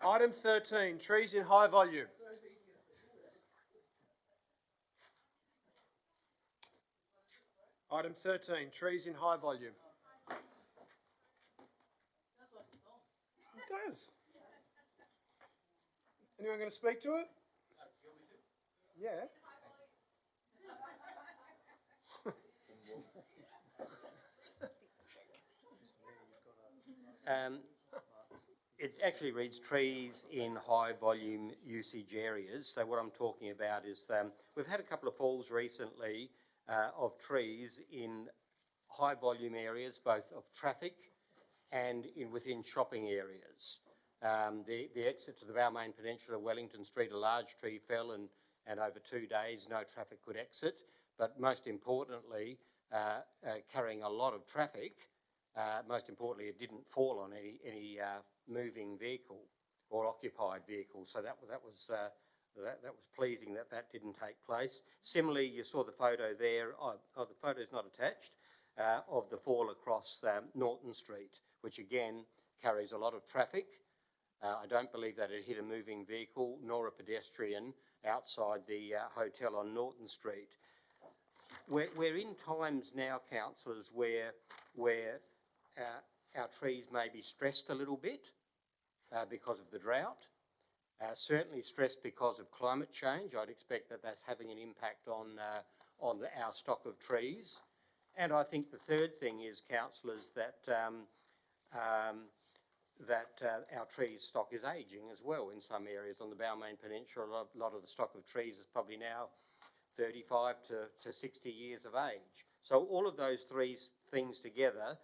Item 13, trees in high volume. Item 13, trees in high volume. It does. Anyone going to speak to it? Yeah. It actually reads trees in high volume usage areas. So what I'm talking about is we've had a couple of falls recently of trees in high volume areas, both of traffic and within shopping areas. The exit to the Balmain Peninsula, Wellington Street, a large tree fell and over 2 days no traffic could exit. But most importantly, carrying a lot of traffic, most importantly, it didn't fall on any moving vehicle or occupied vehicle. So that was pleasing that didn't take place. Similarly, you saw the photo there. The photo's not attached, of the fall across Norton Street, which again carries a lot of traffic. I don't believe that it hit a moving vehicle nor a pedestrian outside the hotel on Norton Street. We're in times now, councillors, where our trees may be stressed a little bit because of the drought. Certainly stressed because of climate change. I'd expect that that's having an impact on our stock of trees. And I think the third thing is, councillors, that our trees stock is ageing as well in some areas on the Balmain Peninsula. A lot of the stock of trees is probably now 35 to 60 years of age. So all of those three things together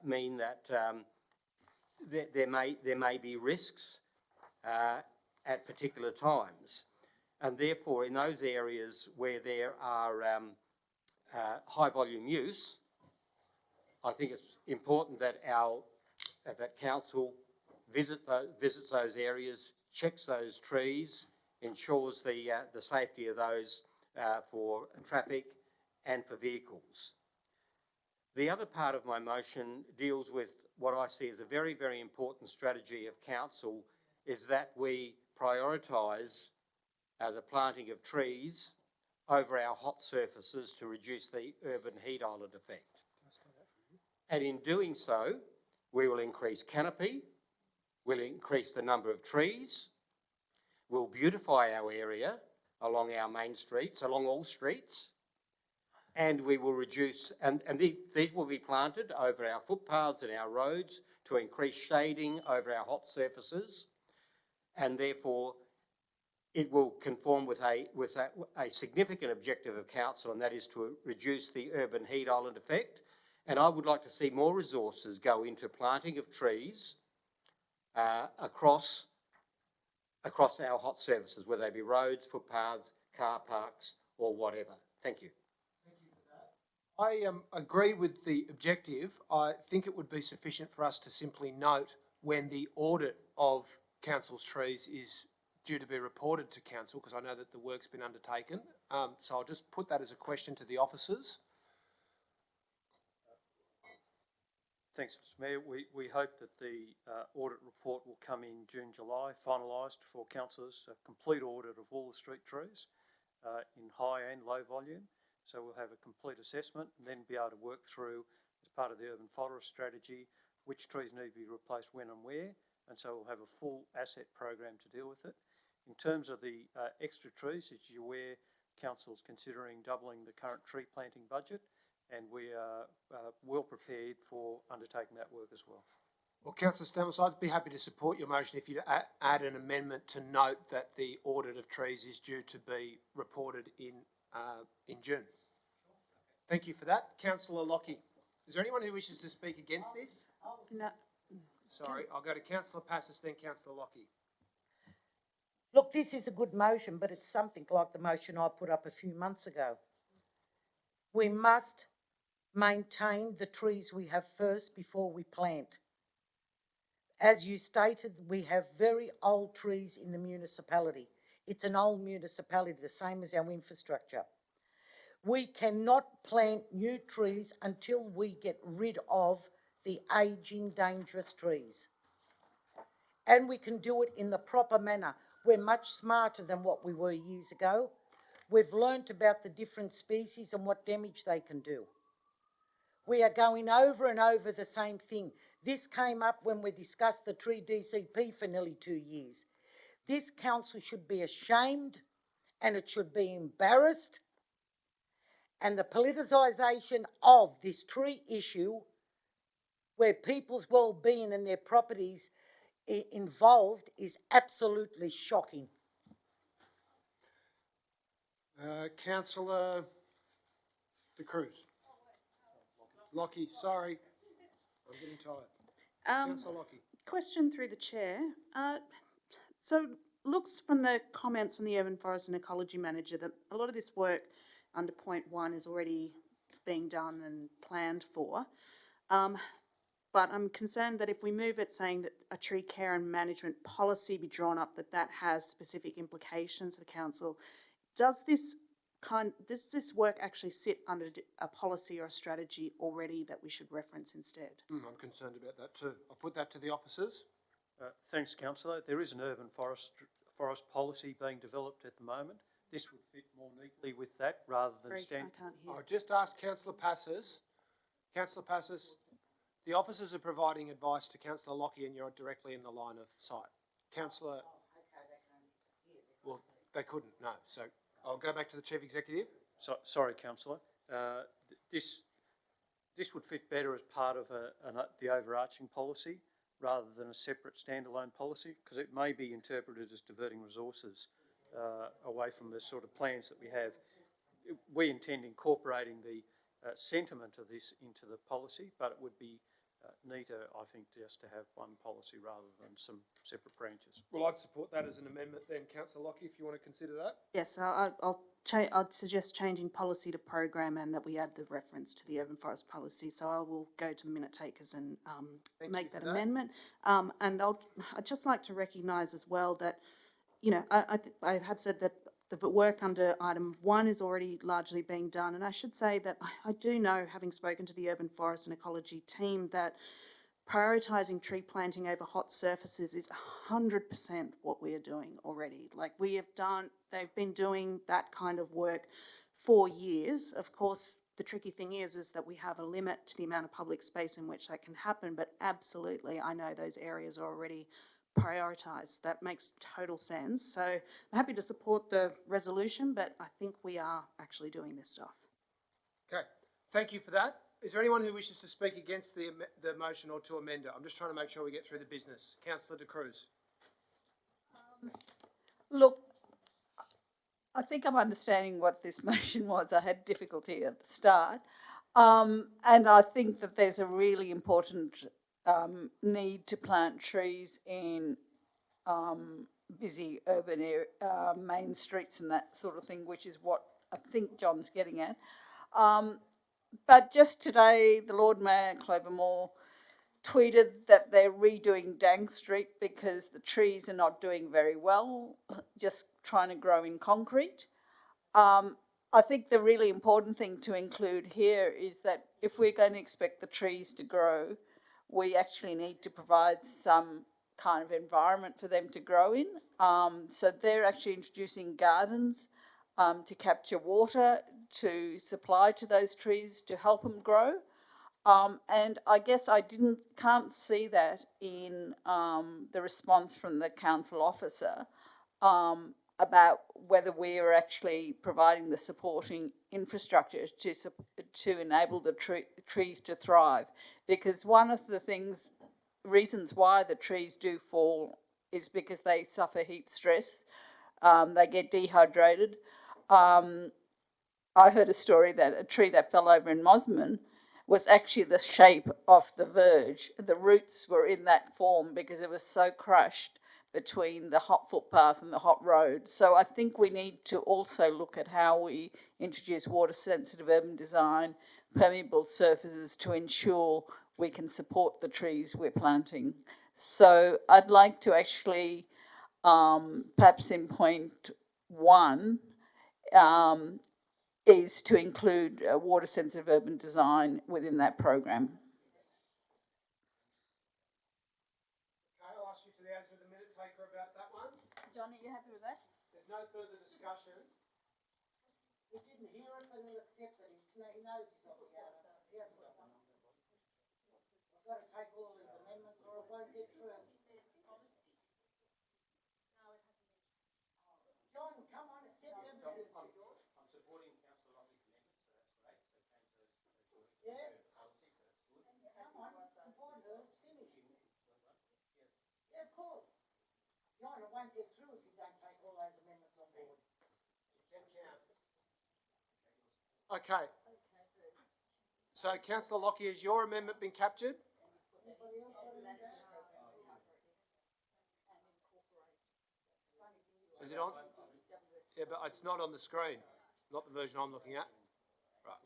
mean that there may be risks at particular times. And therefore, in those areas where there are high volume use, I think it's important that that council visits those areas, checks those trees, ensures the safety of those for traffic and for vehicles. The other part of my motion deals with what I see as a very, very important strategy of council, is that we prioritise the planting of trees over our hot surfaces to reduce the urban heat island effect. And in doing so, we will increase canopy, we'll increase the number of trees, we'll beautify our area along our main streets, along all streets, and we will reduce, and these will be planted over our footpaths and our roads to increase shading over our hot surfaces, and therefore it will conform with a significant objective of council, and that is to reduce the urban heat island effect. And I would like to see more resources go into planting of trees across our hot surfaces, whether they be roads, footpaths, car parks, or whatever. Thank you. I agree with the objective. I think it would be sufficient for us to simply note when the audit of council's trees is due to be reported to council, because I know that the work's been undertaken. So I'll just put that as a question to the officers. Thanks, Mr Mayor. We hope that the audit report will come in June, July, finalised for councillors, a complete audit of all the street trees in high and low volume. So we'll have a complete assessment and then be able to work through, as part of the urban forest strategy, which trees need to be replaced when and where. And so we'll have a full asset program to deal with it. In terms of the extra trees, as you're aware, council's considering doubling the current tree planting budget, and we are well prepared for undertaking that work as well. Well, Councillor Stamos, I'd be happy to support your motion if you add an amendment to note that the audit of trees is due to be reported in June. Thank you for that. Councillor Lockie. Is there anyone who wishes to speak against this? No. Sorry, I'll go to Councillor Passos, then Councillor Lockie. Look, this is a good motion, but it's something like the motion I put up a few months ago. We must maintain the trees we have first before we plant. As you stated, we have very old trees in the municipality. It's an old municipality, the same as our infrastructure. We cannot plant new trees until we get rid of the ageing, dangerous trees. and we can do it in the proper manner. We're much smarter than what we were years ago. We've learnt about the different species and what damage they can do. We are going over and over the same thing. This came up when we discussed the tree DCP for nearly 2 years. This council should be ashamed and it should be embarrassed, and the politicisation of this tree issue, where people's well-being and their properties involved, is absolutely shocking. Councillor De Cruz. Lockie, sorry. I'm getting tired. Councillor Lockie. Question through the chair. So looks from the comments on the Urban Forest and Ecology Manager that a lot of this work under point 1 is already being done and planned for. But I'm concerned that if we move it saying that a tree care and management policy be drawn up, that has specific implications for the council. Does this work actually sit under a policy or a strategy already that we should reference instead? I'm concerned about that too. I'll put that to the officers. Thanks, councillor. There is an urban forest policy being developed at the moment. This would fit more neatly with that rather than I can't hear. I'll just ask Councillor Passes. Councillor Passes, the officers are providing advice to Councillor Lockie and you're directly in the line of sight. Councillor... Well, they couldn't, no. So I'll go back to the Chief Executive. Sorry, councillor. This would fit better as part of the overarching policy rather than a separate standalone policy, because it may be interpreted as diverting resources away from the sort of plans that we have. We intend incorporating the sentiment of this into the policy, but it would be neater, I think, just to have one policy rather than some separate branches. Well, I'd support that as an amendment then, Councillor Lockie, if you want to consider that. Yes, I'd suggest changing policy to program and that we add the reference to the urban forest policy. So I will go to the minute takers and make that amendment. And I'd just like to recognise as well that, you know, I have said that the work under item 1 is already largely being done. And I should say that I do know, having spoken to the urban forest and ecology team, that prioritising tree planting over hot surfaces is 100% what we are doing already. Like they've been doing that kind of work for years. Of course, the tricky thing is that we have a limit to the amount of public space in which that can happen, but absolutely, I know those areas are already prioritised. That makes total sense. So I'm happy to support the resolution, but I think we are actually doing this stuff. Okay, thank you for that. Is there anyone who wishes to speak against the motion or to amend it? I'm just trying to make sure we get through the business. Councillor De Cruz. Look, I think I'm understanding what this motion was. I had difficulty at the start. And I think that there's a really important need to plant trees in busy urban main streets and that sort of thing, which is what I think John's getting at. But just today, the Lord Mayor, Clover Moore, tweeted that they're redoing Dank Street because the trees are not doing very well, just trying to grow in concrete. I think the really important thing to include here is that if we're going to expect the trees to grow, we actually need to provide some kind of environment for them to grow in. So they're actually introducing gardens to capture water, to supply to those trees to help them grow. And I guess I can't see that in the response from the council officer about whether we are actually providing the supporting infrastructure to enable the trees to thrive. Because one of the reasons why the trees do fall is because they suffer heat stress, they get dehydrated. I heard a story that a tree that fell over in Mosman was actually the shape of the verge. The roots were in that form because it was so crushed between the hot footpath and the hot road. So I think we need to also look at how we introduce water-sensitive urban design, permeable surfaces to ensure we can support the trees we're planting. So I'd like to actually, perhaps in point 1, is to include water-sensitive urban design within that program. Okay, I'll ask you to answer the John, are you happy with that? There's no further discussion. He didn't hear it, but he'll accept it. He knows he's on the outer. He hasn't got one. I've got to take all these amendments or it won't get through. John, come on, accept everything. I'm supporting Councillor Lockie's amendment, so that's great. So change those Yeah. policies, so that's good. Come on, support her, finish. Yeah, of course. John, it won't get through if you don't take all those amendments on board. Okay. So councillor Lockie, has your amendment been captured? Anybody else got any? Is it on? Yeah, but it's not on the screen. Not the version I'm looking at. Right.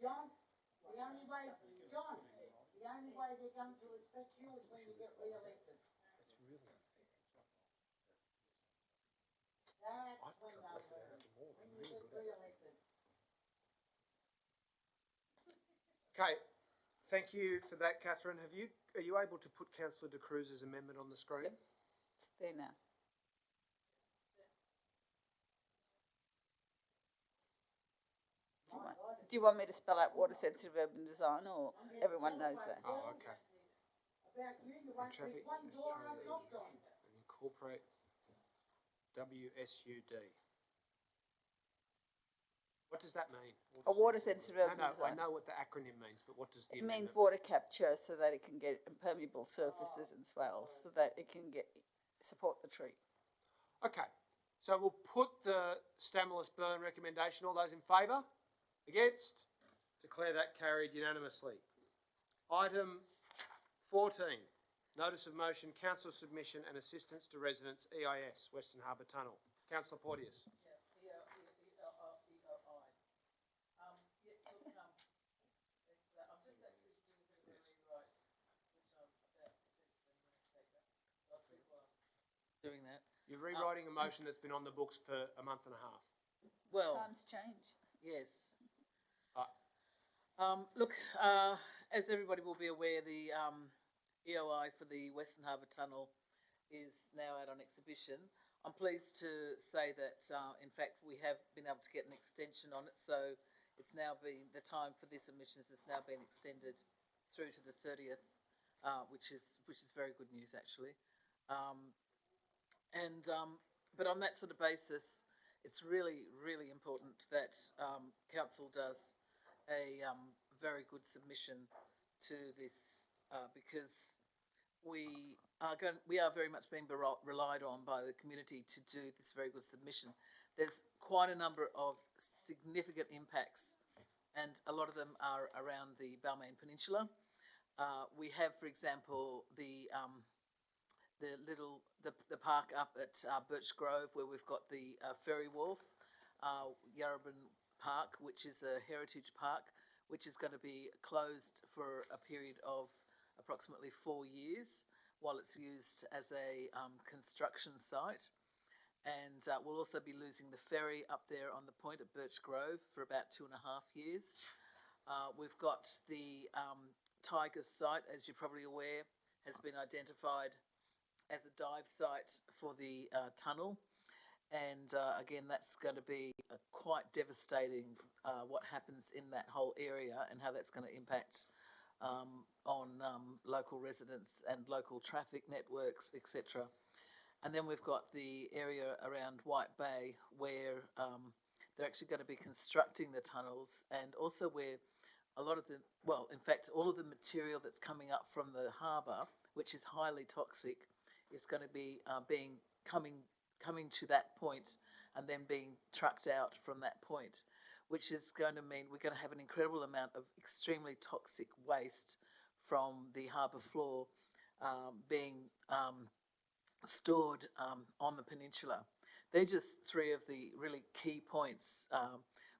John, the only way they're going to respect you is when you get re-elected. It's really unfair. That's when they'll learn, when you get re-elected. Okay, thank you for that, Catherine. Are you able to put councillor De Cruz's amendment on the screen? Yep. It's there now. Do you want me to spell out water sensitive urban design, or everyone knows that? Oh, okay. About you, you won't Traffic leave one is door trying to unlocked on. Incorporate WSUD. What does that mean? A water sensitive urban No, I design. know what the acronym means, but what does the It means amendment water capture so that it can get impermeable surfaces and swells, so that it can support the tree. Okay, so we'll put the stimulus burn recommendation. All those in favour? Against? Declare that carried unanimously. Item 14, notice of motion, council submission and assistance to residents, EIS, Western Harbour Tunnel. Councillor Porteous. Doing that. You're rewriting a motion that's been on the books for a month and a half. Well, Times change. yes. Right. Look, as everybody will be aware, the EOI for the Western Harbour Tunnel is now out on exhibition. I'm pleased to say that, in fact, we have been able to get an extension on it, so it's now been, the time for the submissions has now been extended through to the 30th, which is very good news, actually. But on that sort of basis, it's really, really important that council does a very good submission to this because we are very much being relied on by the community to do this very good submission. There's quite a number of significant impacts, and a lot of them are around the Balmain Peninsula. We have, for example, the park up at Birch Grove, where we've got the ferry wharf, Yarrabin Park, which is a heritage park, which is going to be closed for a period of approximately 4 years while it's used as a construction site. And we'll also be losing the ferry up there on the point at Birch Grove for about 2.5 years. We've got the Tigers site, as you're probably aware, has been identified as a dive site for the tunnel. And again, that's going to be quite devastating what happens in that whole area and how that's going to impact on local residents and local traffic networks, etc. And then we've got the area around White Bay where they're actually going to be constructing the tunnels, and also where a lot of the, well, in fact, all of the material that's coming up from the harbour, which is highly toxic, is going to be coming to that point and then being trucked out from that point, which is going to mean we're going to have an incredible amount of extremely toxic waste from the harbour floor being stored on the peninsula. They're just three of the really key points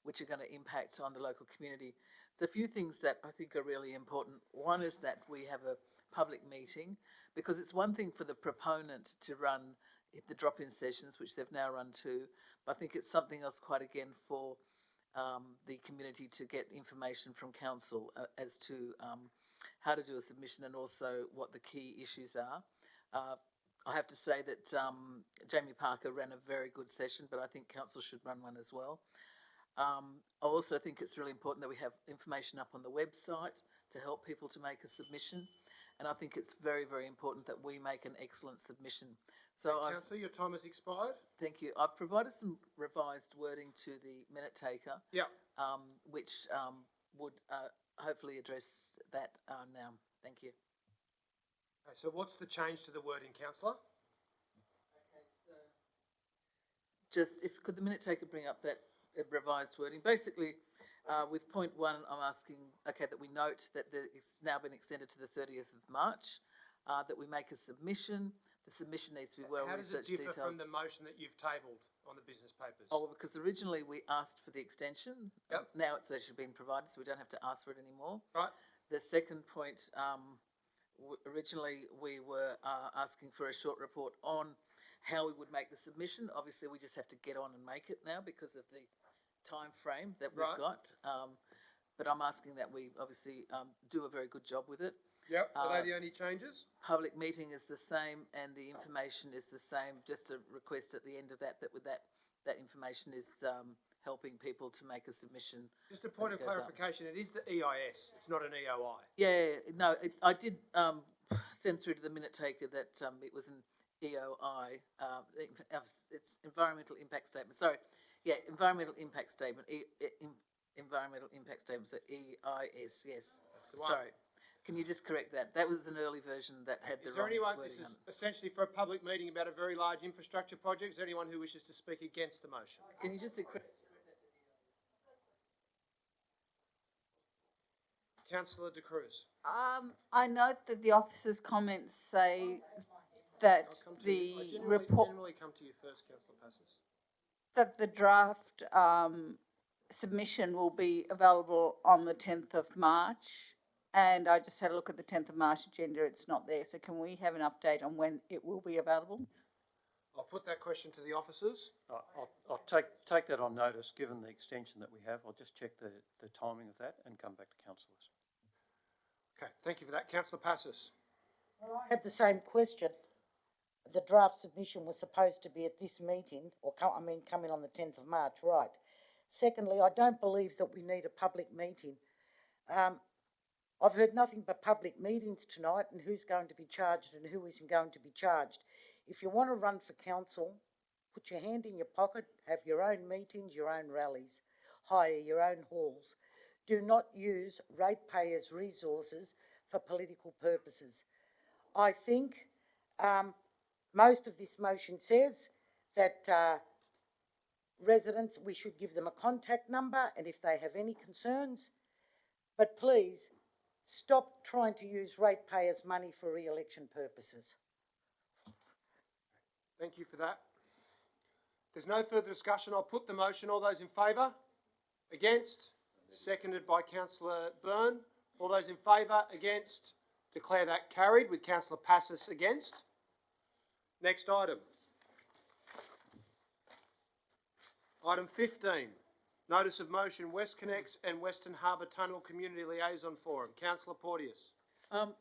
which are going to impact on the local community. So a few things that I think are really important. One is that we have a public meeting, because it's one thing for the proponent to run the drop-in sessions, which they've now run 2, but I think it's something else quite again for the community to get information from council as to how to do a submission and also what the key issues are. I have to say that Jamie Parker ran a very good session, but I think council should run one as well. I also think it's really important that we have information up on the website to help people to make a submission. And I think it's very, very important that we make an excellent submission. So Councillor, your time has expired. thank you. I've provided some revised wording to the minute taker. Yep. Which would hopefully address that now. Thank you. Okay, so what's the change to the wording, councillor? Just could the minute taker bring up that revised wording? Basically, with point 1, I'm asking, that we note that it's now been extended to the 30th of March, that we make a submission. The submission needs to be well researched details. How does it differ from the motion that you've tabled on the business papers? Oh, because originally we asked for the extension. Yep. Now it's actually been provided, so we don't have to ask for it anymore. Right. The second point, originally we were asking for a short report on how we would make the submission. Obviously, we just have to get on and make it now because of the time frame that we've got. But I'm asking that we obviously do a very good job with it. Yep. Are they the only changes? Public meeting is the same and the information is the same. Just a request at the end of that that information is helping people to make a submission. Just a point of clarification, it is the EIS, it's not an EOI. Yeah, no, I did send through to the minute taker that it was an EOI, it's environmental impact statement, sorry. Yeah, environmental impact statement, environmental impact statement, so EIS, yes. That's the one. Sorry. Can you just correct that? That was an early version that had the Is there wrong anyone, wording this on is it. essentially for a public meeting about a very large infrastructure project, is there anyone who wishes to speak against the motion? Can you just Councillor De Cruz. I note that the officer's comments say that I'll come to the you. I report, generally come to you first, Councillor Passes. that the draft submission will be available on the 10th of March. And I just had a look at the 10th of March agenda, it's not there. So can we have an update on when it will be available? I'll put that question to the officers. I'll take that on notice, given the extension that we have. I'll just check the timing of that and come back to councillors. Okay, thank you for that. Councillor Passes. Well, I had the same question. The draft submission was supposed to be at this meeting, coming on the 10th of March, right? Secondly, I don't believe that we need a public meeting. I've heard nothing but public meetings tonight and who's going to be charged and who isn't going to be charged. If you want to run for council, put your hand in your pocket, have your own meetings, your own rallies, hire your own halls. Do not use ratepayers' resources for political purposes. I think most of this motion says that residents, we should give them a contact number and if they have any concerns, but please stop trying to use ratepayers' money for re-election purposes. Thank you for that. There's no further discussion. I'll put the motion. All those in favour? Against? Seconded by Councillor Byrne. All those in favour? Against? Declare that carried with Councillor Passis against. Next item. Item 15. Notice of motion, WestConnex and Western Harbour Tunnel Community Liaison Forum. Councillor Porteous.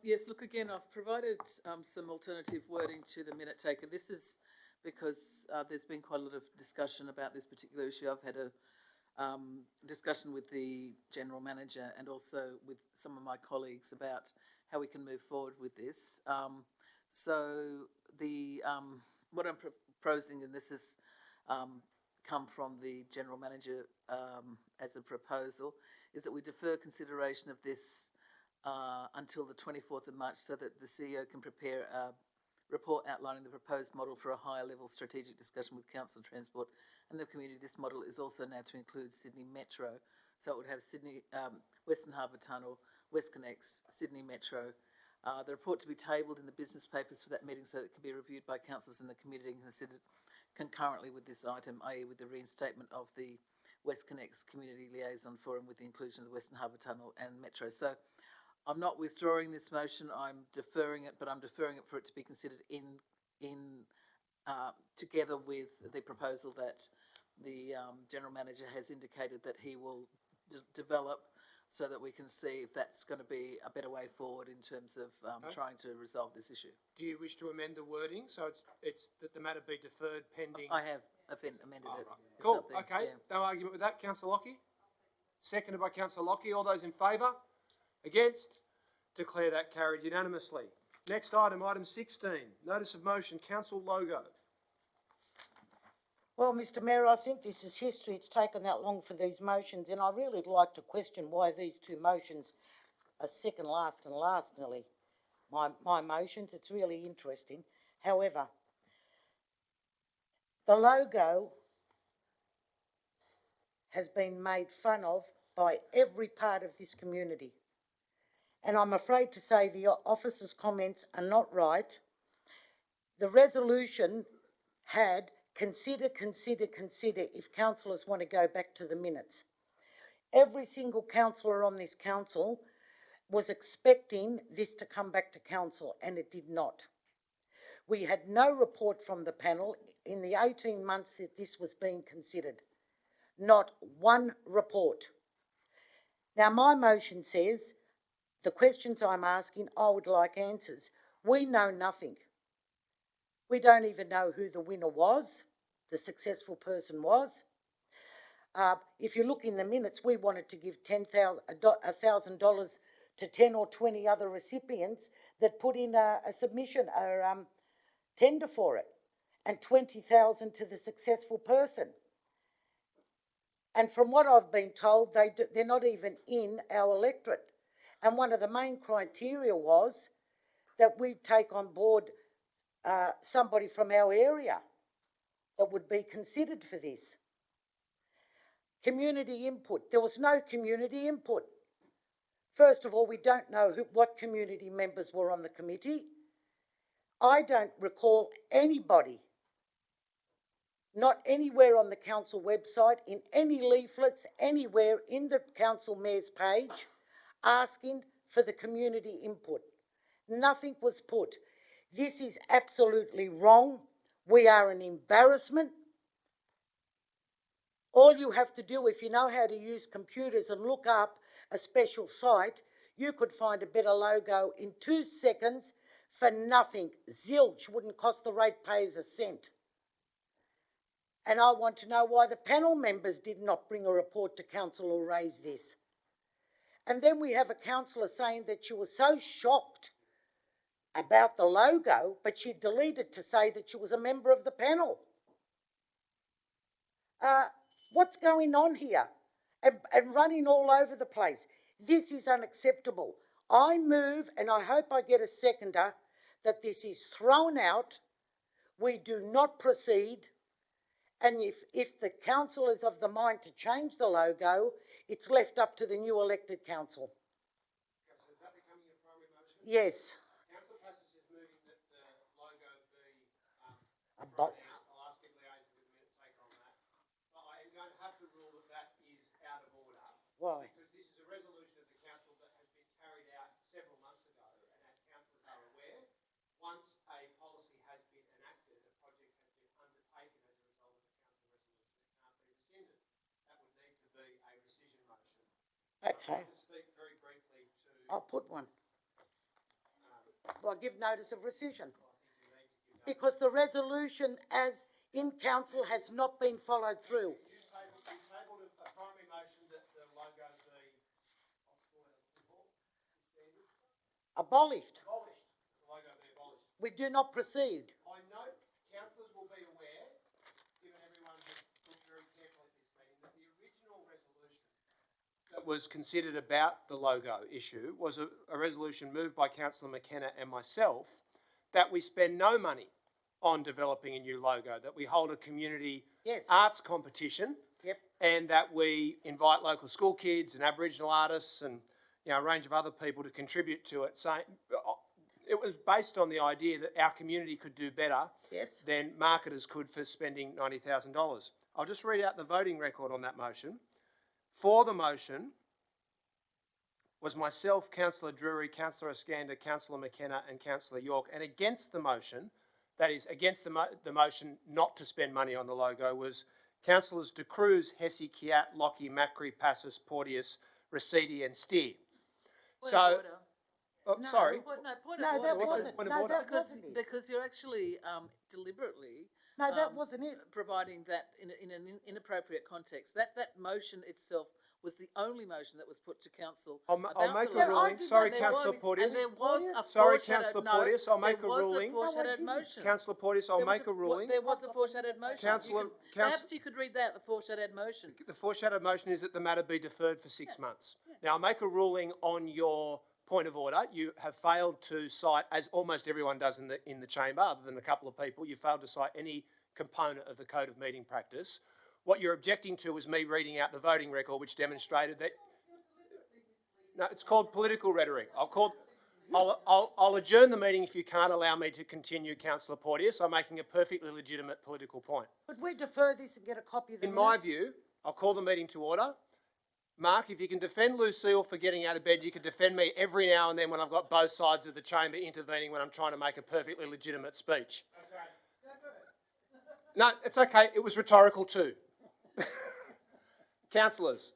Yes, look, again, I've provided some alternative wording to the minute taker. This is because there's been quite a lot of discussion about this particular issue. I've had a discussion with the General Manager and also with some of my colleagues about how we can move forward with this. So the what I'm proposing, and this is come from the General Manager as a proposal, is that we defer consideration of this until the 24th of March so that the CEO can prepare a report outlining the proposed model for a higher level strategic discussion with Council Transport and the community. This model is also now to include Sydney Metro, so it would have Sydney, Western Harbour Tunnel, WestConnex, Sydney Metro. The report to be tabled in the business papers for that meeting so that it can be reviewed by councillors in the community and considered concurrently with this item, i.e. with the reinstatement of the WestConnex Community Liaison Forum with the inclusion of the Western Harbour Tunnel and Metro. So I'm not withdrawing this motion, I'm deferring it, but I'm deferring it for it to be considered together with the proposal that the General Manager has indicated that he will develop so that we can see if that's going to be a better way forward in terms of trying to resolve this issue. Do you wish to amend the wording so it's that the matter be deferred pending? I have amended it. Right. It's Cool, something, okay, yeah. no argument with that. Councillor Lockie? Seconded by Councillor Lockie. All those in favour? Against? Declare that carried unanimously. Next item, item 16, notice of motion, council logo. Well, Mr Mayor, I think this is history. It's taken that long for these motions, and I really like to question why these two motions are second last and last nearly. My motions, it's really interesting. However, the logo has been made fun of by every part of this community. And I'm afraid to say the officer's comments are not right. The resolution had consider if councillors want to go back to the minutes. Every single councillor on this council was expecting this to come back to council, and it did not. We had no report from the panel in the 18 months that this was being considered. Not one report. Now, my motion says the questions I'm asking, I would like answers. We know nothing. We don't even know who the winner was, the successful person was. If you look in the minutes, we wanted to give $1,000 to 10 or 20 other recipients that put in a submission, a tender for it, and $20,000 to the successful person. And from what I've been told, they're not even in our electorate. And one of the main criteria was that we take on board somebody from our area that would be considered for this. Community input. There was no community input. First of all, we don't know what community members were on the committee. I don't recall anybody, not anywhere on the council website, in any leaflets, anywhere in the council mayor's page, asking for the community input. Nothing was put. This is absolutely wrong. We are an embarrassment. All you have to do, if you know how to use computers and look up a special site, you could find a better logo in 2 seconds for nothing. Zilch, wouldn't cost the ratepayers a cent. And I want to know why the panel members did not bring a report to council or raise this. And then we have a councillor saying that she was so shocked about the logo, but she deleted to say that she was a member of the panel. What's going on here? And running all over the place. This is unacceptable. I move, and I hope I get a seconder, that this is thrown out. We do not proceed. And if the council is of the mind to change the logo, it's left up to the new elected council. So is that becoming your primary motion? Yes. Councillor Passos is moving that the logo be About. I'll ask if Liaison would take on that. But I am going to have to rule that that is out of order. Why? Because this is a resolution of the council that has been carried out several months ago, and as councillors are aware, once a policy has been enacted, a project has been undertaken as a result of the council resolution, it can't be rescinded. That would need to be a rescission motion. Okay. I'd like to speak very briefly to... I'll put one. Well, give notice of rescission. Because the resolution as in council has not been followed through. You tabled a primary motion that the logo be Abolished. abolished. The logo be abolished. We do not proceed. I note councillors will be aware, given everyone has looked very carefully at this meeting, that the original resolution that was considered about the logo issue was a resolution moved by Councillor McKenna and myself that we spend no money on developing a new logo, that we hold a community arts competition, and that we invite local school kids and Aboriginal artists and a range of other people to contribute to it. So it was based on the idea that our community could do better than marketers could for spending $90,000. I'll just read out the voting record on that motion. For the motion was myself, Councillor Drury, Councillor Iskander, Councillor McKenna and Councillor York, and against the motion, that is, against the motion not to spend money on the logo, was Councillors De Cruz, Hesse, Kiat, Lockie, Macri, Passos, Porteous, Rescind and steer. Point So, of order. oh, No, sorry. point of No, order. that What's the wasn't, point of no, order? that Because, wasn't it. because you're actually deliberately No, that wasn't it. providing that in an inappropriate context. That motion itself was the only motion that was put to council. I'll about make the a law. ruling. Sorry, There Councillor was- Porteous. And there was a Sorry, foreshadowed- Councillor no, Porteous, I'll make a There was ruling. a foreshadowed didn't. motion. Councillor Porteous, I'll There was make a ruling. There was a foreshadowed motion. Councillor- Perhaps you could read that, the foreshadowed motion. The foreshadowed motion is that the matter be deferred for 6 months. Now, I'll make a ruling on your point of order. You have failed to cite, as almost everyone does in the chamber, other than a couple of people, you failed to cite any component of the Code of Meeting Practice. What you're objecting to was me reading out the voting record, which demonstrated that. No, it's called political rhetoric. I'll adjourn the meeting if you can't allow me to continue, Councillor Porteous. I'm making a perfectly legitimate political point. Could we defer this and get a copy of the In minutes? my view, I'll call the meeting to order. Mark, if you can defend Lucille for getting out of bed, you can defend me every now and then when I've got both sides of the chamber intervening when I'm trying to make a perfectly legitimate speech. No, it's okay. It was rhetorical too. Councillors,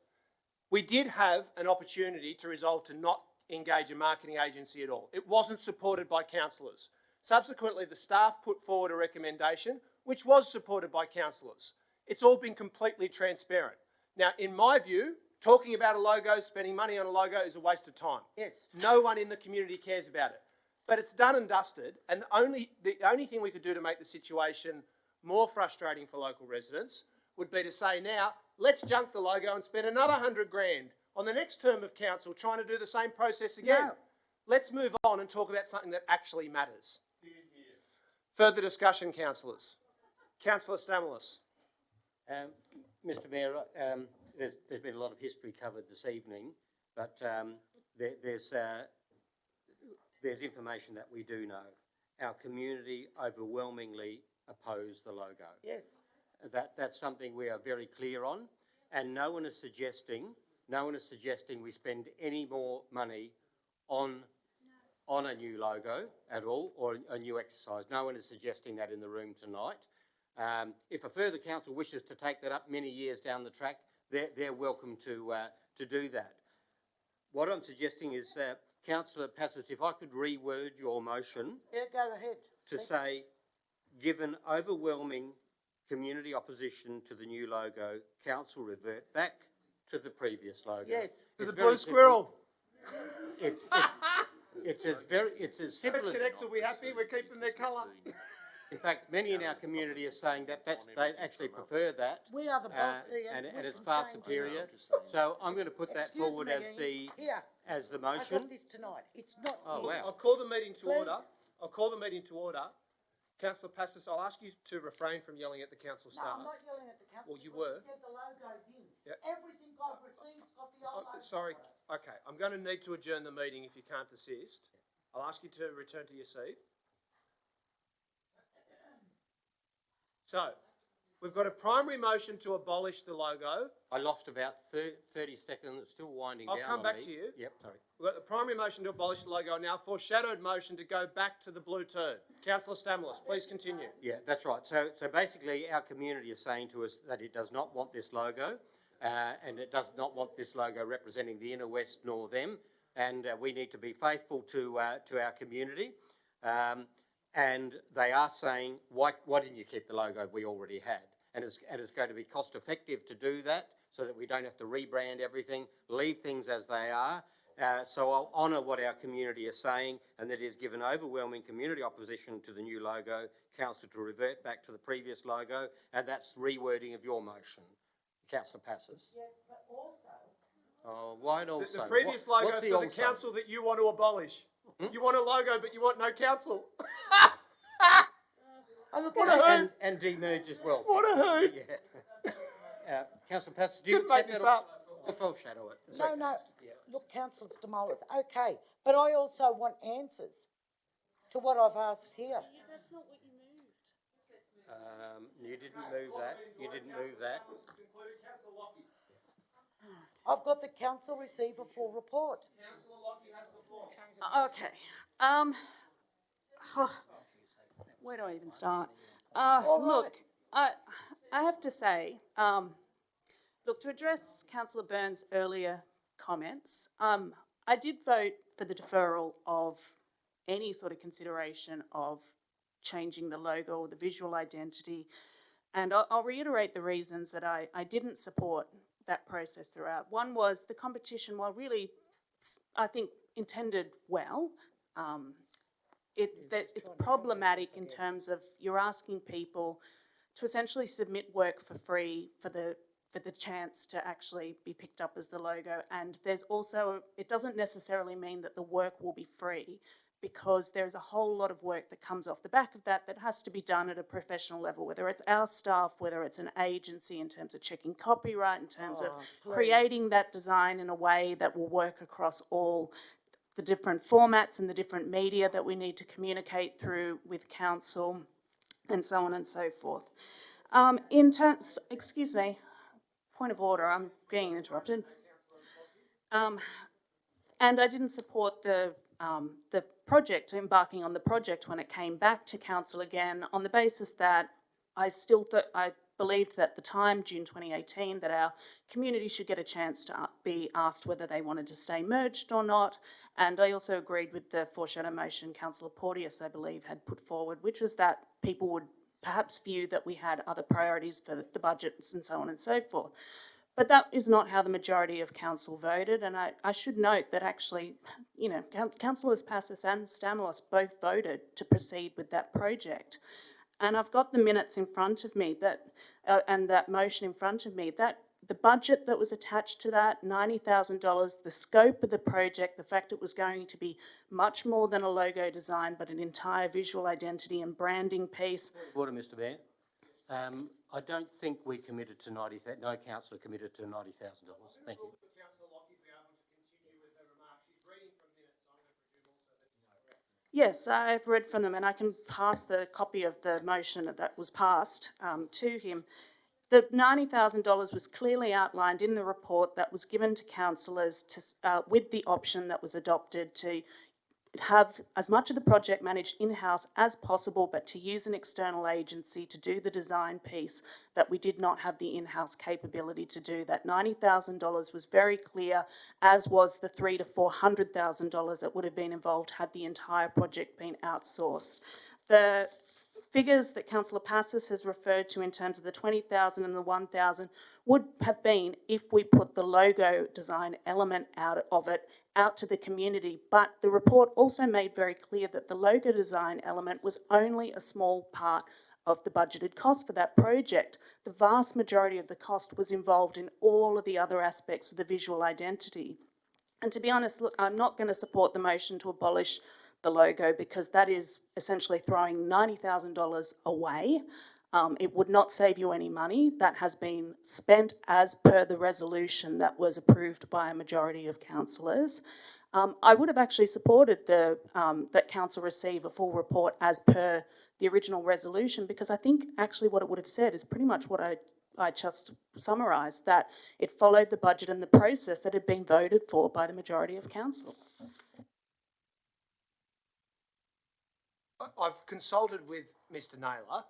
we did have an opportunity to resolve to not engage a marketing agency at all. It wasn't supported by councillors. Subsequently, the staff put forward a recommendation which was supported by councillors. It's all been completely transparent. Now, in my view, talking about a logo, spending money on a logo is a waste of time. Yes. No one in the community cares about it. But it's done and dusted, and the only thing we could do to make the situation more frustrating for local residents would be to say now, let's junk the logo and spend another $100,000 on the next term of council trying to do the same process again. No. Let's move on and talk about something that actually matters. Further discussion, councillors. Councillor Stamoulis. Mr Mayor, there's been a lot of history covered this evening, but there's information that we do know. Our community overwhelmingly oppose the logo. Yes. That's something we are very clear on, and no one is suggesting we spend any more money on a new logo at all, or a new exercise. No one is suggesting that in the room tonight. If a further council wishes to take that up many years down the track, they're welcome to do that. What I'm suggesting is, Councillor Passos, if I could reword your motion Yeah, go ahead. to say, given overwhelming community opposition to the new logo, council revert back to the previous logo. Yes. To the It's very blue simple. squirrel. It's as simple as. Connects, are we happy? We're keeping their colour. In fact, many in our community are saying that they actually prefer that. We are the boss, Ian. And We it's can far change it. superior. So I'm going to put that Excuse forward me, as Ian. Here, the I motion. got this tonight. It's not. Oh, here. wow. I'll call the meeting to Please. order. I'll call the meeting to order. Councillor Passos, I'll ask you to refrain from yelling at the council No, staff. I'm not yelling at the council. Well, you because were. He said the logo's in. Yeah. Everything I've received's got the old logo. Sorry. Okay, I'm going to need to adjourn the meeting if you can't desist. I'll ask you to return to your seat. So, we've got a primary motion to abolish the logo. I lost about 30 seconds. It's still winding down. I'll come on back me. to you. Yep, sorry. We've got the primary motion to abolish the logo, now foreshadowed motion to go back to the blue turd. Councillor Stamoulis, please continue. Yeah, that's right. So basically, our community is saying to us that it does not want this logo, and it does not want this logo representing the inner west nor them, and we need to be faithful to our community. And they are saying, why didn't you keep the logo we already had? And it's going to be cost effective to do that, so that we don't have to rebrand everything, leave things as they are. So I'll honour what our community is saying, and that is, given overwhelming community opposition to the new logo, council to revert back to the previous logo, and that's rewording of your motion. Councillor Passos. Yes, but also. Oh, why also? The previous logo What's for the also? council that you want to abolish. You want a logo, but you want no council. I look What at a it. hoot. And demerge as well. What a hoot. Yeah. Councillor Passos, do you Couldn't make accept this that? up. I'll foreshadow it. No, no. Look, Councillor Stamoulis, okay, but I also want answers to what I've asked here. That's not what you moved. You didn't move that. You didn't move that. I've got the council receive a full report. Okay. Where do I even start? All Look, I have to say, look, to address Councillor Burns' earlier comments. I did vote for the deferral of any sort of consideration of changing the logo or the visual identity. And I'll reiterate the reasons that I didn't support that process throughout. One was the competition, while really, I think, intended well, it's problematic in terms of you're asking people to essentially submit work for free for the chance to actually be picked up as the logo. And there's also, it doesn't necessarily mean that the work will be free, because there's a whole lot of work that comes off the back of that has to be done at a professional level, whether it's our staff, whether it's an agency in terms of checking copyright, in terms of creating that design in a way that will work across all the different formats and the different media that we need to communicate through with council, and so on and so forth. Excuse me, point of order, I'm being interrupted. And I didn't support the project, embarking on the project when it came back to council again, on the basis that I believed that at the time, June 2018, that our community should get a chance to be asked whether they wanted to stay merged or not. And I also agreed with the foreshadow motion Councillor Porteous, I believe, had put forward, which was that people would perhaps view that we had other priorities for the budgets and so on and so forth. But that is not how the majority of council voted, and I should note that actually, you know, Councillors Passis and Stamalos both voted to proceed with that project. And I've got the minutes in front of me that, and that motion in front of me, that the budget that was attached to that, $90,000, the scope of the project, the fact it was going to be much more than a logo design, but an entire visual identity and branding piece. Order, Mr. Mayor. I don't think we committed to no councillor committed to $90,000. Thank you. Yes, I've read from them, and I can pass the copy of the motion that was passed to him. The $90,000 was clearly outlined in the report that was given to councillors with the option that was adopted to have as much of the project managed in-house as possible, but to use an external agency to do the design piece that we did not have the in-house capability to do. That $90,000 was very clear, as was the $300,000 to $400,000 that would have been involved had the entire project been outsourced. The figures that Councillor Passis has referred to in terms of the 20,000 and the 1,000 would have been if we put the logo design element out to the community. But the report also made very clear that the logo design element was only a small part of the budgeted cost for that project. The vast majority of the cost was involved in all of the other aspects of the visual identity. And to be honest, look, I'm not going to support the motion to abolish the logo, because that is essentially throwing $90,000 away. It would not save you any money. That has been spent as per the resolution that was approved by a majority of councillors. I would have actually supported that council receive a full report as per the original resolution, because I think actually what it would have said is pretty much what I just summarised, that it followed the budget and the process that had been voted for by the majority of council. I've consulted with Mr Naylor,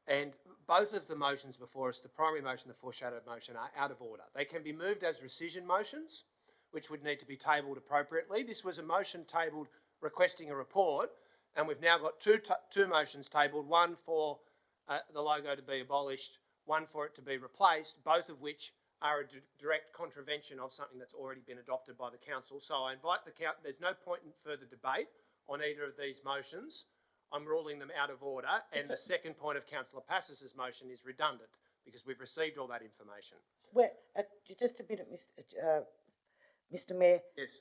and both of the motions before us, the primary motion and the foreshadowed motion, are out of order. They can be moved as rescission motions, which would need to be tabled appropriately. This was a motion tabled requesting a report, and we've now got two motions tabled, one for the logo to be abolished, one for it to be replaced, both of which are a direct contravention of something that's already been adopted by the council. So I invite the council, there's no point in further debate on either of these motions. I'm ruling them out of order, and the second point of Councillor Passis's motion is redundant because we've received all that information. Well, just a minute, Mr Mayor. Yes.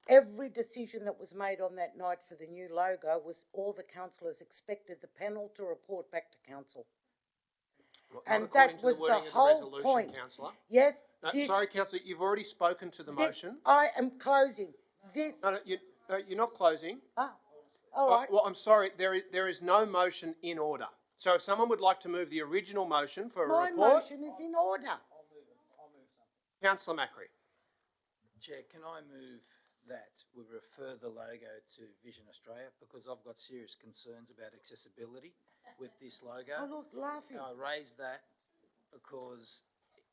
Every decision that was made on that night for the new logo was all the councillors expected the panel to report back to council. Well, and that was the whole point. Councillor. Yes. No, sorry, Councillor, you've already spoken to the motion. I am closing this. No, you're not closing. Ah. All right. Well, I'm sorry, there is no motion in order. So if someone would like to move the original motion for a report... My motion is in order. I'll move something. Councillor Macri. Chair, can I move that we refer the logo to Vision Australia, because I've got serious concerns about accessibility with this logo. Oh, look, laughing. I raise that because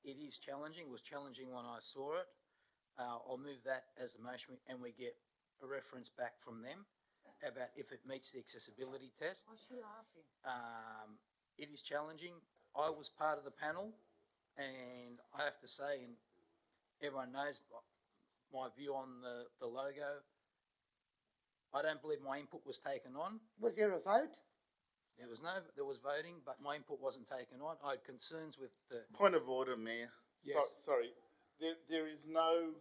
it is challenging, was challenging when I saw it. I'll move that as a motion and we get a reference back from them about if it meets the accessibility test. Why's she laughing? It is challenging. I was part of the panel and I have to say, and everyone knows my view on the logo, I don't believe my input was taken on. Was there a vote? There was voting, but my input wasn't taken on. I had concerns with the... Point of order, Mayor. Yes. Sorry, there is no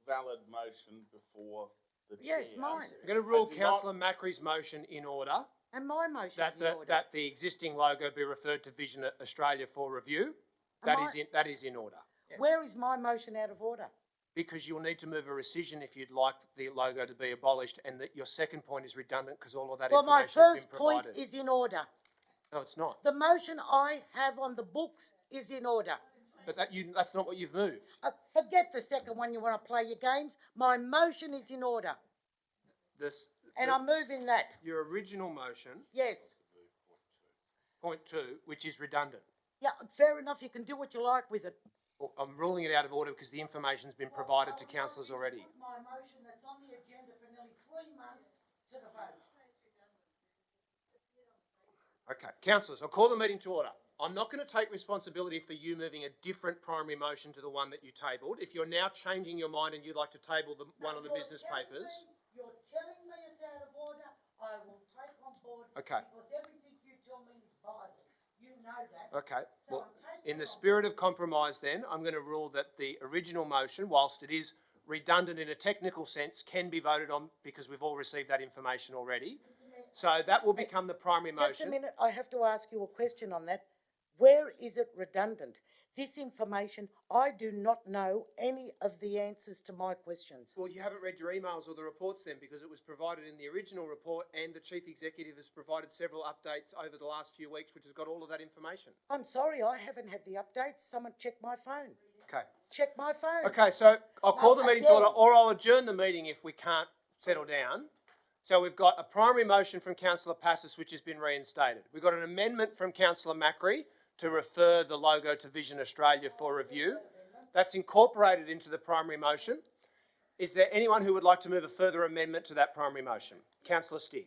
valid motion before the chair. Yes, mine. I'm going to rule I do councillor Macri's motion in order. And my motion's That in order. that the existing logo be referred to Vision Australia for review. That is in order. Where is my motion out of order? Because you'll need to move a rescission if you'd like the logo to be abolished, and that your second point is redundant because all of that Well, my information has first been point provided. is in order. No, it's not. The motion I have on the books is in order. But that's not what you've moved. Forget the second one, you want to play your games. My motion is in order, and I'm moving that. Your original motion, Yes. point 2, which is redundant. Yeah, fair enough, you can do what you like with it. Well, I'm ruling it out of order because the information's been provided to councillors already. Put my motion that's on the agenda for nearly 3 months to the vote. Okay, councillors, I'll call the meeting to order. I'm not going to take responsibility for you moving a different primary motion to the one that you tabled. If you're now changing your mind and you'd like to table one of the business papers. You're telling me it's out of order, I will take on board. Okay. Because everything you tell me is binding. You know that. Okay, So well, I'm taking in the on spirit of compromise then, I'm going to rule that the original motion, whilst it is redundant in a technical sense, can be voted on because we've all received that information already. So that will become the primary motion. Just a minute, I have to ask you a question on that. Where is it redundant? This information, I do not know any of the answers to my questions. Well, you haven't read your emails or the reports then, because it was provided in the original report and the Chief Executive has provided several updates over the last few weeks, which has got all of that information. I'm sorry, I haven't had the updates. Someone check my phone. Okay. Check my phone. Okay, so I'll call the meeting to order, again. or I'll adjourn the meeting if we can't settle down. So we've got a primary motion from councillor Passis, which has been reinstated. We've got an amendment from councillor Macri to refer the logo to Vision Australia for review. That's incorporated into the primary motion. Is there anyone who would like to move a further amendment to that primary motion? Councillor Steer.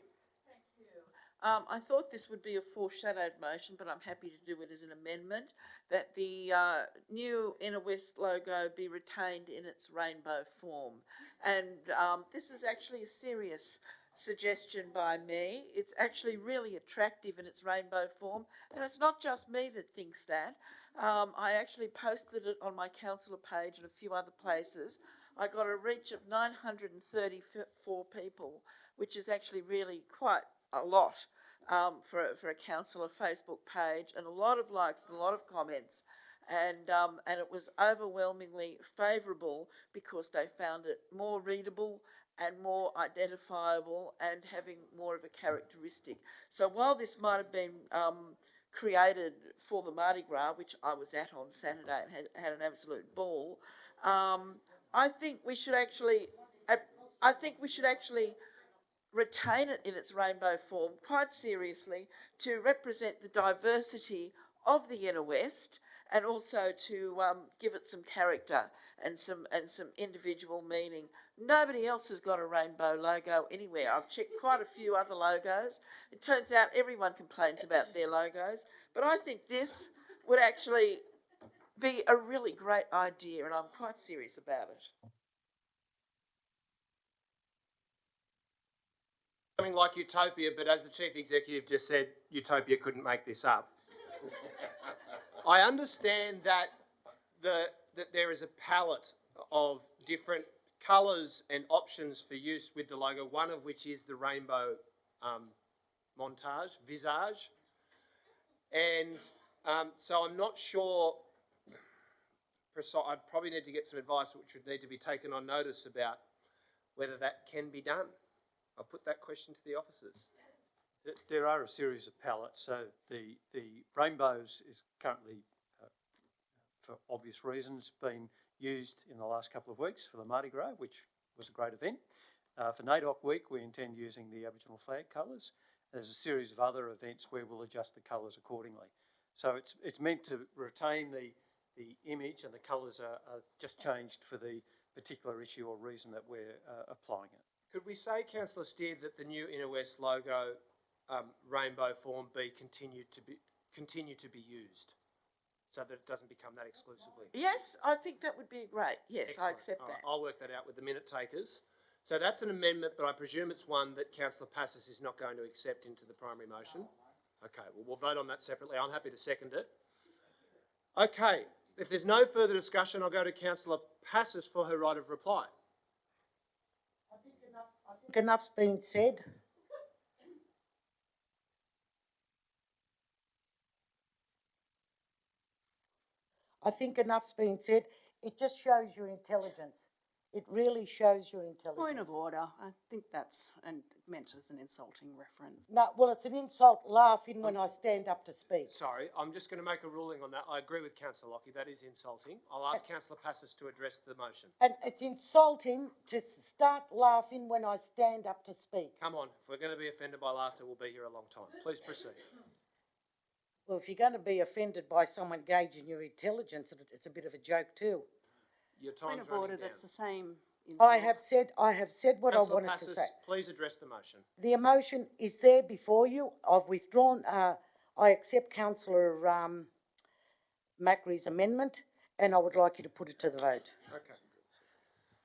I thought this would be a foreshadowed motion, but I'm happy to do it as an amendment, that the new Inner West logo be retained in its rainbow form. And this is actually a serious suggestion by me. It's actually really attractive in its rainbow form, and it's not just me that thinks that. I actually posted it on my councillor page and a few other places. I got a reach of 934 people, which is actually really quite a lot for a councillor Facebook page, and a lot of likes and a lot of comments. And it was overwhelmingly favourable because they found it more readable and more identifiable and having more of a characteristic. So while this might have been created for the Mardi Gras, which I was at on Saturday and had an absolute ball, I think we should actually retain it in its rainbow form quite seriously to represent the diversity of the Inner West, and also to give it some character and some individual meaning. Nobody else has got a rainbow logo anywhere. I've checked quite a few other logos. It turns out everyone complains about their logos, but I think this would actually be a really great idea, and I'm quite serious about it. Something like Utopia, but as the Chief Executive just said, Utopia couldn't make this up. I understand that that there is a palette of different colours and options for use with the logo, one of which is the rainbow visage. And so I'm not sure, I'd probably need to get some advice which would need to be taken on notice about whether that can be done. I'll put that question to the officers. There are a series of palettes. So the rainbows is currently, for obvious reasons, been used in the last couple of weeks for the Mardi Gras, which was a great event. For NAIDOC Week, we intend using the Aboriginal flag colours. There's a series of other events where we'll adjust the colours accordingly. So it's meant to retain the image and the colours are just changed for the particular issue or reason that we're applying it. Could we say, Councillor Steer, that the new Inner West logo, rainbow form B, continue to be used, so that it doesn't become that exclusively? Yes, I think that would be great. Yes, Excellent. I accept All that. right, I'll work that out with the minute takers. So that's an amendment, but I presume it's one that Councillor Passos is not going to accept into the primary motion. Okay, well, we'll vote on that separately. I'm happy to second it. Okay, if there's no further discussion, I'll go to Councillor Passos for her right of reply. I think enough's been said. I think enough's been said. It just shows your intelligence. It really shows your intelligence. Point of order. I think that's meant as an insulting reference. No, well, it's an insult laughing when I stand up to speak. Sorry, I'm just going to make a ruling on that. I agree with Councillor Lockie. That is insulting. I'll ask Councillor Passos to address the motion. And it's insulting to start laughing when I stand up to speak. Come on, if we're going to be offended by laughter, we'll be here a long time. Please proceed. Well, if you're going to be offended by someone gauging your intelligence, it's a bit of a joke too. Your Point time's of order, running down. that's the same insult. I have said what Councillor I wanted Passos, to say. please address the motion. The emotion is there before you. I've withdrawn, I accept Councillor Macquarie's amendment, and I would like you to put it to the vote. Okay.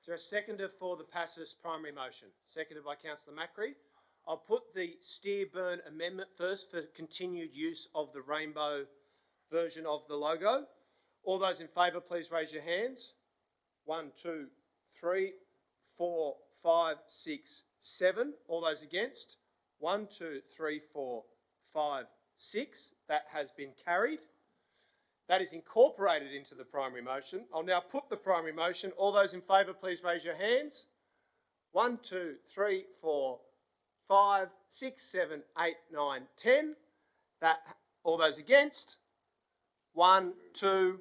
Is there a seconder for the Passos primary motion? Seconded by Councillor Macquarie. I'll put the Steer-Burn amendment first for continued use of the rainbow version of the logo. All those in favour, please raise your hands. 1, 2, 3, 4, 5, 6, 7. All those against? 1, 2, 3, 4, 5, 6. That has been carried. That is incorporated into the primary motion. I'll now put the primary motion. All those in favour, please raise your hands. 1, 2, 3, 4, 5, 6, 7, 8, 9, 10. All those against? 1, 2.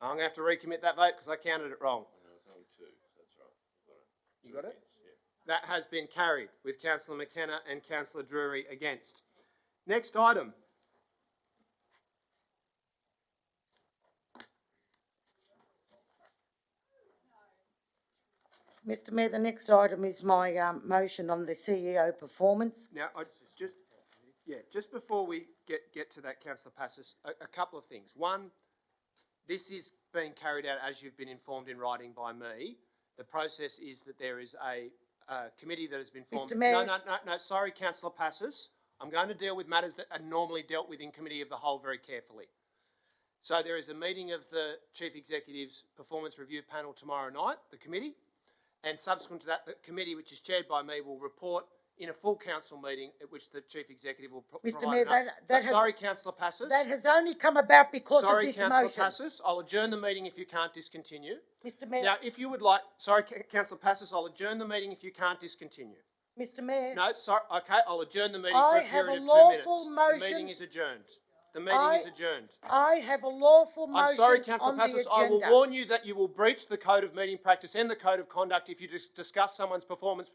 I'm going to have to recommit that vote because I counted it wrong. No, it's only 2, so that's right. You got it? Yeah. That has been carried with Councillor McKenna and Councillor Drury against. Next item. Mr Mayor, the next item is my motion on the CEO performance. Now, just before we get to that, Councillor Passos, a couple of things. One, this is being carried out as you've been informed in writing by me. The process is that there is a committee that has been formed. Mr Mayor. No, sorry, Councillor Passos. I'm going to deal with matters that are normally dealt with in Committee of the Whole very carefully. So there is a meeting of the Chief Executive's Performance Review Panel tomorrow night, the committee, and subsequent to that, the committee, which is chaired by me, will report in a full council meeting at which the Chief Executive will Mr provide Mayor, sorry, Councillor Passos. that has only come about because Sorry, of this Councillor motion. Passos, I'll adjourn the meeting if you can't discontinue. Mr Mayor, Now, if you would like, sorry, Councillor Passos, I'll adjourn the meeting if you can't discontinue. Mr Mayor, No, sorry, okay, I'll adjourn the meeting I for a have period a of 2 minutes. lawful The motion. meeting is adjourned. The meeting is adjourned. I have a lawful motion I'm sorry, Councillor on the Passos, agenda. I will warn you that you will breach the Code of Meeting Practice and the Code of Conduct if you discuss someone's performance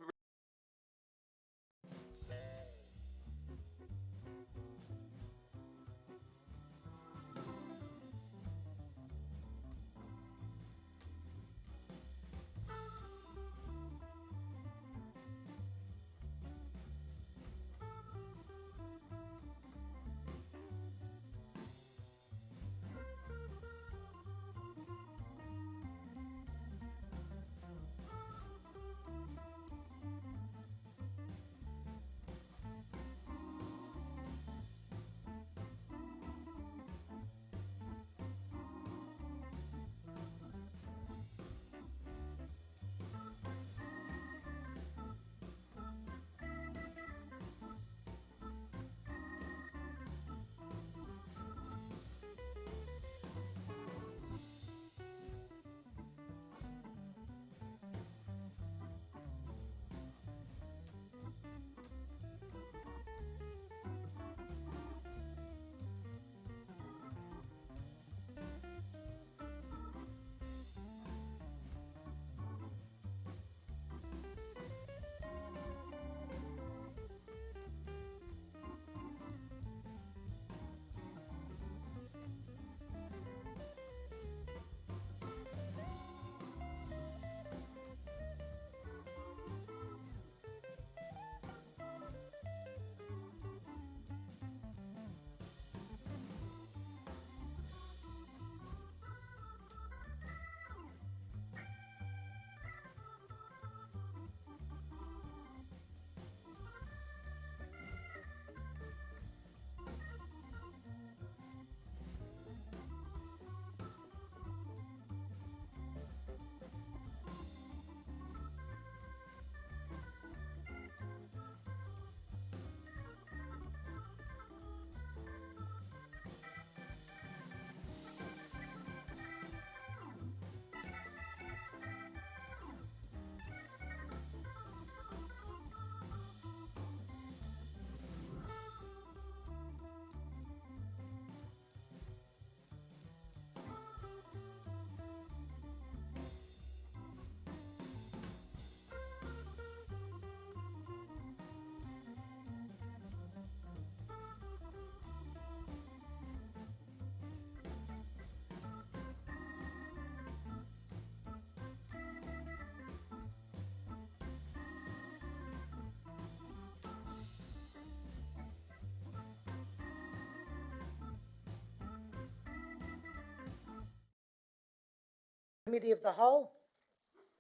Committee of the Whole.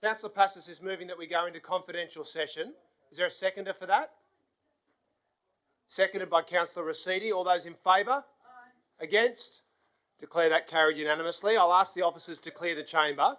Councillor Passos is moving that we go into confidential session. Is there a seconder for that? Seconded by Councillor Rescind. All those in favour? Aye. Against? Declare that carried unanimously. I'll ask the officers to clear the chamber.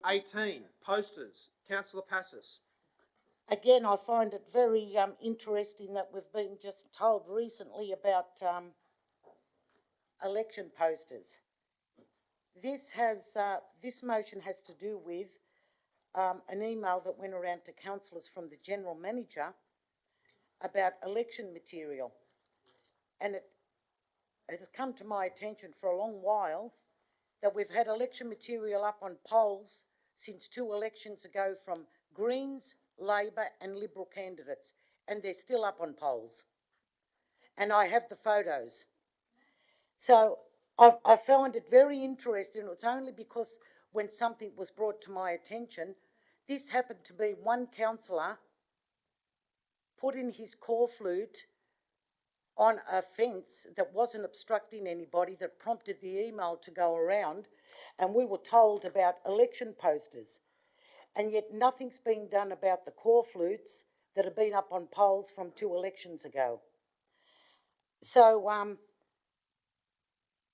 18, posters. Councillor Passis. Again, I find it very interesting that we've been just told recently about election posters. This motion has to do with an email that went around to councillors from the General Manager about election material. And it has come to my attention for a long while that we've had election material up on polls since 2 elections ago from Greens, Labor and Liberal candidates, and they're still up on polls. And I have the photos. So I found it very interesting. It was only because when something was brought to my attention, this happened to be one councillor put in his call flute on a fence that wasn't obstructing anybody, that prompted the email to go around, and we were told about election posters. And yet nothing's been done about the call flutes that have been up on polls from 2 elections ago. So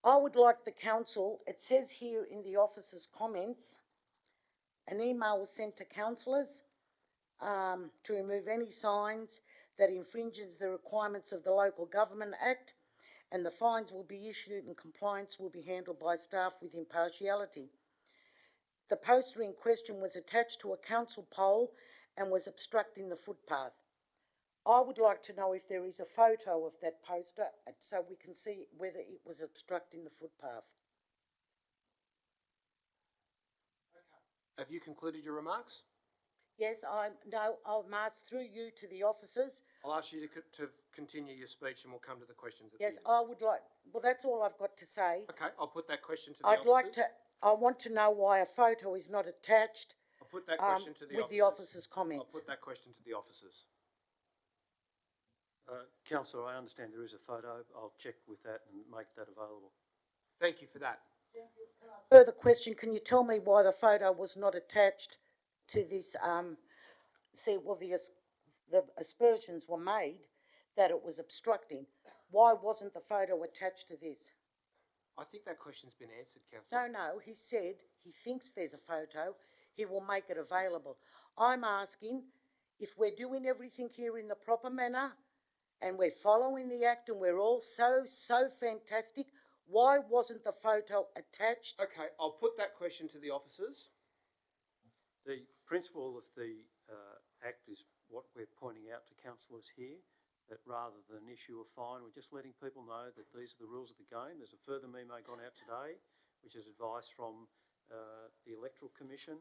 I would like the council, it says here in the officer's comments, an email was sent to councillors to remove any signs that infringes the requirements of the Local Government Act, and the fines will be issued and compliance will be handled by staff with impartiality. The poster in question was attached to a council pole and was obstructing the footpath. I would like to know if there is a photo of that poster so we can see whether it was obstructing the footpath. Have you concluded your remarks? Yes, I'll ask through you to the officers. I'll ask you to continue your speech and we'll come to the questions at Yes, the end. I would like, well, that's all I've got to say. Okay, I'll put that question to the officers. I want to know why a photo is not attached I'll put that question to the with officers. the officers' comments. I'll put that question to the officers. Councillor, I understand there is a photo. I'll check with that and make that available. Thank you for that. Further question, can you tell me why the photo was not attached to this, the aspersions were made that it was obstructing. Why wasn't the photo attached to this? I think that question's been answered, Councillor. No, he said he thinks there's a photo, he will make it available. I'm asking if we're doing everything here in the proper manner and we're following the act and we're all so fantastic, why wasn't the photo attached? Okay, I'll put that question to the officers. The principle of the Act is what we're pointing out to councillors here, that rather than issue a fine, we're just letting people know that these are the rules of the game. There's a further memo gone out today, which is advice from the Electoral Commission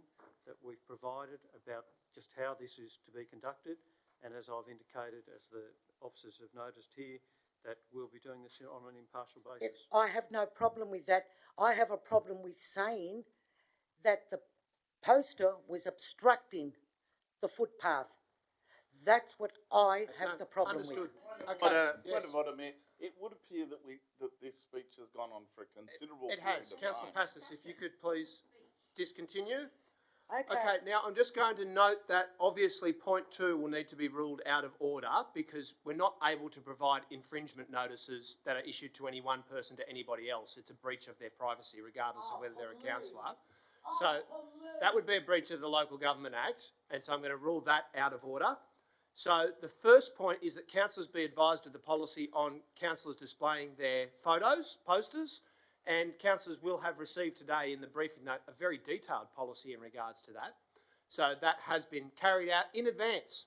that we've provided about just how this is to be conducted. And as I've indicated, as the officers have noticed here, that we'll be doing this on an impartial basis. Yes, I have no problem with that. I have a problem with saying that the poster was obstructing the footpath. That's what I have the problem understood. with. Okay. Point of Yes. order, Mayor. It would appear that this speech has gone on for a considerable It period has. of Councillor time. Passis, if you could please discontinue. Okay. Okay, now I'm just going to note that obviously point 2 will need to be ruled out of order because we're not able to provide infringement notices that are issued to any one person to anybody else. It's a breach of their privacy regardless of whether they're a councillor. So that would be a breach of the Local Government Act, and so I'm going to rule that out of order. So the first point is that councillors be advised of the policy on councillors displaying their photos, posters, and councillors will have received today in the briefing note a very detailed policy in regards to that. So that has been carried out in advance.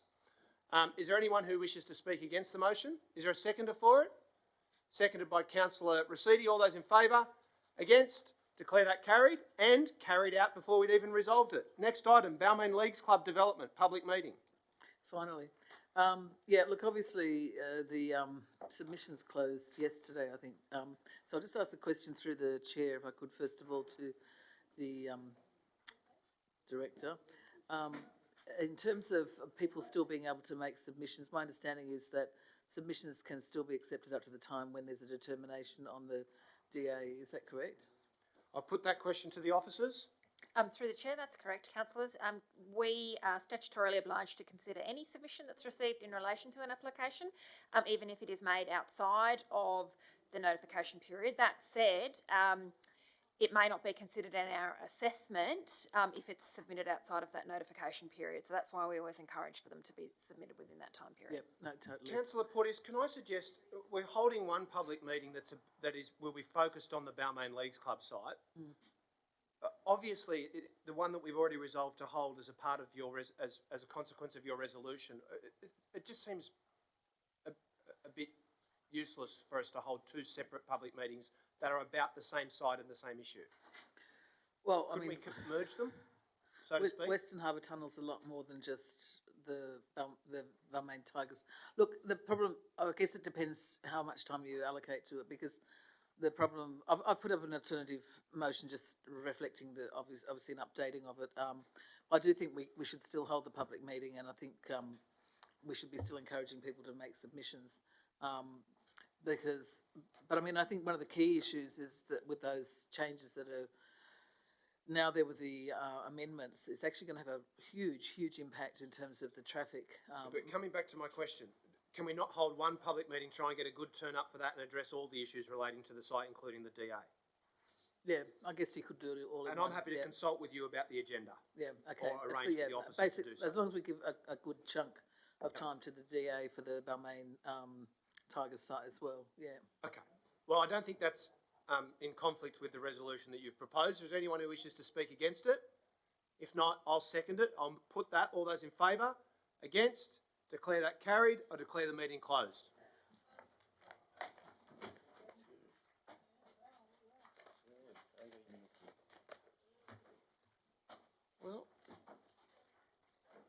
Is there anyone who wishes to speak against the motion? Is there a seconder for it? Seconded by Councillor Rescind. All those in favour? Against? Declare that carried and carried out before we'd even resolved it. Next item, Balmain Leagues Club Development, public meeting. Finally. Yeah, look, obviously the submissions closed yesterday, I think. So I'll just ask a question through the chair, if I could, first of all, to the director. In terms of people still being able to make submissions, my understanding is that submissions can still be accepted up to the time when there's a determination on the DA. Is that correct? I'll put that question to the officers. Through the chair, that's correct, councillors. We are statutorily obliged to consider any submission that's received in relation to an application, even if it is made outside of the notification period. That said, it may not be considered in our assessment if it's submitted outside of that notification period. So that's why we always encourage for them to be submitted within that time period. Yep, no, totally. Councillor Porteous, can I suggest we're holding one public meeting will be focused on the Balmain Leagues Club site. Obviously, the one that we've already resolved to hold as a part of your as a consequence of your resolution, it just seems a bit useless for us to hold two separate public meetings that are about the same site and the same issue. Well, Could we merge them, so to speak? Western Harbour Tunnel's a lot more than just the Balmain Tigers. Look, the problem, I guess it depends how much time you allocate to it, because the problem, I've put up an alternative motion just reflecting the obviously an updating of it. I do think we should still hold the public meeting, and I think we should be still encouraging people to make submissions. But I mean, I think one of the key issues is that with those changes that are now there with the amendments, it's actually going to have a huge impact in terms of the traffic. But coming back to my question, can we not hold one public meeting, try and get a good turn up for that and address all the issues relating to the site, including the DA? Yeah, I guess you could do it all in And one. I'm happy to consult with you about the agenda. Yeah, okay. Or arrange for the officers to do so. As long as we give a good chunk of time to the DA for the Balmain Tigers site as well, yeah. Okay. Well, I don't think that's in conflict with the resolution that you've proposed. Is there anyone who wishes to speak against it? If not, I'll second it. I'll put that. All those in favour? Against? Declare that carried, or declare the meeting closed. Well,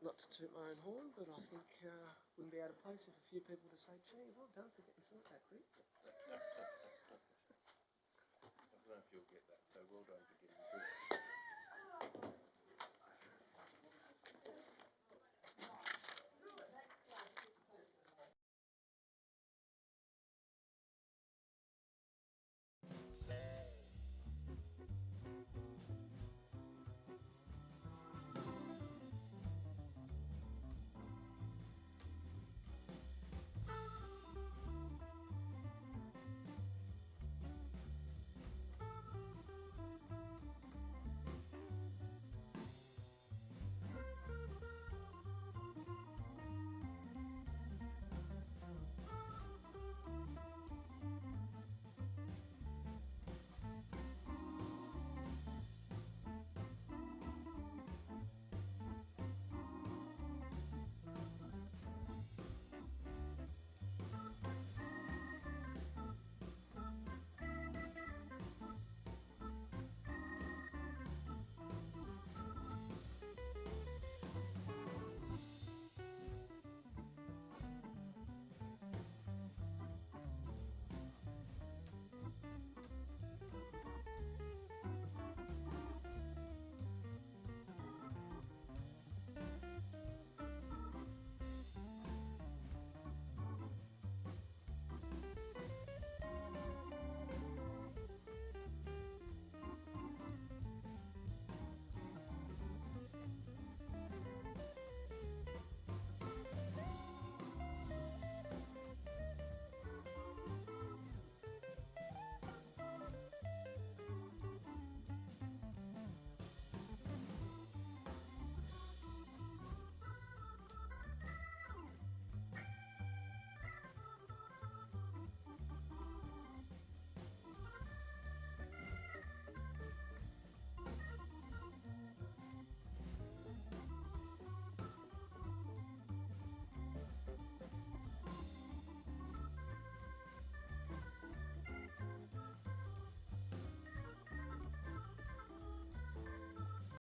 not to toot my own horn, but I think wouldn't be out of place if a few people to say, gee, well done for getting through it that quick. I don't know if you'll get that, so well done.